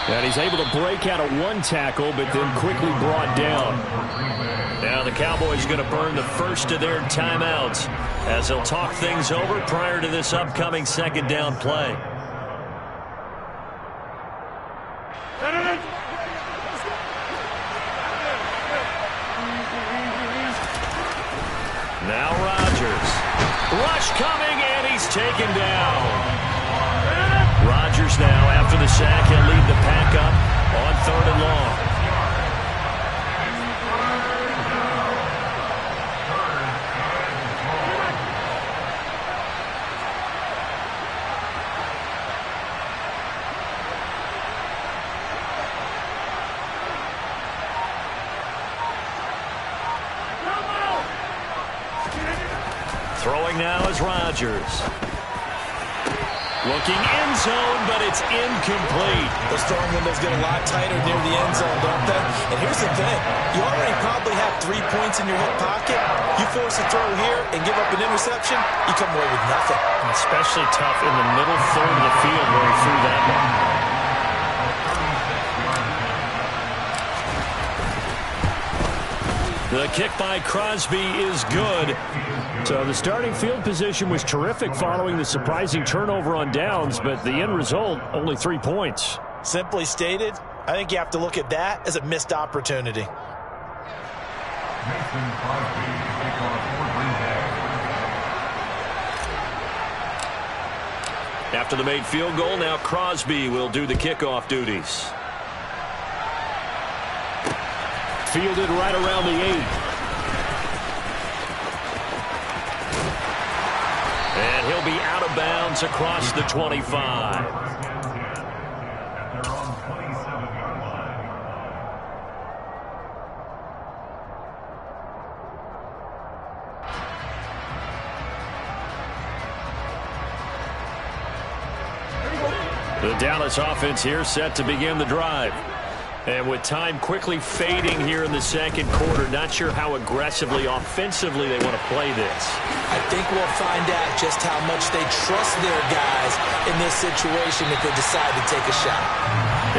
And he's able to break out of 1 tackle, but then quickly brought down. Now the Cowboys going to burn the first of their timeouts as they'll talk things over prior to this upcoming 2nd down play. Now Rodgers. Rush coming, and he's taken down. Rodgers now, after the sack, he'll lead the pack up on 3rd and long. Throwing now is Rodgers. Looking end zone, but it's incomplete. Those throwing windows get a lot tighter near the end zone, don't they? And here's the thing. You already probably have 3 points in your hip pocket. You force a throw here and give up an interception, you come away with nothing. Especially tough in the middle third of the field where he threw that one. The kick by Crosby is good. So the starting field position was terrific following the surprising turnover on downs, but the end result, only 3 points. Simply stated, I think you have to look at that as a missed opportunity. Mason Crosby to kick off for Green Bay. After the made field goal, now Crosby will do the kickoff duties. Fielded right around the 8. And he'll be out of bounds across the 25. The Dallas offense here set to begin the drive. And with time quickly fading here in the 2nd quarter, not sure how aggressively, offensively they want to play this. I think we'll find out just how much they trust their guys in this situation if they decide to take a shot.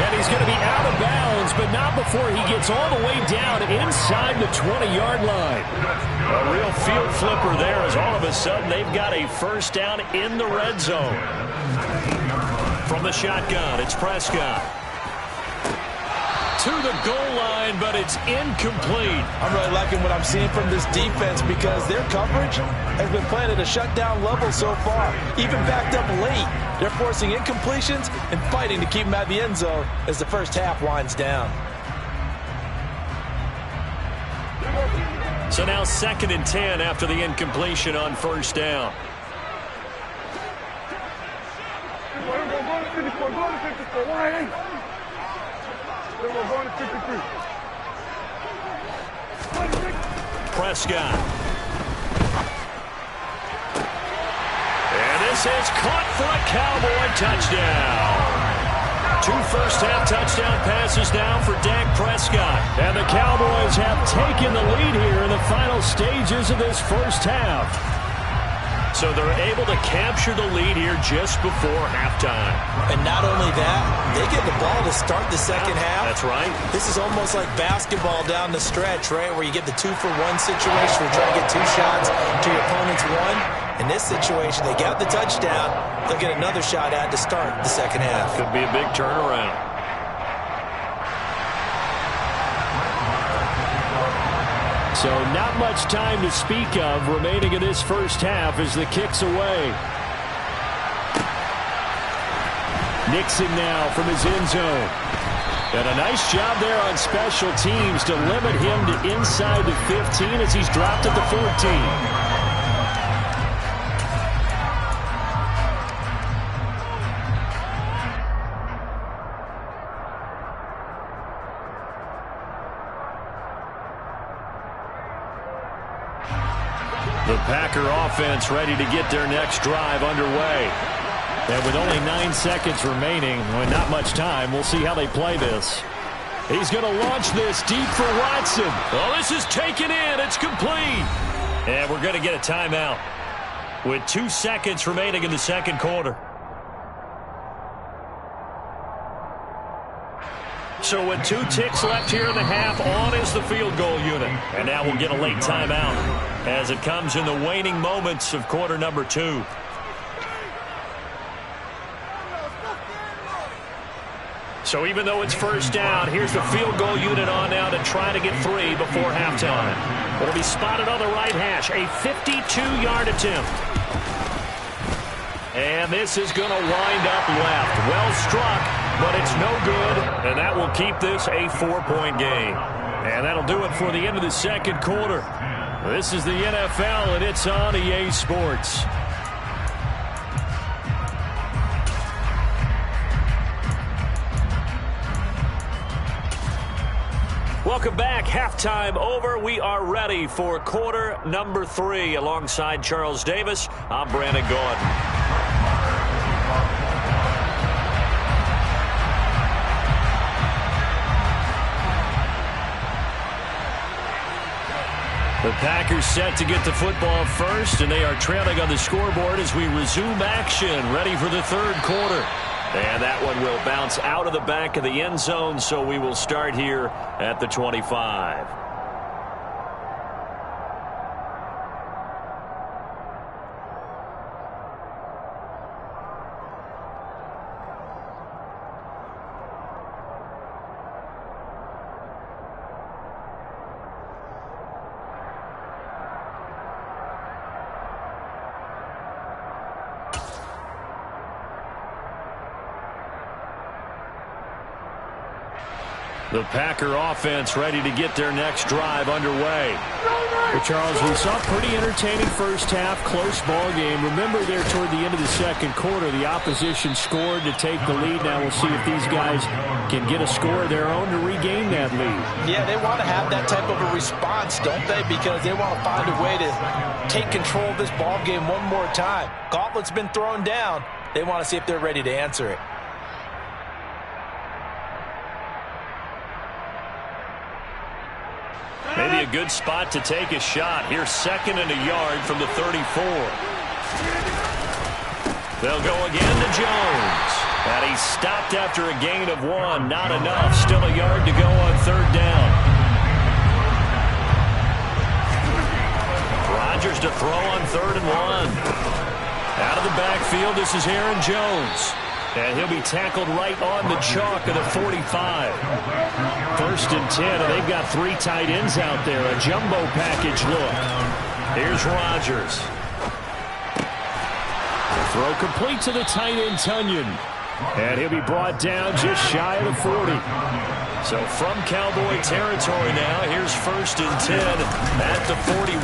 And he's going to be out of bounds, but not before he gets all the way down inside the 20-yard line. A real field flipper there as all of a sudden they've got a 1st down in the red zone. From the shotgun, it's Prescott. To the goal line, but it's incomplete. I'm really liking what I'm seeing from this defense because their coverage has been playing at a shutdown level so far. Even backed up late, they're forcing incompletions and fighting to keep them out of the end zone as the first half winds down. So now 2nd and 10 after the incompletion on 1st down. Prescott. And this is caught for a Cowboy touchdown. 2 first-half touchdown passes now for Dak Prescott. And the Cowboys have taken the lead here in the final stages of this first half. So they're able to capture the lead here just before halftime. And not only that, they get the ball to start the second half. That's right. This is almost like basketball down the stretch, right, where you get the 2-for-1 situation where you try to get 2 shots to your opponent's 1. In this situation, they got the touchdown. They'll get another shot at to start the second half. Could be a big turnaround. So not much time to speak of remaining in this first half as the kick's away. Nixon now from his end zone. And a nice job there on special teams to limit him to inside the 15 as he's dropped at the 14. The Packer offense ready to get their next drive underway. And with only 9 seconds remaining, with not much time, we'll see how they play this. He's going to launch this deep for Watson. Oh, this is taken in. It's complete. And we're going to get a timeout with 2 seconds remaining in the second quarter. So with 2 ticks left here in the half, on is the field goal unit. And now we'll get a late timeout as it comes in the waning moments of quarter number 2. So even though it's first down, here's the field goal unit on now to try to get 3 before halftime. It'll be spotted on the right hash, a 52-yard attempt. And this is going to wind up left. Well struck, but it's no good, and that will keep this a 4-point game. And that'll do it for the end of the second quarter. This is the NFL, and it's on EA Sports. Welcome back. Halftime over. We are ready for quarter number 3. Alongside Charles Davis, I'm Brandon Gaudin. The Packers set to get the football first, and they are trailing on the scoreboard as we resume action, ready for the third quarter. And that one will bounce out of the back of the end zone, so we will start here at the 25. The Packer offense ready to get their next drive underway. Well, Charles, we saw a pretty entertaining first half, close ball game. Remember there toward the end of the second quarter, the opposition scored to take the lead. Now we'll see if these guys can get a score of their own to regain that lead. Yeah, they want to have that type of a response, don't they? Because they want to find a way to take control of this ball game one more time. Gauntlet's been thrown down. They want to see if they're ready to answer it. Maybe a good spot to take a shot. Here's 2nd and a yard from the 34. They'll go again to Jones. And he's stopped after a gain of 1. Not enough. Still a yard to go on 3rd down. Rodgers to throw on 3rd and 1. Out of the backfield, this is Aaron Jones. And he'll be tackled right on the chalk of the 45. 1st and 10, and they've got 3 tight ends out there. A jumbo package look. Here's Rodgers. Throw complete to the tight end, Tunyon. And he'll be brought down just shy of the 40. So from Cowboy territory now, here's 1st and 10 at the 41.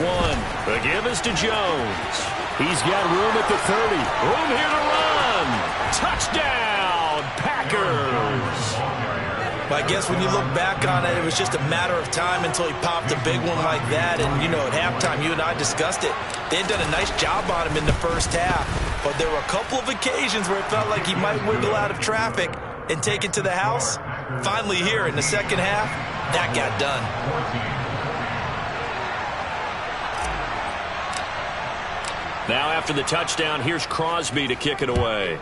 The give is to Jones. He's got room at the 30. Room here to run. Touchdown, Packers. I guess when you look back on it, it was just a matter of time until he popped a big one like that. And, you know, at halftime, you and I discussed it. They had done a nice job on him in the first half. But there were a couple of occasions where it felt like he might wiggle out of traffic and take it to the house. Finally here in the second half, that got done. Now after the touchdown, here's Crosby to kick it away.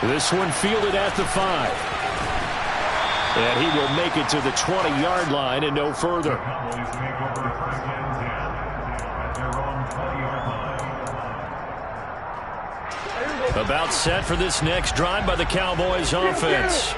This one fielded at the 5. And he will make it to the 20-yard line and no further. About set for this next drive by the Cowboys offense.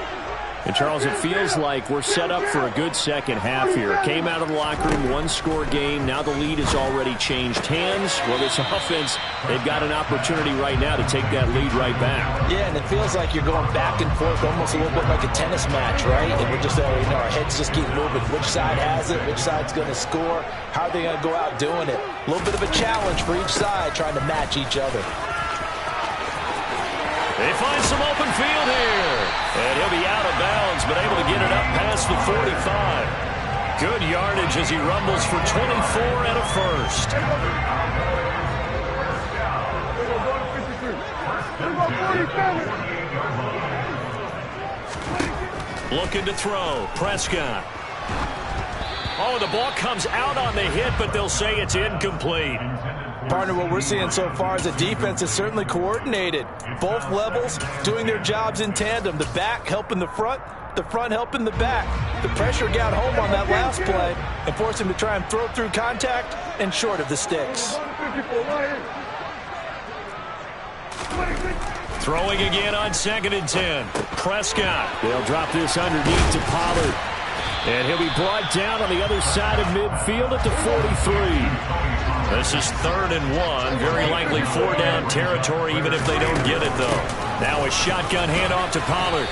And, Charles, it feels like we're set up for a good second half here. Came out of the locker room, 1-score game. Now the lead has already changed hands. Well, this offense, they've got an opportunity right now to take that lead right back. Yeah, and it feels like you're going back and forth almost a little bit like a tennis match, right? And we're just, our heads just keep moving. Which side has it? Which side's going to score? How are they going to go out doing it? A little bit of a challenge for each side trying to match each other. They find some open field here. And he'll be out of bounds, but able to get it up past the 45. Good yardage as he rumbles for 24 and a first. Looking to throw. Prescott. Oh, the ball comes out on the hit, but they'll say it's incomplete. Partner, what we're seeing so far is the defense is certainly coordinated. Both levels doing their jobs in tandem. The back helping the front helping the back. The pressure got home on that last play and forced him to try and throw through contact and short of the sticks. Throwing again on 2nd and 10. Prescott. They'll drop this underneath to Pollard. And he'll be brought down on the other side of midfield at the 43. This is 3rd and 1. Very likely 4-down territory, even if they don't get it, though. Now a shotgun handoff to Pollard.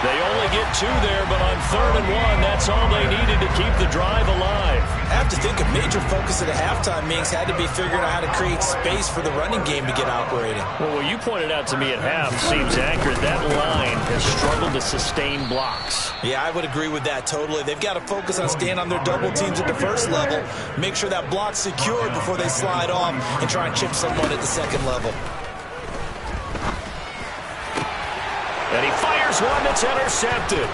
They only get 2 there, but on 3rd and 1, that's all they needed to keep the drive alive. I have to think a major focus at the halftime, Minks, had to be figuring out how to create space for the running game to get operating. Well, what you pointed out to me at half seems accurate. That line has struggled to sustain blocks. Yeah, I would agree with that totally. They've got to focus on staying on their double teams at the first level, make sure that block's secured before they slide off and try and chip someone at the second level. And he fires one that's intercepted.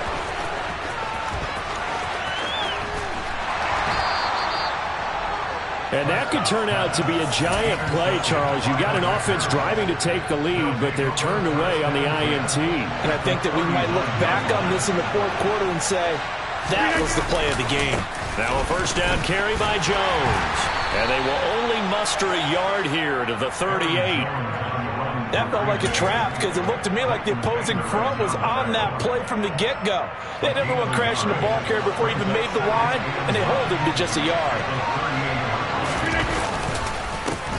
And that could turn out to be a giant play, Charles. You got an offense driving to take the lead, but they're turned away on the INT. And I think that we might look back on this in the 4th quarter and say, that was the play of the game. Now a 1st down carry by Jones. And they will only muster a yard here to the 38. That felt like a trap because it looked to me like the opposing front was on that play from the get-go. They had everyone crashing the ball carrier before he even made the line, and they hold him to just a yard.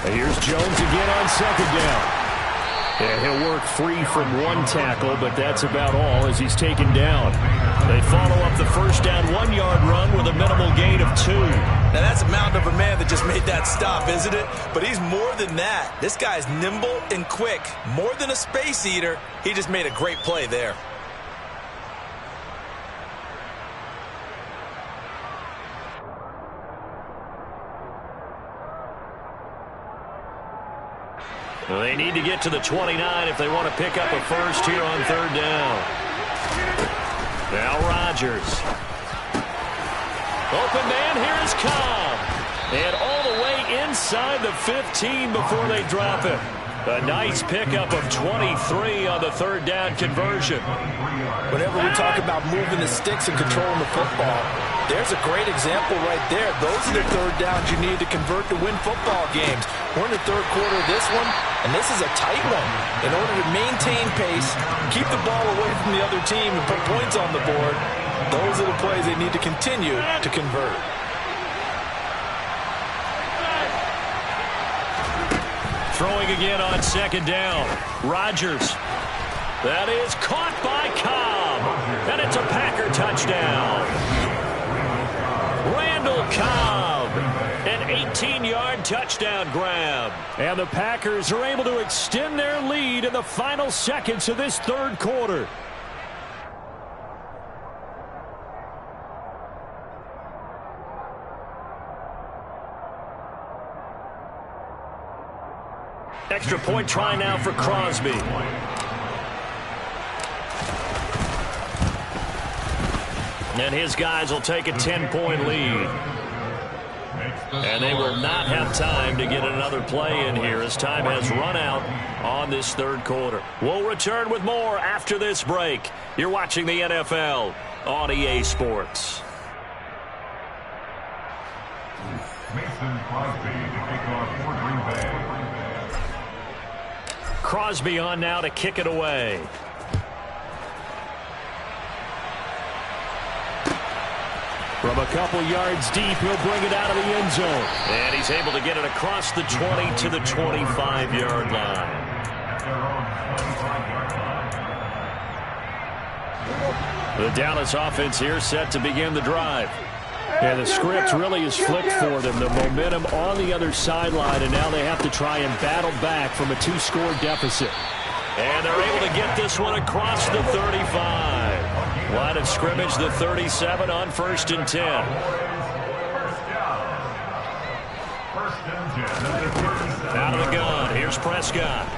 Here's Jones again on 2nd down. And he'll work free from 1 tackle, but that's about all as he's taken down. They follow up the 1st down 1-yard run with a minimal gain of 2. Now that's a mountain of a man that just made that stop, isn't it? But he's more than that. This guy's nimble and quick. More than a space eater, he just made a great play there. They need to get to the 29 if they want to pick up a first here on 3rd down. Now Rodgers. Open man, here is Cobb. And all the way inside the 15 before they drop it. A nice pickup of 23 on the 3rd down conversion. Whenever we talk about moving the sticks and controlling the football, there's a great example right there. Those are the 3rd downs you need to convert to win football games. We're in the 3rd quarter of this one, and this is a tight one. In order to maintain pace, keep the ball away from the other team, and put points on the board, those are the plays they need to continue to convert. Throwing again on 2nd down. Rodgers. That is caught by Cobb. And it's a Packer touchdown. Randall Cobb. An 18-yard touchdown grab. And the Packers are able to extend their lead in the final seconds of this 3rd quarter. Extra point try now for Crosby. And his guys will take a 10-point lead. And they will not have time to get another play in here as time has run out on this 3rd quarter. We'll return with more after this break. You're watching the NFL on EA Sports. Mason Crosby to kick off for Green Bay. Crosby on now to kick it away. From a couple yards deep, he'll bring it out of the end zone. And he's able to get it across the 20 to the 25-yard line. The Dallas offense here set to begin the drive. And the script really is flipped for them. The momentum on the other sideline, and now they have to try and battle back from a 2-score deficit. And they're able to get this one across the 35. Line of scrimmage, the 37 on 1st and 10. Out of the gun, here's Prescott.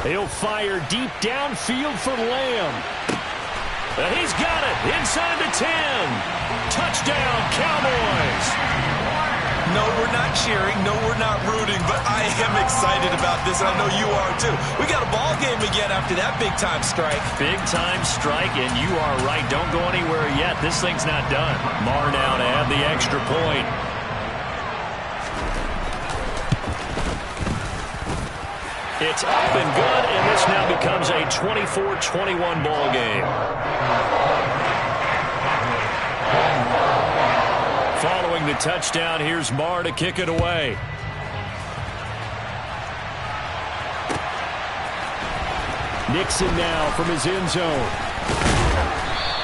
He'll fire deep downfield for Lamb. And he's got it inside the 10. Touchdown, Cowboys. No, we're not cheering. No, we're not rooting. But I am excited about this, and I know you are too. We got a ball game again after that big-time strike. Big-time strike, and you are right. Don't go anywhere yet. This thing's not done. Marr now to add the extra point. It's up and good, and this now becomes a 24-21 ball game. Following the touchdown, here's Marr to kick it away. Nixon now from his end zone.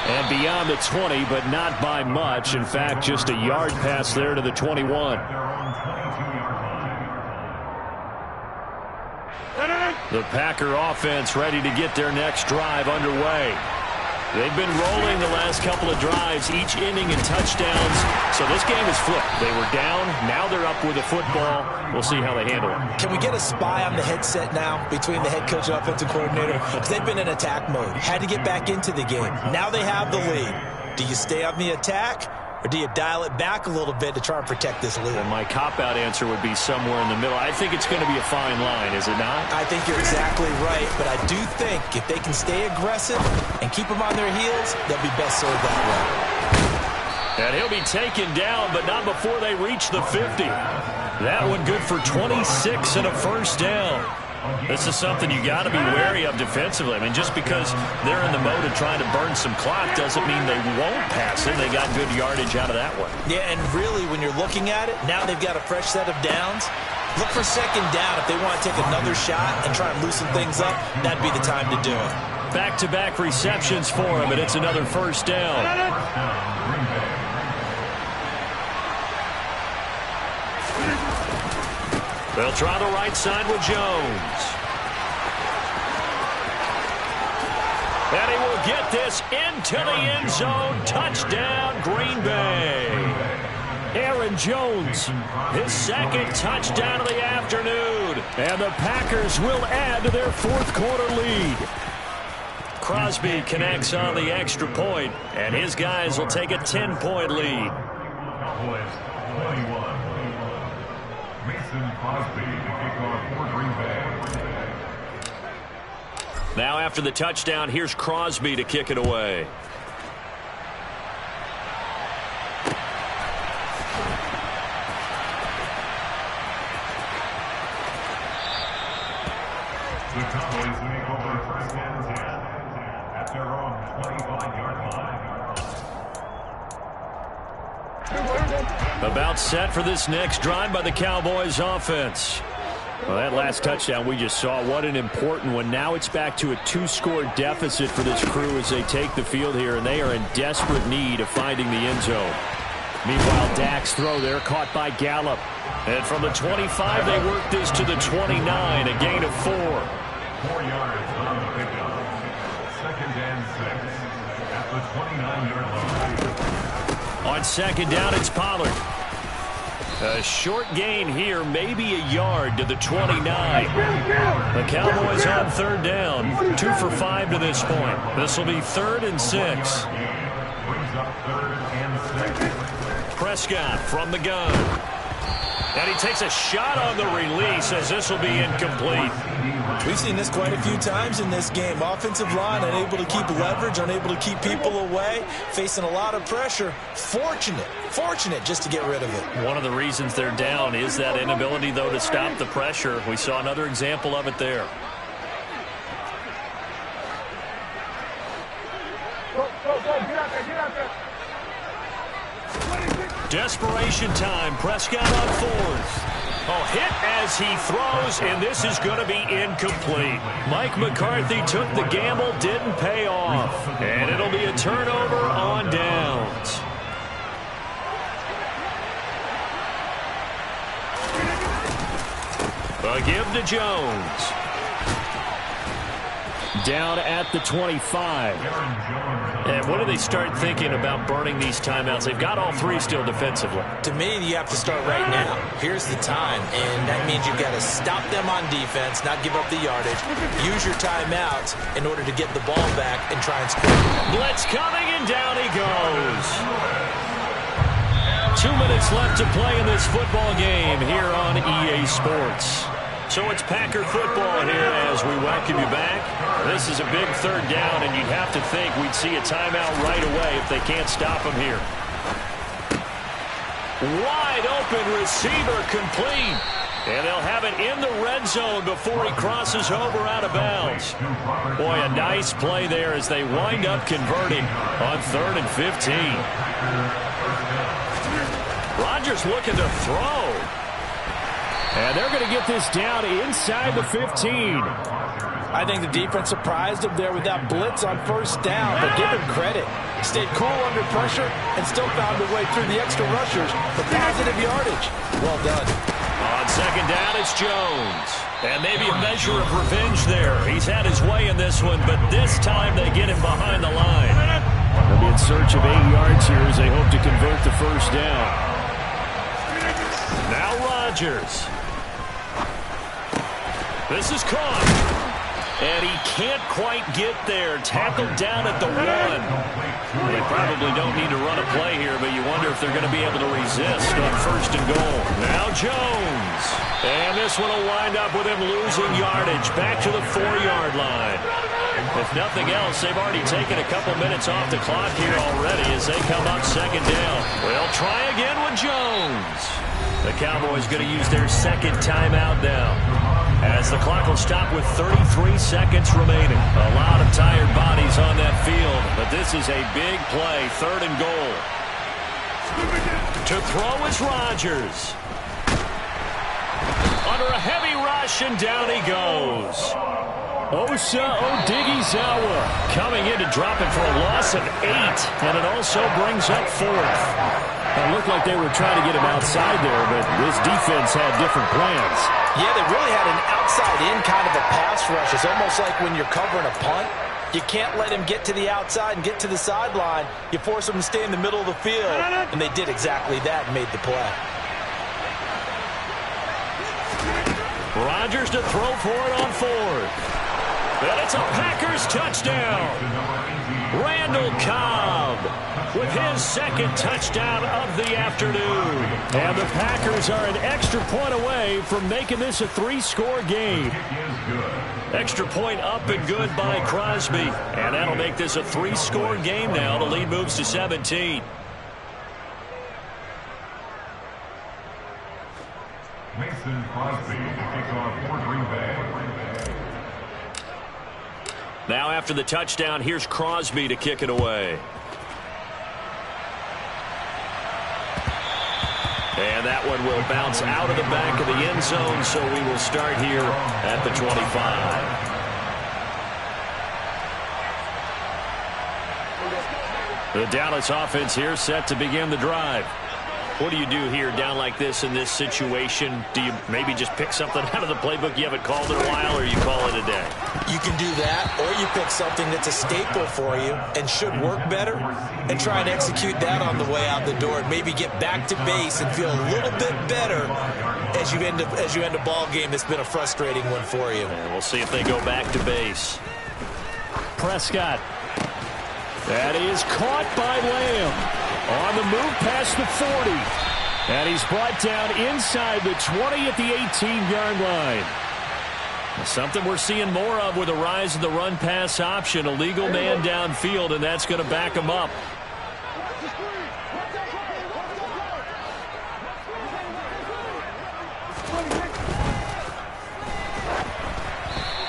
And beyond the 20, but not by much. In fact, just a yard pass there to the 21. The Packer offense ready to get their next drive underway. They've been rolling the last couple of drives, each inning in touchdowns. So this game is flipped. They were down. Now they're up with the football. We'll see how they handle it. Can we get a spy on the headset now between the head coach and offensive coordinator? Because they've been in attack mode. Had to get back into the game. Now they have the lead. Do you stay on the attack? Or do you dial it back a little bit to try and protect this lead? Well, my cop-out answer would be somewhere in the middle. I think it's going to be a fine line, is it not? I think you're exactly right, but I do think if they can stay aggressive and keep them on their heels, they'll be best served that way. And he'll be taken down, but not before they reach the 50. That one good for 26 and a first down. This is something you got to be wary of defensively. I mean, just because they're in the mode of trying to burn some clock doesn't mean they won't pass it. They got good yardage out of that one. Yeah, and really, when you're looking at it, now they've got a fresh set of downs. Look for second down. If they want to take another shot and try and loosen things up, that'd be the time to do it. Back-to-back receptions for him, and it's another first down. They'll try the right side with Jones. And he will get this into the end zone. Touchdown, Green Bay. Aaron Jones, his second touchdown of the afternoon. And the Packers will add to their fourth quarter lead. Crosby connects on the extra point, and his guys will take a 10-point lead. Mason Crosby to kick off for Green Bay. Now after the touchdown, here's Crosby to kick it away. The Cowboys make over first and 10 at their own 25-yard line. About set for this next drive by the Cowboys offense. Well, that last touchdown we just saw, what an important one. Now it's back to a 2-score deficit for this crew as they take the field here, and they are in desperate need of finding the end zone. Meanwhile, Dak's throw there caught by Gallup. And from the 25, they work this to the 29, a gain of 4. 4 yards on the pickup. Second and 6 at the 29-yard line. On second down, it's Pollard. A short gain here, maybe a yard to the 29. The Cowboys on third down, 2 for 5 to this point. This will be 3rd and 6. Brings up 3rd and 6. Prescott from the gun. And he takes a shot on the release as this will be incomplete. We've seen this quite a few times in this game. Offensive line unable to keep leverage, unable to keep people away, facing a lot of pressure. Fortunate just to get rid of it. One of the reasons they're down is that inability, though, to stop the pressure. We saw another example of it there. Desperation time. Prescott on 4th. Oh, hit as he throws, and this is going to be incomplete. Mike McCarthy took the gamble, didn't pay off. And it'll be a turnover on downs. A give to Jones. Down at the 25. And when do they start thinking about burning these timeouts? They've got all three still defensively. To me, you have to start right now. Here's the time, and that means you've got to stop them on defense, not give up the yardage, use your timeouts in order to get the ball back and try and score. Blitz coming, and down he goes. 2 minutes left to play in this football game here on EA Sports. So it's Packer football here as we welcome you back. This is a big third down, and you'd have to think we'd see a timeout right away if they can't stop him here. Wide open receiver complete. And they'll have it in the red zone before he crosses over out of bounds. Boy, a nice play there as they wind up converting on 3rd and 15. Rodgers looking to throw. And they're going to get this down inside the 15. I think the defense surprised him there with that blitz on first down, but give him credit. Stayed cool under pressure and still found a way through the extra rushers for positive yardage. Well done. On second down, it's Jones. And maybe a measure of revenge there. He's had his way in this one, but this time they get him behind the line. They'll be in search of 8 yards here as they hope to convert the first down. Now Rodgers. This is caught. And he can't quite get there. Tackled down at the 1. They probably don't need to run a play here, but you wonder if they're going to be able to resist on 1st and goal. Now Jones. And this one will wind up with him losing yardage back to the 4-yard line. If nothing else, they've already taken a couple minutes off the clock here already as they come up second down. We'll try again with Jones. The Cowboys going to use their second timeout now, as the clock will stop with 33 seconds remaining. A lot of tired bodies on that field, but this is a big play, 3rd and goal. To throw is Rodgers. Under a heavy rush, and down he goes. Osa Odighizuwa coming in to drop it for a loss of 8, and it also brings up 4th. It looked like they were trying to get him outside there, but this defense had different plans. Yeah, they really had an outside-in kind of a pass rush. It's almost like when you're covering a punt. You can't let him get to the outside and get to the sideline. You force him to stay in the middle of the field, and they did exactly that and made the play. Rodgers to throw for it on 4th. And it's a Packers touchdown. Randall Cobb with his second touchdown of the afternoon. And the Packers are an extra point away from making this a 3-score game. Extra point up and good by Crosby. And that'll make this a 3-score game now. The lead moves to 17. Mason Crosby to kick off for Green Bay. Now after the touchdown, here's Crosby to kick it away. And that one will bounce out of the back of the end zone, so we will start here at the 25. The Dallas offense here set to begin the drive. What do you do here down like this in this situation? Do you maybe just pick something out of the playbook you haven't called in a while, or you call it a day? You can do that, or you pick something that's a staple for you and should work better and try and execute that on the way out the door and maybe get back to base and feel a little bit better as you end a ball game that's been a frustrating one for you. And we'll see if they go back to base. Prescott. That is caught by Lamb. On the move past the 40. And he's brought down inside the 20 at the 18-yard line. Something we're seeing more of with the rise of the run-pass option. A legal man downfield, and that's going to back him up.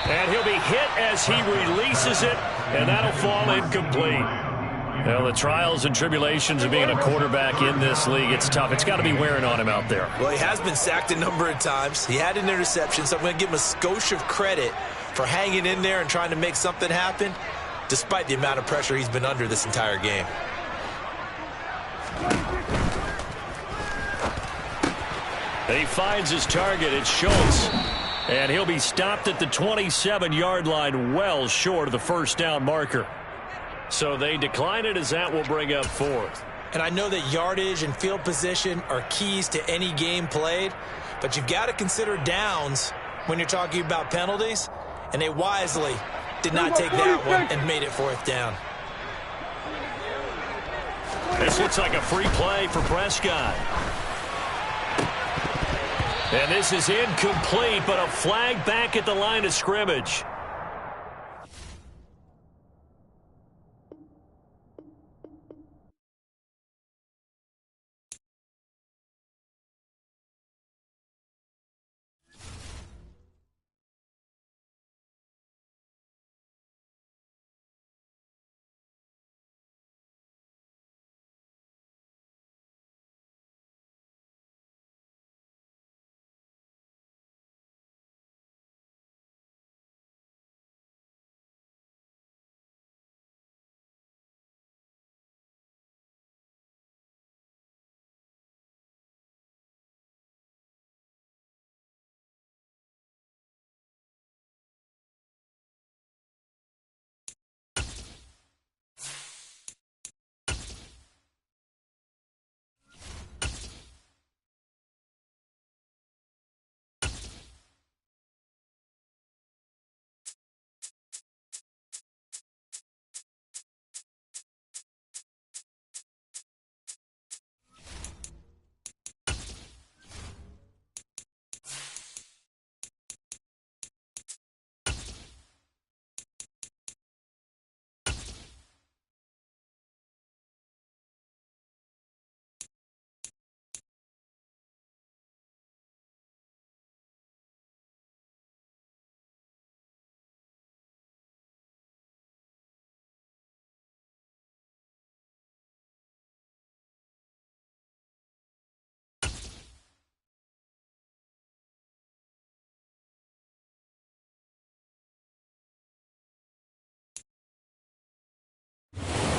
And he'll be hit as he releases it, and that'll fall incomplete. Well, the trials and tribulations of being a quarterback in this league, it's tough. It's got to be wearing on him out there. Well, he has been sacked a number of times. He had an interception, so I'm going to give him a skosh of credit for hanging in there and trying to make something happen, despite the amount of pressure he's been under this entire game. He finds his target. It's Schultz. And he'll be stopped at the 27-yard line, well short of the first down marker. So they decline it as that will bring up fourth. And I know that yardage and field position are keys to any game played, but you've got to consider downs when you're talking about penalties, and they wisely did not take that one and made it fourth down. This looks like a free play for Prescott. And this is incomplete, but a flag back at the line of scrimmage.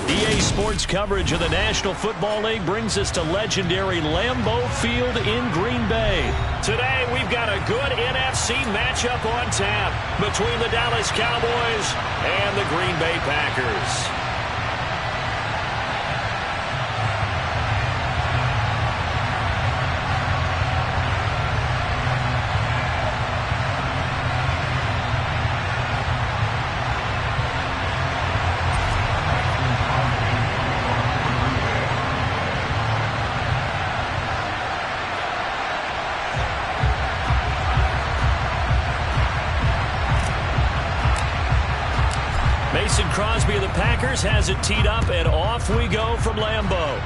EA Sports coverage of the National Football League brings us to legendary Lambeau Field in Green Bay. Today, we've got a good NFC matchup on tap between the Dallas Cowboys and the Green Bay Packers. Mason Crosby of the Packers has it teed up, and off we go from Lambeau.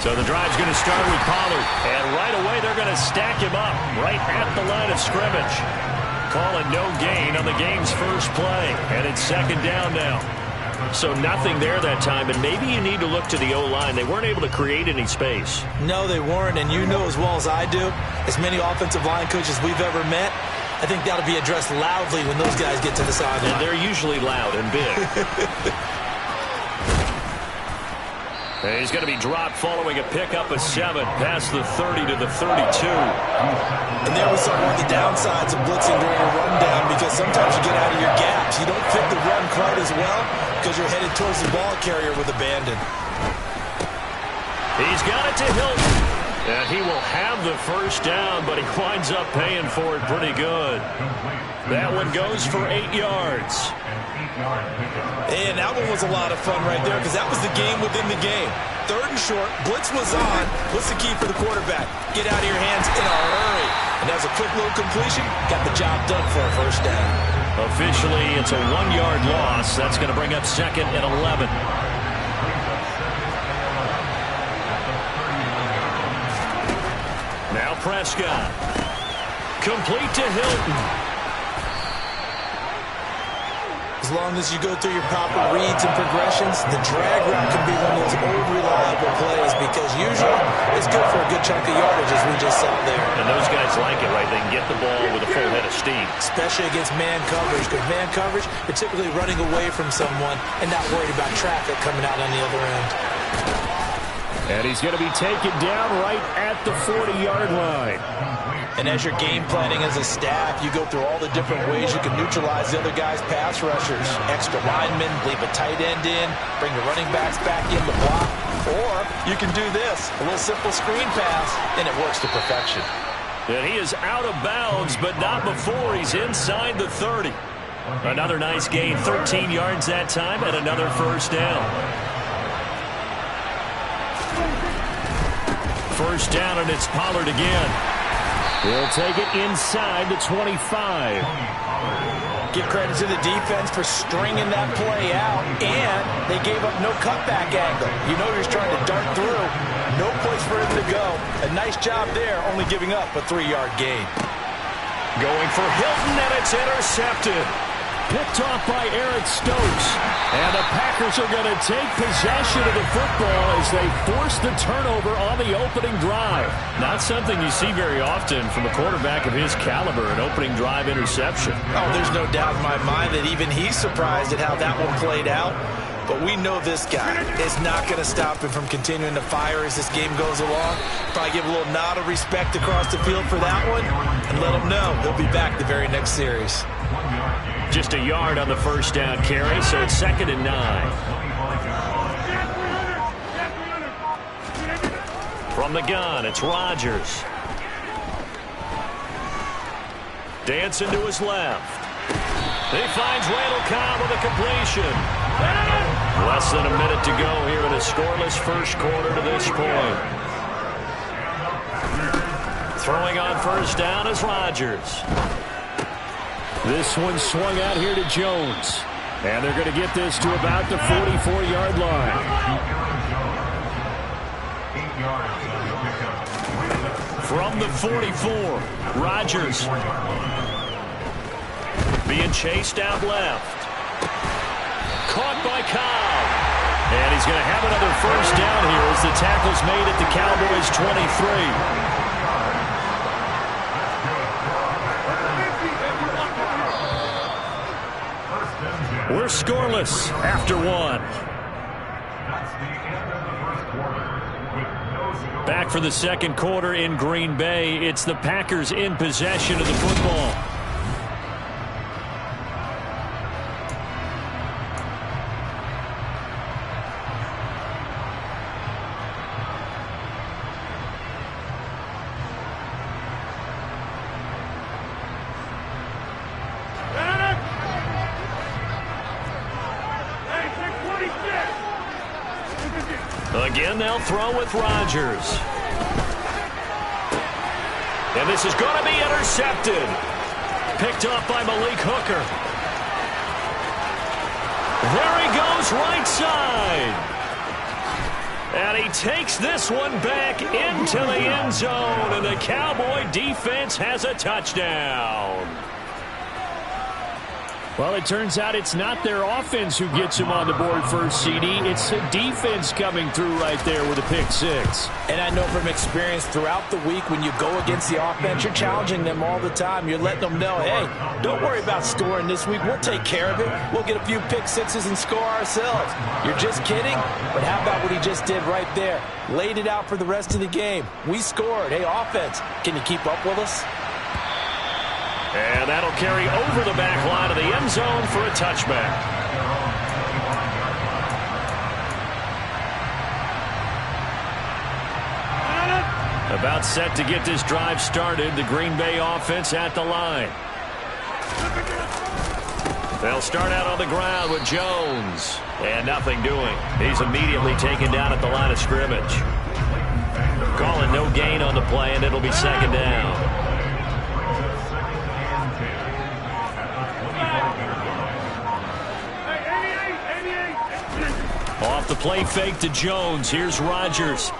So the drive's going to start with Pollard. And right away, they're going to stack him up right at the line of scrimmage. Calling no gain on the game's first play. And it's second down now. So nothing there that time. And maybe you need to look to the O-line. They weren't able to create any space. No, they weren't. And you know as well as I do, as many offensive line coaches we've ever met, I think that'll be addressed loudly when those guys get to the sideline. And they're usually loud and big. He's going to be dropped following a pickup of 7 past the 30 to the 32. And there we saw one of the downsides of blitzing during a rundown, because sometimes you get out of your gaps. You don't fit the run quite as well because you're headed towards the ball carrier with abandon. He's got it to Hilton. And he will have the first down, but he winds up paying for it pretty good. That one goes for 8 yards. And that one was a lot of fun right there, because that was the game within the game. Third and short, blitz was on. What's the key for the quarterback? Get out of your hands in a hurry. And that was a quick little completion. Got the job done for a first down. Officially, it's a 1-yard loss. That's going to bring up 2nd and 11. Now Prescott. Complete to Hilton. As long as you go through your proper reads and progressions, the drag route can be one of those old reliable plays because usually it's good for a good chunk of yardage, as we just saw there. And those guys like it, right? They can get the ball with a full head of steam. Especially against man coverage, because man coverage, you're typically running away from someone and not worried about traffic coming out on the other end. And he's going to be taken down right at the 40-yard line. And as you're game planning as a staff, you go through all the different ways you can neutralize the other guy's pass rushers. Extra linemen, leave a tight end in, bring the running backs back in to block. Or you can do this, a little simple screen pass, and it works to perfection. And he is out of bounds, but not before he's inside the 30. Another nice gain, 13 yards that time, and another first down. First down, and it's Pollard again. He'll take it inside the 25. Give credit to the defense for stringing that play out, and they gave up no cutback angle. You know he's trying to dart through. No place for him to go. A nice job there, only giving up a 3-yard gain. Going for Hilton, and it's intercepted. Picked off by Eric Stokes. And the Packers are going to take possession of the football as they force the turnover on the opening drive. Not something you see very often from a quarterback of his caliber, an opening drive interception. Oh, there's no doubt in my mind that even he's surprised at how that one played out. But we know this guy is not going to stop him from continuing to fire as this game goes along. Probably give a little nod of respect across the field for that one and let him know he'll be back the very next series. Just a yard on the first down carry, so it's 2nd and 9. From the gun, it's Rodgers. Dancing to his left. He finds Randall Cobb with a completion. Less than a minute to go here in a scoreless first quarter to this point. Throwing on first down is Rodgers. This one swung out here to Jones. And they're going to get this to about the 44-yard line. From the 44, Rodgers. Being chased out left. Caught by Cobb. And he's going to have another first down here as the tackle's made at the Cowboys' 23. We're scoreless after one. Back for the second quarter in Green Bay. It's the Packers in possession of the football. Again, they'll throw with Rodgers. And this is going to be intercepted. Picked off by Malik Hooker. There he goes, right side. And he takes this one back into the end zone. And the Cowboy defense has a touchdown. Well, it turns out it's not their offense who gets him on the board first, CD. It's the defense coming through right there with a pick six. And I know from experience throughout the week when you go against the offense, you're challenging them all the time. You're letting them know, hey, don't worry about scoring this week. We'll take care of it. We'll get a few pick sixes and score ourselves. You're just kidding? But how about what he just did right there? Laid it out for the rest of the game. We scored. Hey, offense, can you keep up with us? And that'll carry over the back line of the end zone for a touchback. About set to get this drive started. The Green Bay offense at the line. They'll start out on the ground with Jones. And nothing doing. He's immediately taken down at the line of scrimmage. Calling no gain on the play, and it'll be second down. the play fake to Jones. Here's Rodgers.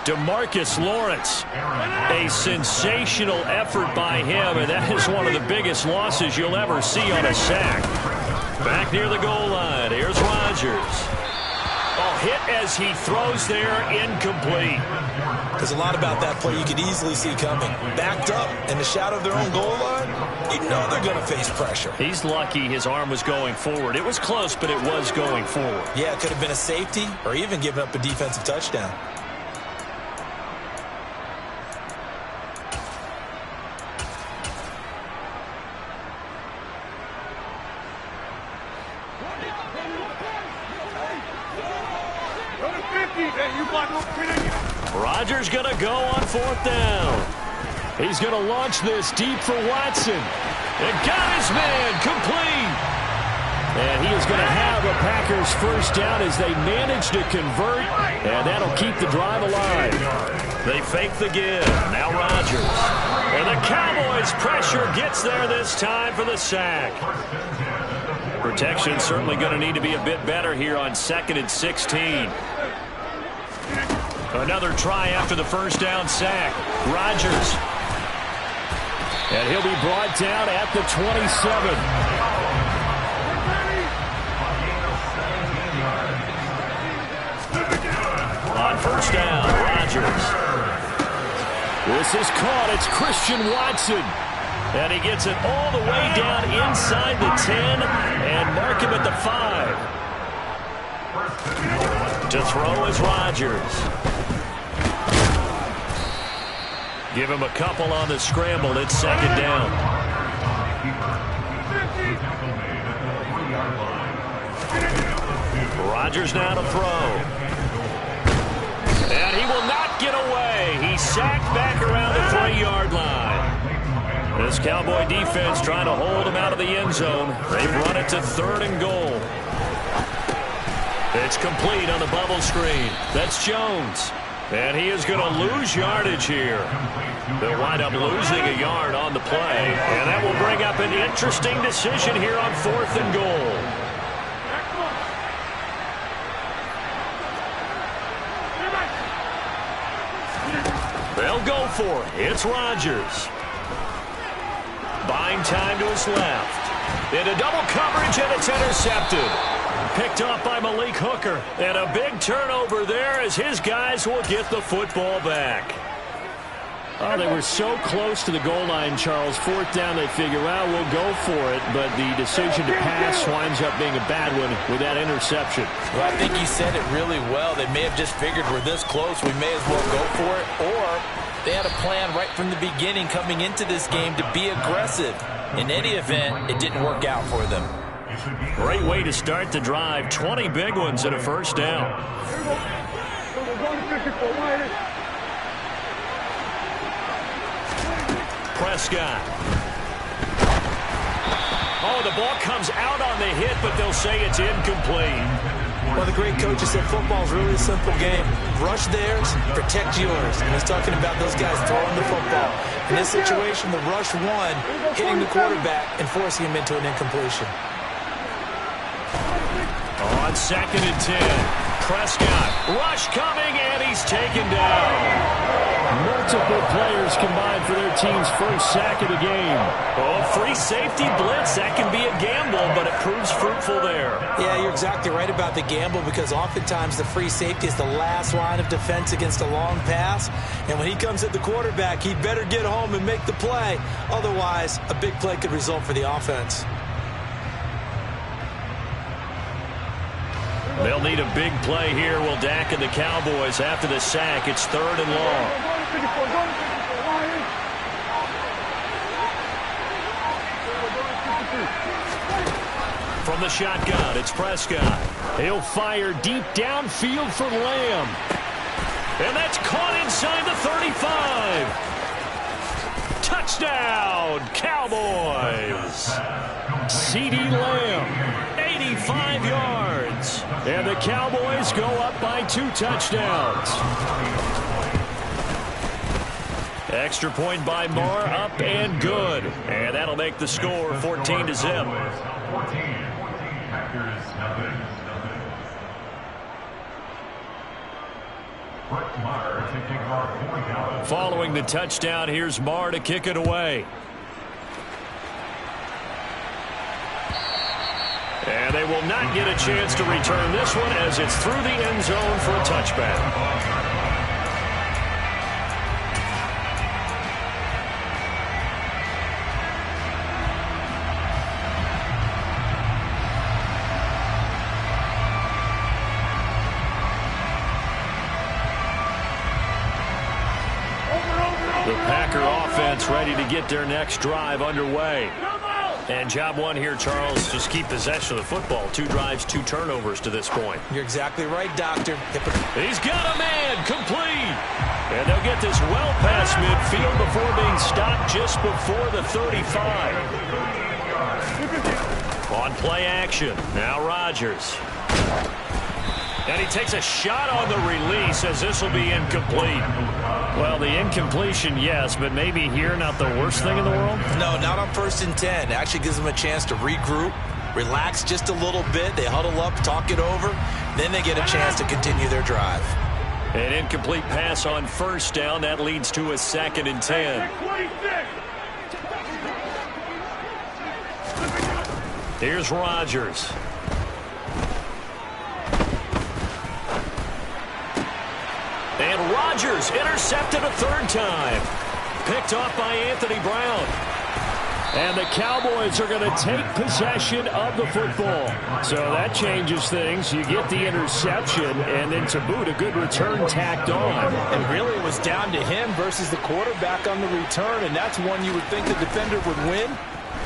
DeMarcus Lawrence. A sensational effort by him, and that is one of the biggest losses you'll ever see on a sack. Back near the goal line. Here's Rodgers. Oh, hit as he throws there, incomplete. There's a lot about that play you could easily see coming. Backed up in the shadow of their own goal line, you know they're going to face pressure. He's lucky his arm was going forward. It was close, but it was going forward. Yeah, it could have been a safety or even given up a defensive touchdown. Rodgers going to go on 4th down. He's going to launch this deep for Watson. And got his man complete. And he is going to have a Packers first down as they manage to convert. And that'll keep the drive alive. They fake the give. Now Rodgers. And the Cowboys pressure gets there this time for the sack. Protection certainly going to need to be a bit better here on 2nd and 16. Another try after the first down sack. Rodgers. And he'll be brought down at the 27. On first down, Rodgers. This is caught. It's Christian Watson. And he gets it all the way down inside the 10 and mark him at the 5. To throw is Rodgers. Give him a couple on the scramble. It's 2nd down. Rodgers now to throw. And he will not get away. He's sacked back around the 3-yard line. This Cowboy defense trying to hold him out of the end zone. They've run it to 3rd and goal. It's complete on the bubble screen. That's Jones. And he is going to lose yardage here. They'll wind up losing a yard on the play. And that will bring up an interesting decision here on 4th and goal. They'll go for it. It's Rodgers. Buying time to his left. Into double coverage, and it's intercepted. Picked off by Malik Hooker. And a big turnover there as his guys will get the football back. Oh, they were so close to the goal line, Charles. 4th down, they figure, well, we'll go for it. But the decision to pass winds up being a bad one with that interception. Well, I think you said it really well. They may have just figured we're this close, we may as well go for it. Or they had a plan right from the beginning coming into this game to be aggressive. In any event, it didn't work out for them. Great way to start the drive. 20 big ones and a first down. Prescott. Oh, the ball comes out on the hit, but they'll say it's incomplete. Well, the great coach has said football is really a simple game. Rush theirs, protect yours. And he's talking about those guys throwing the football. In this situation, the rush won, hitting the quarterback and forcing him into an incompletion. On 2nd and 10, Prescott. Rush coming, and he's taken down. Multiple players combined for their team's first sack of the game. Oh, free safety blitz. That can be a gamble, but it proves fruitful there. Yeah, you're exactly right about the gamble because oftentimes the free safety is the last line of defense against a long pass. And when he comes at the quarterback, he'd better get home and make the play. Otherwise, a big play could result for the offense. They'll need a big play here. Will Dak and the Cowboys after the sack. It's 3rd and long. From the shotgun, it's Prescott. He'll fire deep downfield for Lamb. And that's caught inside the 35. Touchdown, Cowboys. CeeDee Lamb, 85 yards. And the Cowboys go up by 2 touchdowns. Extra point by Marr, up and good. And that'll make the score 14-0. 14. Packers, nothing. Brett Maher to kick off for Dallas. Following the touchdown, here's Marr to kick it away. And they will not get a chance to return this one as it's through the end zone for a touchback. The Packer offense ready to get their next drive underway. And job one here, Charles, just keep possession of the football. 2 drives, 2 turnovers to this point. You're exactly right, Doctor. He's got a man, complete. And they'll get this well past midfield before being stopped just before the 35. On play action, now Rodgers. And he takes a shot on the release as this will be incomplete. Well, the incompletion, yes, but maybe here not the worst thing in the world? No, not on 1st and 10. Actually gives them a chance to regroup, relax just a little bit. They huddle up, talk it over. Then they get a chance to continue their drive. An incomplete pass on 1st down. That leads to a 2nd and 10. Here's Rodgers. And Rodgers intercepted a 3rd time. Picked off by Anthony Brown. And the Cowboys are going to take possession of the football. So that changes things. You get the interception, and then to boot, a good return tacked on. And really, it was down to him versus the quarterback on the return, and that's one you would think the defender would win.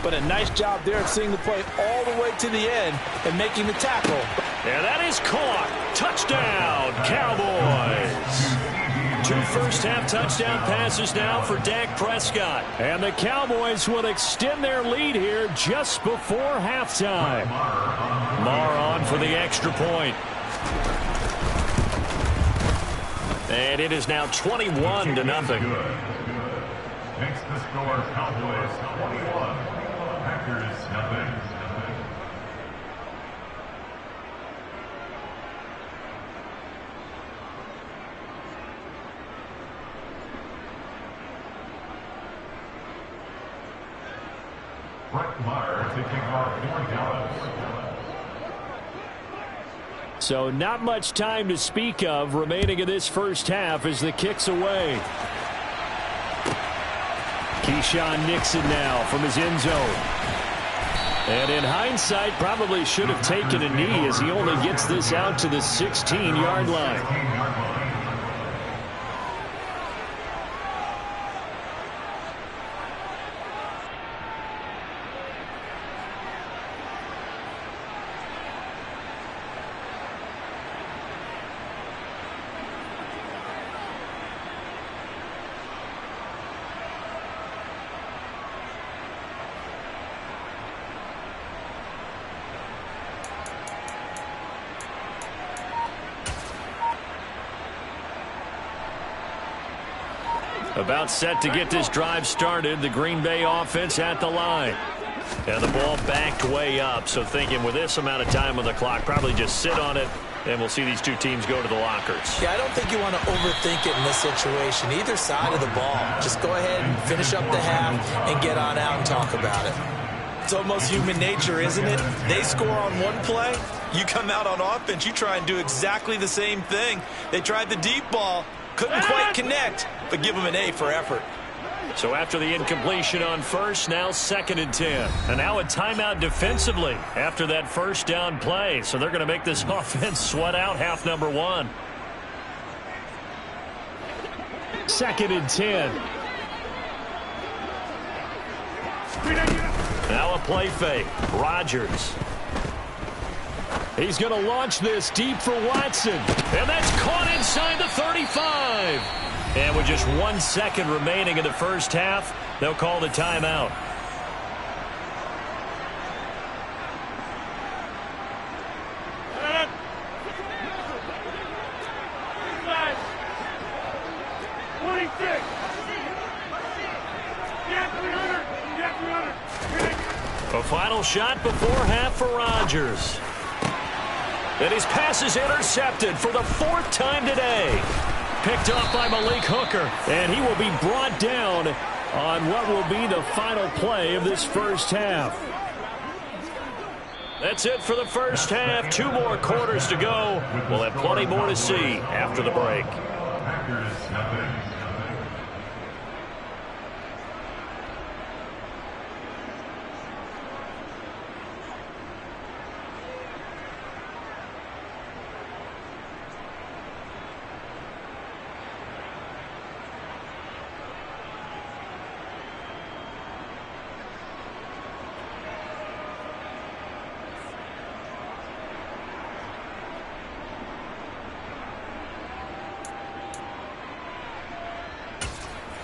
But a nice job there of seeing the play all the way to the end and making the tackle. And that is caught. Touchdown, Cowboys. 2 first-half touchdown passes now for Dak Prescott. And the Cowboys will extend their lead here just before halftime. Marr on for the extra point. And it is now 21-0. Makes the score Cowboys 21. Packers, nothing. Brett Maher to kick off for Dallas. So not much time to speak of remaining in this first half as the kick's away. Keyshawn Nixon now from his end zone. And in hindsight, probably should have taken a knee as he only gets this out to the 16-yard line. About set to get this drive started. The Green Bay offense at the line. And the ball backed way up. So thinking with this amount of time on the clock, probably just sit on it, and we'll see these 2 teams go to the lockers. Yeah, I don't think you want to overthink it in this situation. Either side of the ball. Just go ahead and finish up the half and get on out and talk about it. It's almost human nature, isn't it? They score on one play. You come out on offense, you try and do exactly the same thing. They tried the deep ball. Couldn't quite connect, but give them an A for effort. So after the incompletion on 1st, now 2nd and 10. And now a timeout defensively after that 1st down play. So they're going to make this offense sweat out half number 1. 2nd and 10. Now a play fake. Rodgers. He's going to launch this deep for Watson. And that's caught inside the 35. And with just 1 second remaining in the first half, they'll call the timeout. shot before half for Rodgers. And his pass is intercepted for the 4th time today. Picked off by Malik Hooker. And he will be brought down on what will be the final play of this first half. That's it for the first half. 2 more quarters to go. We'll have plenty more to see after the break. Packers nothing.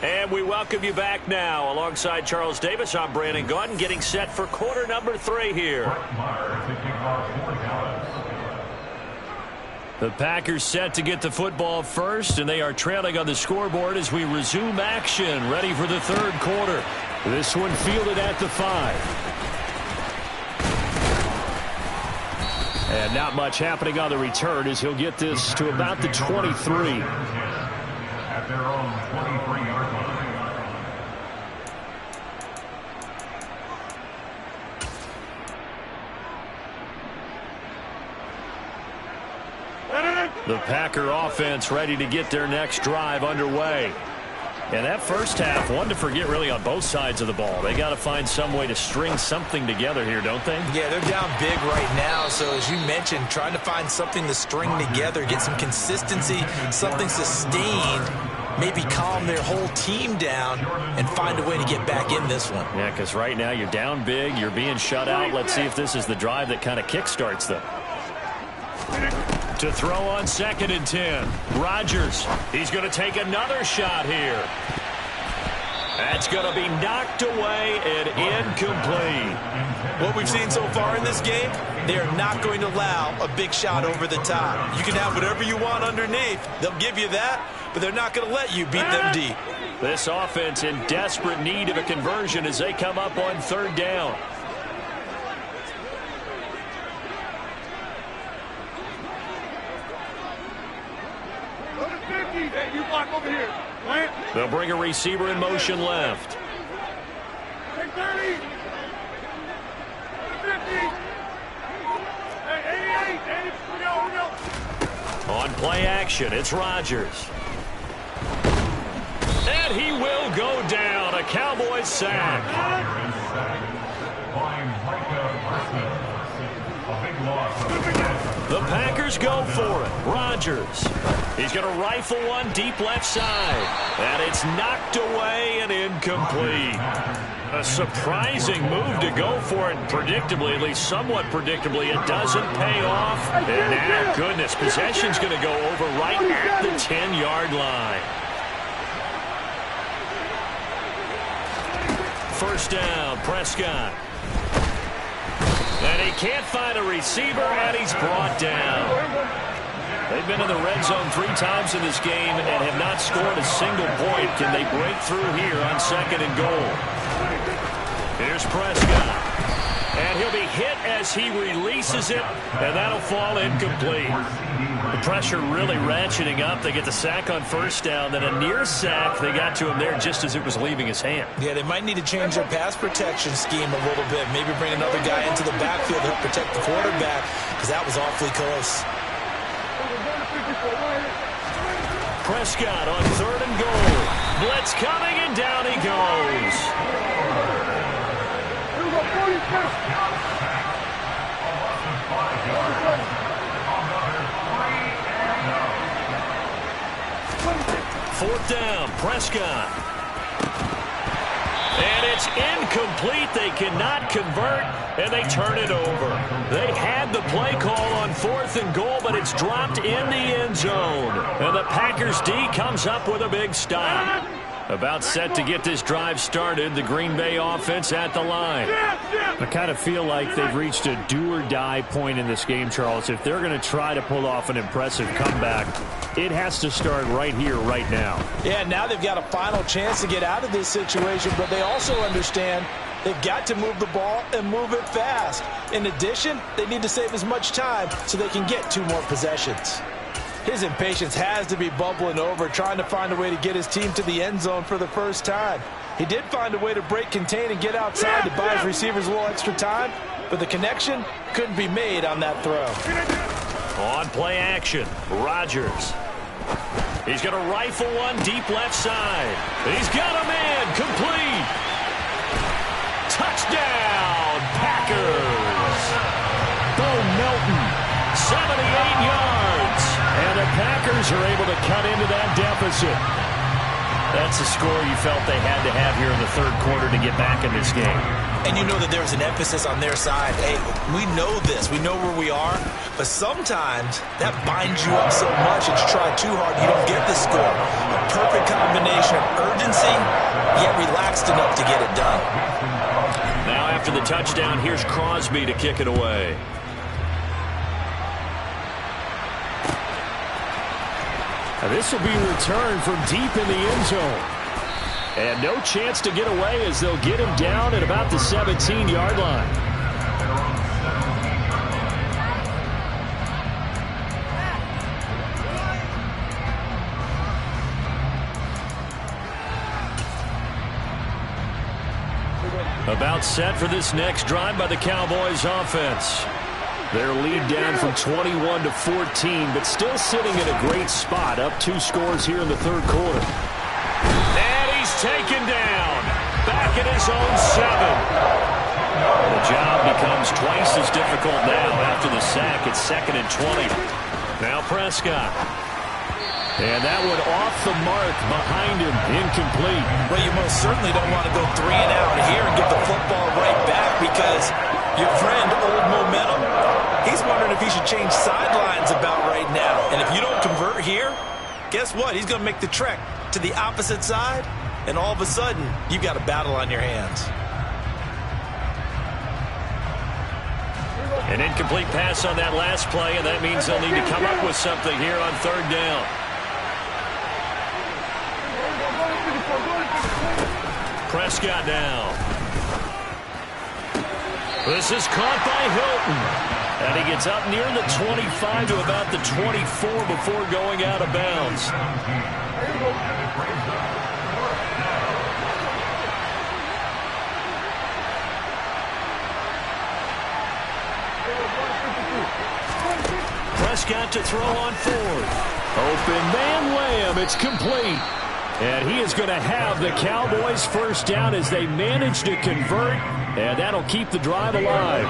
And we welcome you back now. Alongside Charles Davis, I'm Brandon Gaudin, getting set for quarter number 3 here. The Packers set to get the football first, and they are trailing on the scoreboard as we resume action, ready for the 3rd quarter. This one fielded at the 5. And not much happening on the return as he'll get this to about the 23. At their own 23-yard line. The Packer offense ready to get their next drive underway. And that first half, one to forget really on both sides of the ball. They got to find some way to string something together here, don't they? Yeah, they're down big right now. So as you mentioned, trying to find something to string together, get some consistency, something sustained, maybe calm their whole team down and find a way to get back in this one. Yeah, because right now you're down big, you're being shut out. Let's see if this is the drive that kind of kickstarts them. To throw on 2nd and 10. Rodgers, he's going to take another shot here. That's going to be knocked away and incomplete. What we've seen so far in this game, they are not going to allow a big shot over the top. You can have whatever you want underneath. They'll give you that, but they're not going to let you beat them deep. This offense in desperate need of a conversion as they come up on 3rd down. They'll bring a receiver in motion left. On play action, it's Rodgers. And he will go down. A Cowboys sack. The Packers go for it. Rodgers. He's going to rifle one deep left side. And it's knocked away and incomplete. A surprising move to go for it. Predictably, at least somewhat predictably, it doesn't pay off. And goodness, possession's going to go over right at the 10-yard line. First down, Prescott. And he can't find a receiver, and he's brought down. They've been in the red zone 3 times in this game and have not scored a single point. Can they break through here on 2nd and goal? Here's Prescott. And he'll be hit as he releases it, and that'll fall incomplete. The pressure really ratcheting up. They get the sack on first down, then a near sack. They got to him there just as it was leaving his hand. Yeah, they might need to change their pass protection scheme a little bit. Maybe bring another guy into the backfield to help protect the quarterback, because that was awfully close. Prescott on 3rd and goal. Blitz coming, and down he goes. 4th down, Prescott. And it's incomplete. They cannot convert, and they turn it over. They had the play call on 4th and goal, but it's dropped in the end zone. And the Packers D comes up with a big stop. About set to get this drive started, the Green Bay offense at the line. I kind of feel like they've reached a do-or-die point in this game, Charles. If they're going to try to pull off an impressive comeback, it has to start right here, right now. Yeah, now they've got a final chance to get out of this situation, but they also understand They've got to move the ball and move it fast. In addition, they need to save as much time so they can get 2 more possessions. His impatience has to be bubbling over, trying to find a way to get his team to the end zone for the first time. He did find a way to break contain and get outside to buy his receivers a little extra time, but the connection couldn't be made on that throw. On play action, Rodgers. He's going to rifle one deep left side. He's got a man, complete. Touchdown, Packers. Bo Melton, 78 yards. And the Packers are able to cut into that deficit. That's a score you felt they had to have here in the third quarter to get back in this game. And you know that there's an emphasis on their side. Hey, we know this. We know where we are. But sometimes that binds you up so much that you try too hard, you don't get the score. A perfect combination of urgency, yet relaxed enough to get it done. Now after the touchdown, here's Crosby to kick it away. This will be returned from deep in the end zone. And no chance to get away as they'll get him down at about the 17-yard line. About set for this next drive by the Cowboys offense. Their lead down from 21 to 14, but still sitting in a great spot, up 2 scores here in the third quarter. And he's taken down, back at his own 7. The job becomes twice as difficult now after the sack. It's 2nd and 20. Now Prescott. And that one off the mark behind him, incomplete. Well, you most certainly don't want to go 3 and out here and get the football right back because your friend, Old Momentum, he's wondering if he should change sidelines about right now. And if you don't convert here, guess what? He's going to make the trek to the opposite side, and all of a sudden, you've got a battle on your hands. An incomplete pass on that last play, and that means they'll need to come up with something here on 3rd down. Prescott now. This is caught by Hilton. And he gets up near the 25 to about the 24 before going out of bounds. Prescott to throw on 4th. Open man Lamb. It's complete. And he is going to have the Cowboys first down as they manage to convert. And that'll keep the drive alive.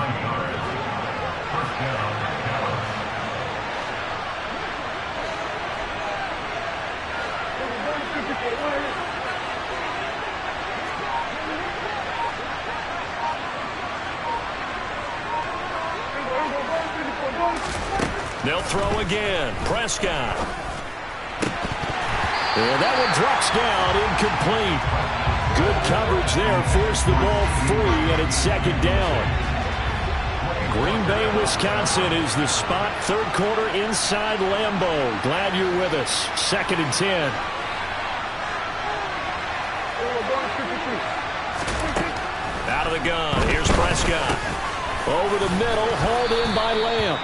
They'll throw again. Prescott. And that one drops down, incomplete. Good coverage there, forced the ball free, and it's 2nd down. Green Bay, Wisconsin is the spot. 3rd quarter inside Lambeau. Glad you're with us. 2nd and 10. Out of the gun, here's Prescott. Over the middle, hauled in by Lamb.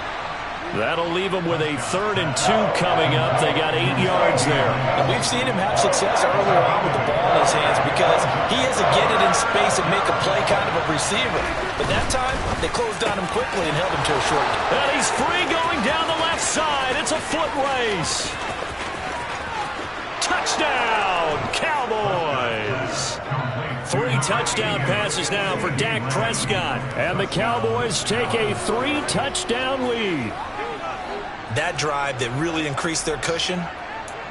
That'll leave them with a 3rd and 2 coming up. They got 8 yards there. And we've seen him have success earlier on with the ball in his hands because he has to get it in space and make a play kind of a receiver. But that time, they closed on him quickly and held him to a short game. And he's free going down the left side. It's a foot race. Touchdown, Cowboys. 3 touchdown passes now for Dak Prescott. And the Cowboys take a 3-touchdown lead. That drive that really increased their cushion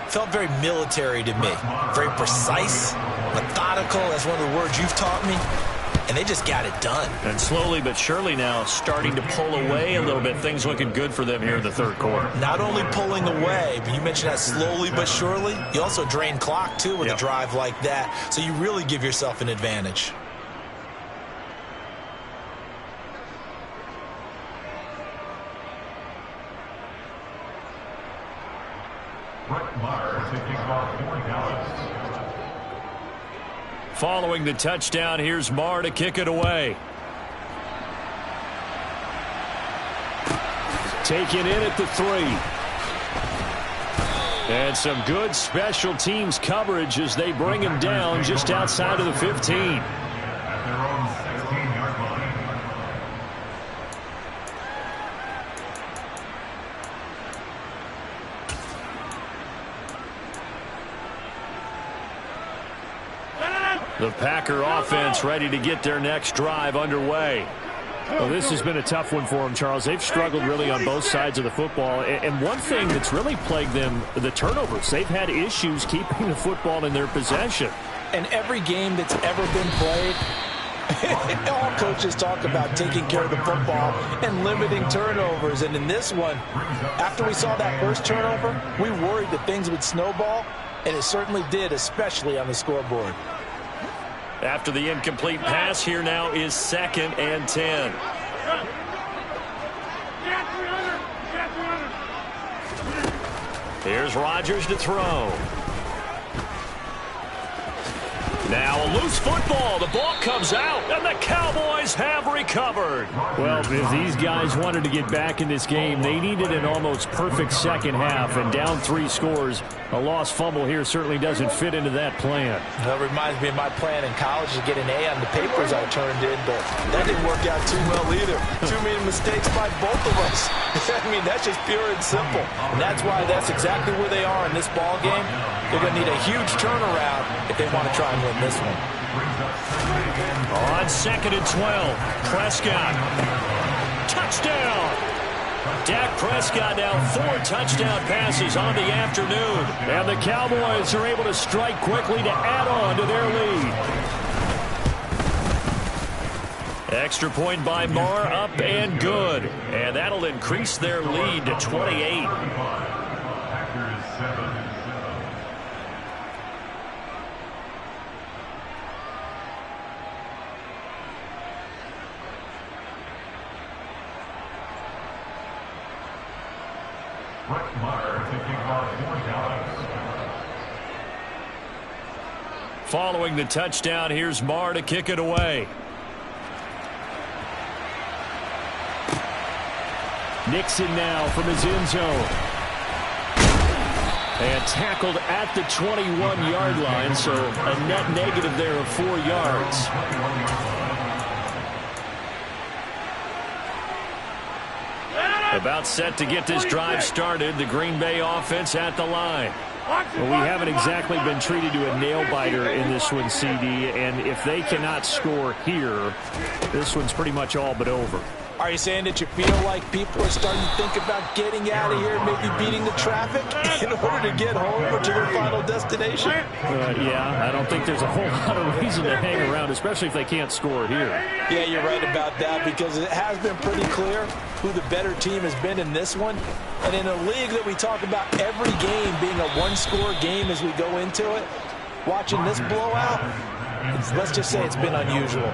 felt very military to me. Very precise, methodical. That's one of the words you've taught me. And they just got it done. And slowly but surely now starting to pull away a little bit. Things looking good for them here in the 3rd quarter. Not only pulling away, but you mentioned that slowly but surely. You also drain clock, too, with a drive like that. So you really give yourself an advantage. Brett Maher taking off for Dallas. Following the touchdown, here's Marr to kick it away. Taken in at the 3. And some good special teams coverage as they bring him down just outside of the 15. At their own 16-yard line. The Packer offense ready to get their next drive underway. Well, this has been a tough one for them, Charles. They've struggled really on both sides of the football. And one thing that's really plagued them, the turnovers. They've had issues keeping the football in their possession. And every game that's ever been played, all coaches talk about taking care of the football and limiting turnovers. And in this one, after we saw that first turnover, we worried that things would snowball, and it certainly did, especially on the scoreboard. After the incomplete pass, here now is 2nd and 10. Here's Rodgers to throw. Now a loose football. The ball comes out, and the Cowboys have recovered. Well, if these guys wanted to get back in this game, they needed an almost perfect second half, and down 3 scores. A lost fumble here certainly doesn't fit into that plan. That reminds me of my plan in college to get an A on the papers I turned in, but that didn't work out too well either. Too many mistakes by both of us. I mean, that's just pure and simple. And that's why that's exactly where they are in this ball game. They're going to need a huge turnaround if they want to try and win this one. On 2nd and 12, Prescott. Touchdown! Dak Prescott now 4 touchdown passes on the afternoon. And the Cowboys are able to strike quickly to add on to their lead. Extra point by Marr, up and good. And that'll increase their lead to 28. Packers 7. Brett Maher to kick off for Dallas. Following the touchdown, here's Marr to kick it away. Nixon now from his end zone. And tackled at the 21-yard line, so a net negative there of 4 yards. About set to get this drive started. The Green Bay offense at the line. Well, we haven't exactly been treated to a nail-biter in this one, CD, and if they cannot score here, this one's pretty much all but over. Are you saying that you feel like people are starting to think about getting out of here, maybe beating the traffic in order to get home or to their final destination? Yeah, I don't think there's a whole lot of reason to hang around, especially if they can't score here. Yeah, you're right about that, because it has been pretty clear who the better team has been in this one. And in a league that we talk about every game being a one-score game as we go into it, watching this blowout, let's just say it's been unusual.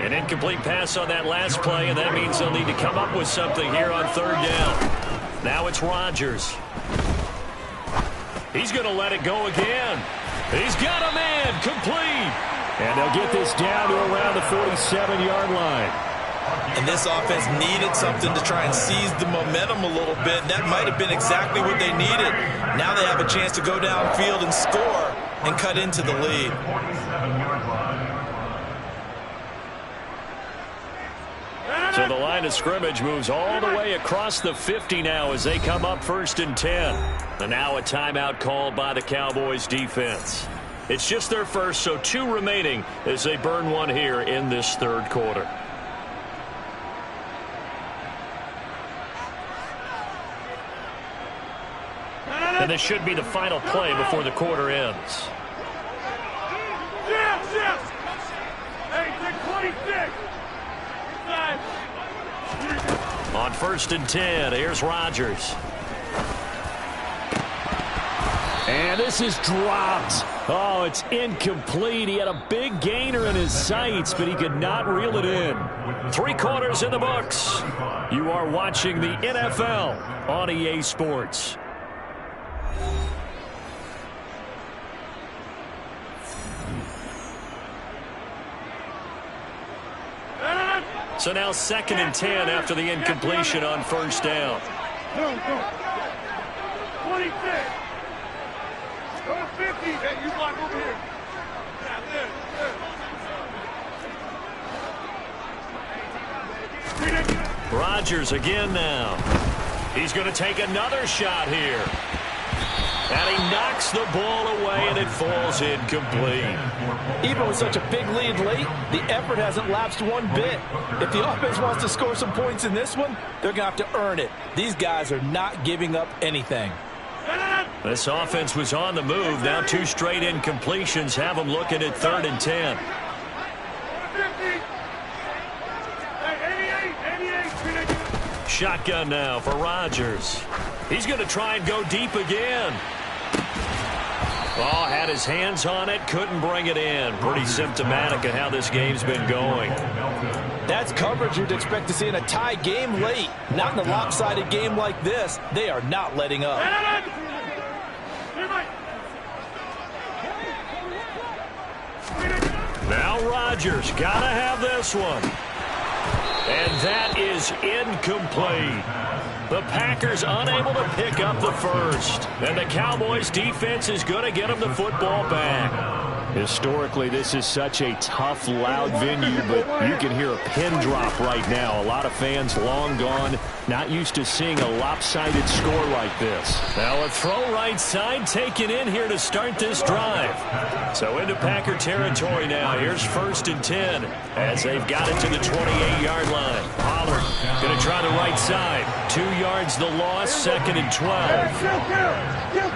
An incomplete pass on that last play, and that means they'll need to come up with something here on 3rd down. Now it's Rodgers. He's going to let it go again. He's got a man complete. And they'll get this down to around the 47-yard line. And this offense needed something to try and seize the momentum a little bit. That might have been exactly what they needed. Now they have a chance to go downfield and score and cut into the lead. So the line of scrimmage moves all the way across the 50 now as they come up 1st and 10. And now a timeout called by the Cowboys defense. It's just their first, so 2 remaining as they burn one here in this 3rd quarter. And this should be the final play before the quarter ends. On 1st and 10, here's Rodgers. And this is dropped. Oh, it's incomplete. He had a big gainer in his sights, but he could not reel it in. 3 quarters in the books. You are watching the NFL on EA Sports. So now 2nd and 10 after the incompletion on first down. Go. 26. Go to 50. Hey, you block over here. Yeah, there. Rodgers again now. He's going to take another shot here. And he knocks the ball away, and it falls incomplete. Even with such a big lead late, the effort hasn't lapsed one bit. If the offense wants to score some points in this one, they're going to have to earn it. These guys are not giving up anything. This offense was on the move. Now 2 straight incompletions have them looking at 3rd and 10. Shotgun now for Rodgers. He's going to try and go deep again. Oh, had his hands on it, couldn't bring it in. Pretty symptomatic of how this game's been going. That's coverage you'd expect to see in a tie game late. Not in a lopsided game like this. They are not letting up. Now Rodgers, gotta have this one. And that is incomplete. The Packers unable to pick up the first. And the Cowboys defense is going to get them the football back. Historically, this is such a tough, loud venue, but you can hear a pin drop right now. A lot of fans long gone, not used to seeing a lopsided score like this. Now a throw right side taken in here to start this drive. So into Packer territory now. Here's 1st and 10 as they've got it to the 28-yard line. Pollard going to try the right side. 2 yards the loss, 2nd and 12.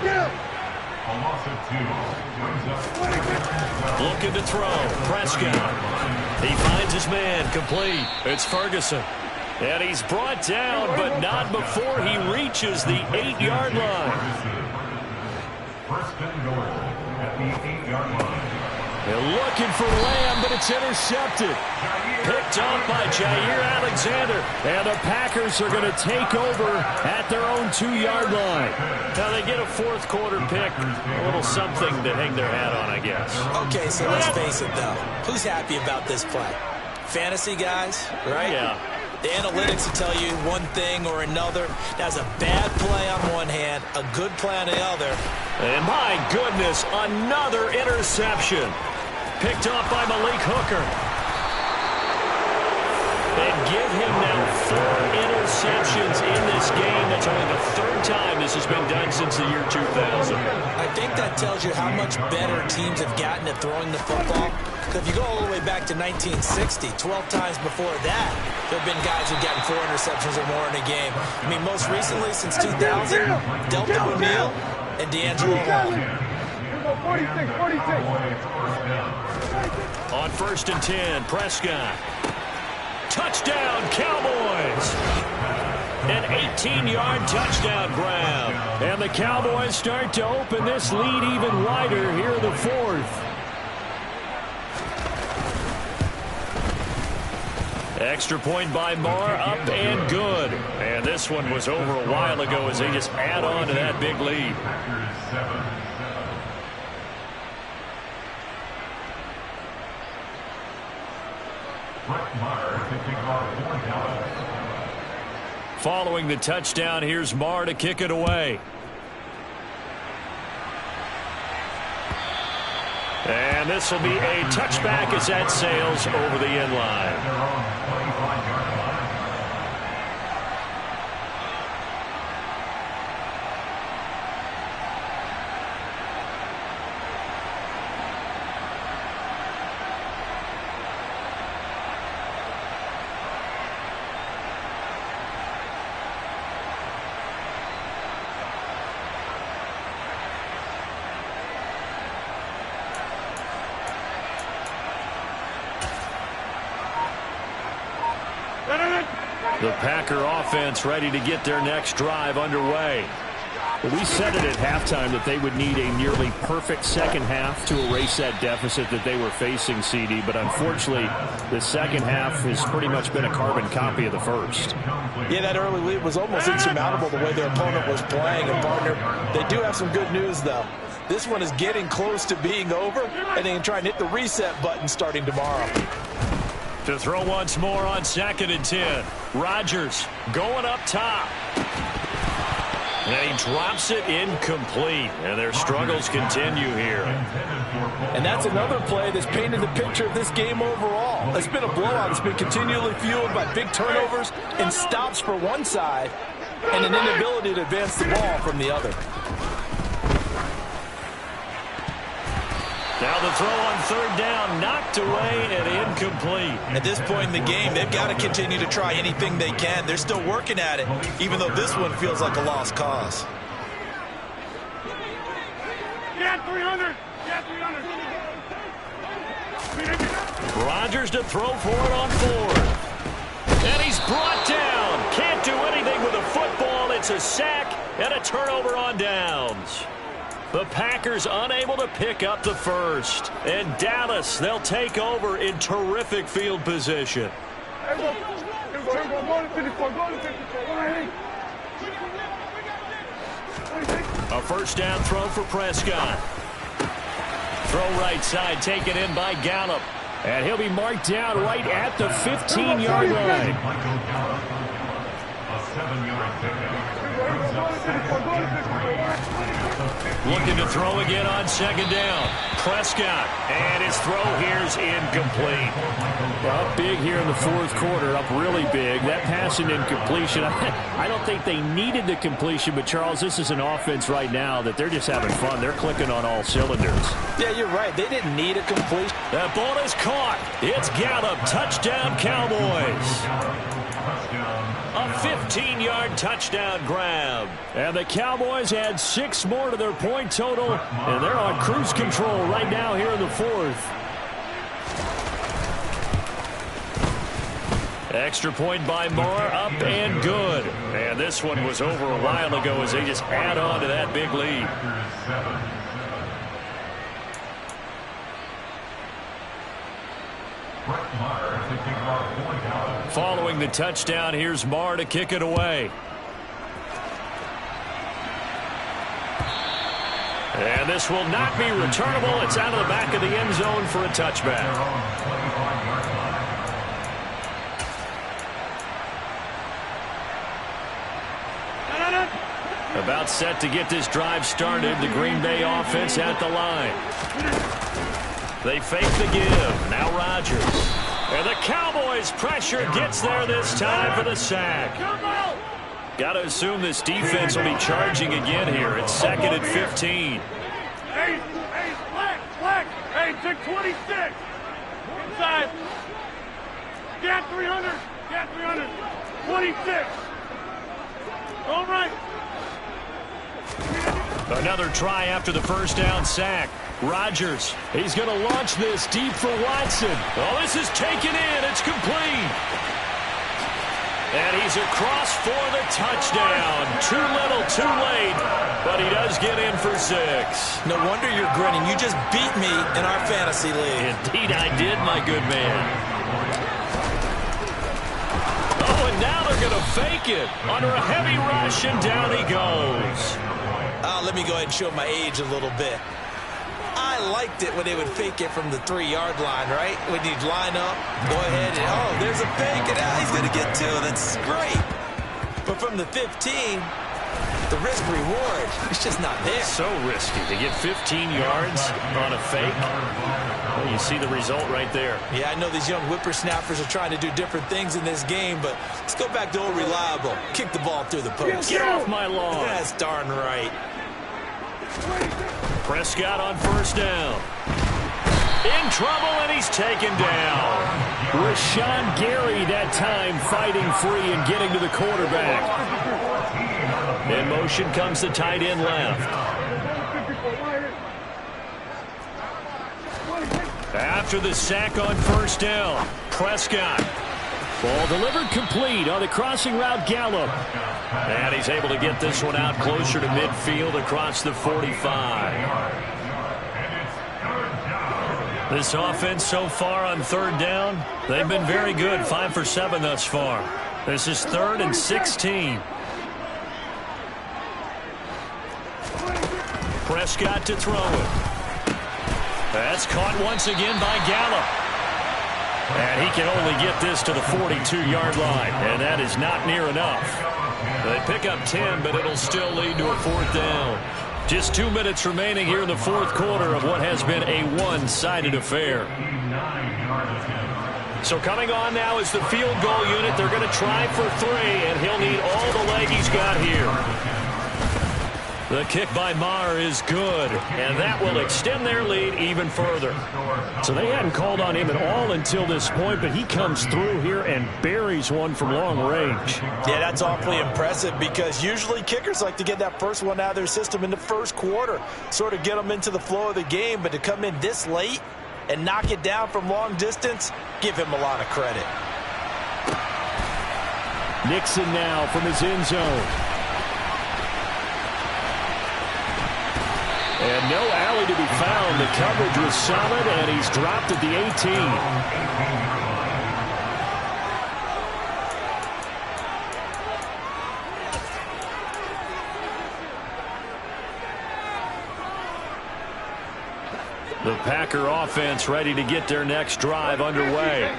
Kill. A loss of 2. Looking to throw. Prescott. He finds his man. Complete. It's Ferguson. And he's brought down, but not before he reaches the 8-yard line. 1st and goal at the 8-yard line. They're looking for Lamb, but it's intercepted. Picked off by Jair Alexander. And the Packers are going to take over at their own 2-yard line. Now they get a 4th quarter pick. A little something to hang their hat on, I guess. Okay, so let's face it, though. Who's happy about this play? Fantasy guys, right? Yeah. The analytics will tell you one thing or another. That's a bad play on one hand, a good play on the other. And my goodness, another interception. Picked off by Malik Hooker. And give him now 4 interceptions in this game. That's only the 3rd time this has been done since the year 2000. I think that tells you how much better teams have gotten at throwing the football. Because if you go all the way back to 1960, 12 times before that, there have been guys who've gotten 4 interceptions or more in a game. I mean, most recently, since 2000, Delta O'Neal and D'Angelo Hall. 46. On 1st and 10, Prescott. Touchdown, Cowboys! An 18-yard touchdown grab. And the Cowboys start to open this lead even wider here in the 4th. Extra point by Marr, up and good. And this one was over a while ago as they just add on to that big lead. Following the touchdown, here's Marr to kick it away. And this will be a touchback as that sails over the end line. The Packer offense ready to get their next drive underway. Well, we said it at halftime that they would need a nearly perfect second half to erase that deficit that they were facing, CD. But unfortunately, the second half has pretty much been a carbon copy of the first. Yeah, that early lead was almost insurmountable the way their opponent was playing. And, partner, they do have some good news, though. This one is getting close to being over, and they can try and hit the reset button starting tomorrow. To throw once more on 2nd and 10. Rodgers going up top. And he drops it incomplete. And their struggles continue here. And that's another play that's painted the picture of this game overall. It's been a blowout. It's been continually fueled by big turnovers and stops for one side and an inability to advance the ball from the other. Now the throw on 3rd down, knocked away and incomplete. At this point in the game, they've got to continue to try anything they can. They're still working at it, even though this one feels like a lost cause. Get 300! Get 300! Rodgers to throw for it on 4th. And he's brought down. Can't do anything with the football. It's a sack and a turnover on downs. The Packers unable to pick up the first. And Dallas, they'll take over in terrific field position. A first down throw for Prescott. Throw right side, taken in by Gallup. And he'll be marked down right at the 15-yard line. A 7-yard pickup. Looking to throw again on 2nd down. Prescott, and his throw here's incomplete. Up big here in the 4th quarter, up really big. That passing incompletion, I don't think they needed the completion, but Charles, this is an offense right now that they're just having fun. They're clicking on all cylinders. Yeah, you're right. They didn't need a completion. That ball is caught. It's Gallup. Touchdown, Cowboys. A 15-yard touchdown grab. And the Cowboys add 6 more to their point total, and they're on cruise control right now here in the 4th. Extra point by Moore, up and good. And this one was over a while ago as they just add on to that big lead. Following the touchdown, here's Marr to kick it away. And this will not be returnable. It's out of the back of the end zone for a touchback. About set to get this drive started. The Green Bay offense at the line. They fake the give. Now Rodgers. And the Cowboys pressure gets there this time for the sack. Got to assume this defense will be charging again here. It's 2nd and 15. Hey, flex. Hey, take 26. Inside. Get 300. 26. All right. Another try after the first down sack. Rodgers, he's going to launch this deep for Watson. Oh, this is taken in. It's complete. And he's across for the touchdown. Too little, too late, but he does get in for 6. No wonder you're grinning. You just beat me in our fantasy league. Indeed I did, my good man. Oh, and now they're going to fake it. Under a heavy rush, and down he goes. Let me go ahead and show my age a little bit. I liked it when they would fake it from the 3-yard line, right? When you'd line up, go ahead, and oh, there's a fake, and now he's going to get 2. That's great. But from the 15, the risk-reward, it's just not there. So risky to get 15 yards on a fake. Well, you see the result right there. Yeah, I know these young whippersnappers are trying to do different things in this game, but let's go back to old reliable. Kick the ball through the post. Get off my lawn. That's darn right. Prescott on first down. In trouble, and he's taken down. Rashawn Gary that time fighting free and getting to the quarterback. In motion comes the tight end left. After the sack on first down, Prescott. Ball delivered complete on the crossing route, Gallup. And he's able to get this one out closer to midfield across the 45. This offense so far on 3rd down, they've been very good, 5 for 7 thus far. This is 3rd and 16. Prescott to throw it. That's caught once again by Gallup. And he can only get this to the 42-yard line, and that is not near enough. They pick up 10, but it'll still lead to a 4th down. Just 2 minutes remaining here in the 4th quarter of what has been a one-sided affair. So coming on now is the field goal unit. They're going to try for 3, and he'll need all the leg he's got here. The kick by Maher is good, and that will extend their lead even further. So they hadn't called on him at all until this point, but he comes through here and buries one from long range. Yeah, that's awfully impressive because usually kickers like to get that first one out of their system in the first quarter, sort of get them into the flow of the game, but to come in this late and knock it down from long distance, give him a lot of credit. Nixon now from his end zone. And no alley to be found. The coverage was solid, and he's dropped at the 18. The Packer offense ready to get their next drive underway.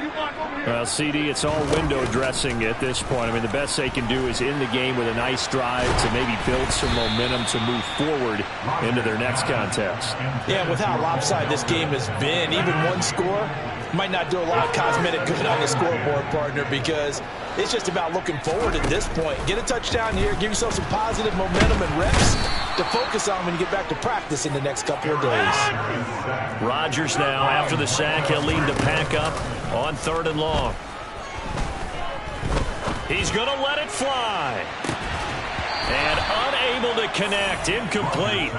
Well, CD, it's all window dressing at this point. I mean, the best they can do is end the game with a nice drive to maybe build some momentum to move forward into their next contest. Yeah, with how lopsided this game has been, even one score might not do a lot of cosmetic good on the scoreboard, partner, because it's just about looking forward at this point. Get a touchdown here, give yourself some positive momentum and reps to focus on when you get back to practice in the next couple of days. Rodgers now, after the sack, he'll lead to pack up on 3rd and long. He's going to let it fly. And unable to connect, incomplete.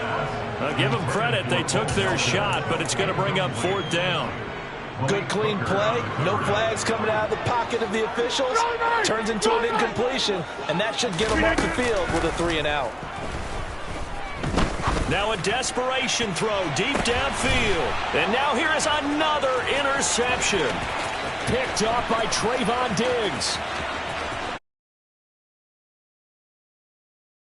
I'll give them credit, they took their shot, but it's going to bring up 4th down. Good, clean play. No flags coming out of the pocket of the officials. Turns into an incompletion, and that should get them off the field with a 3 and out. Now a desperation throw deep downfield. And now here is another interception. Picked off by Trayvon Diggs.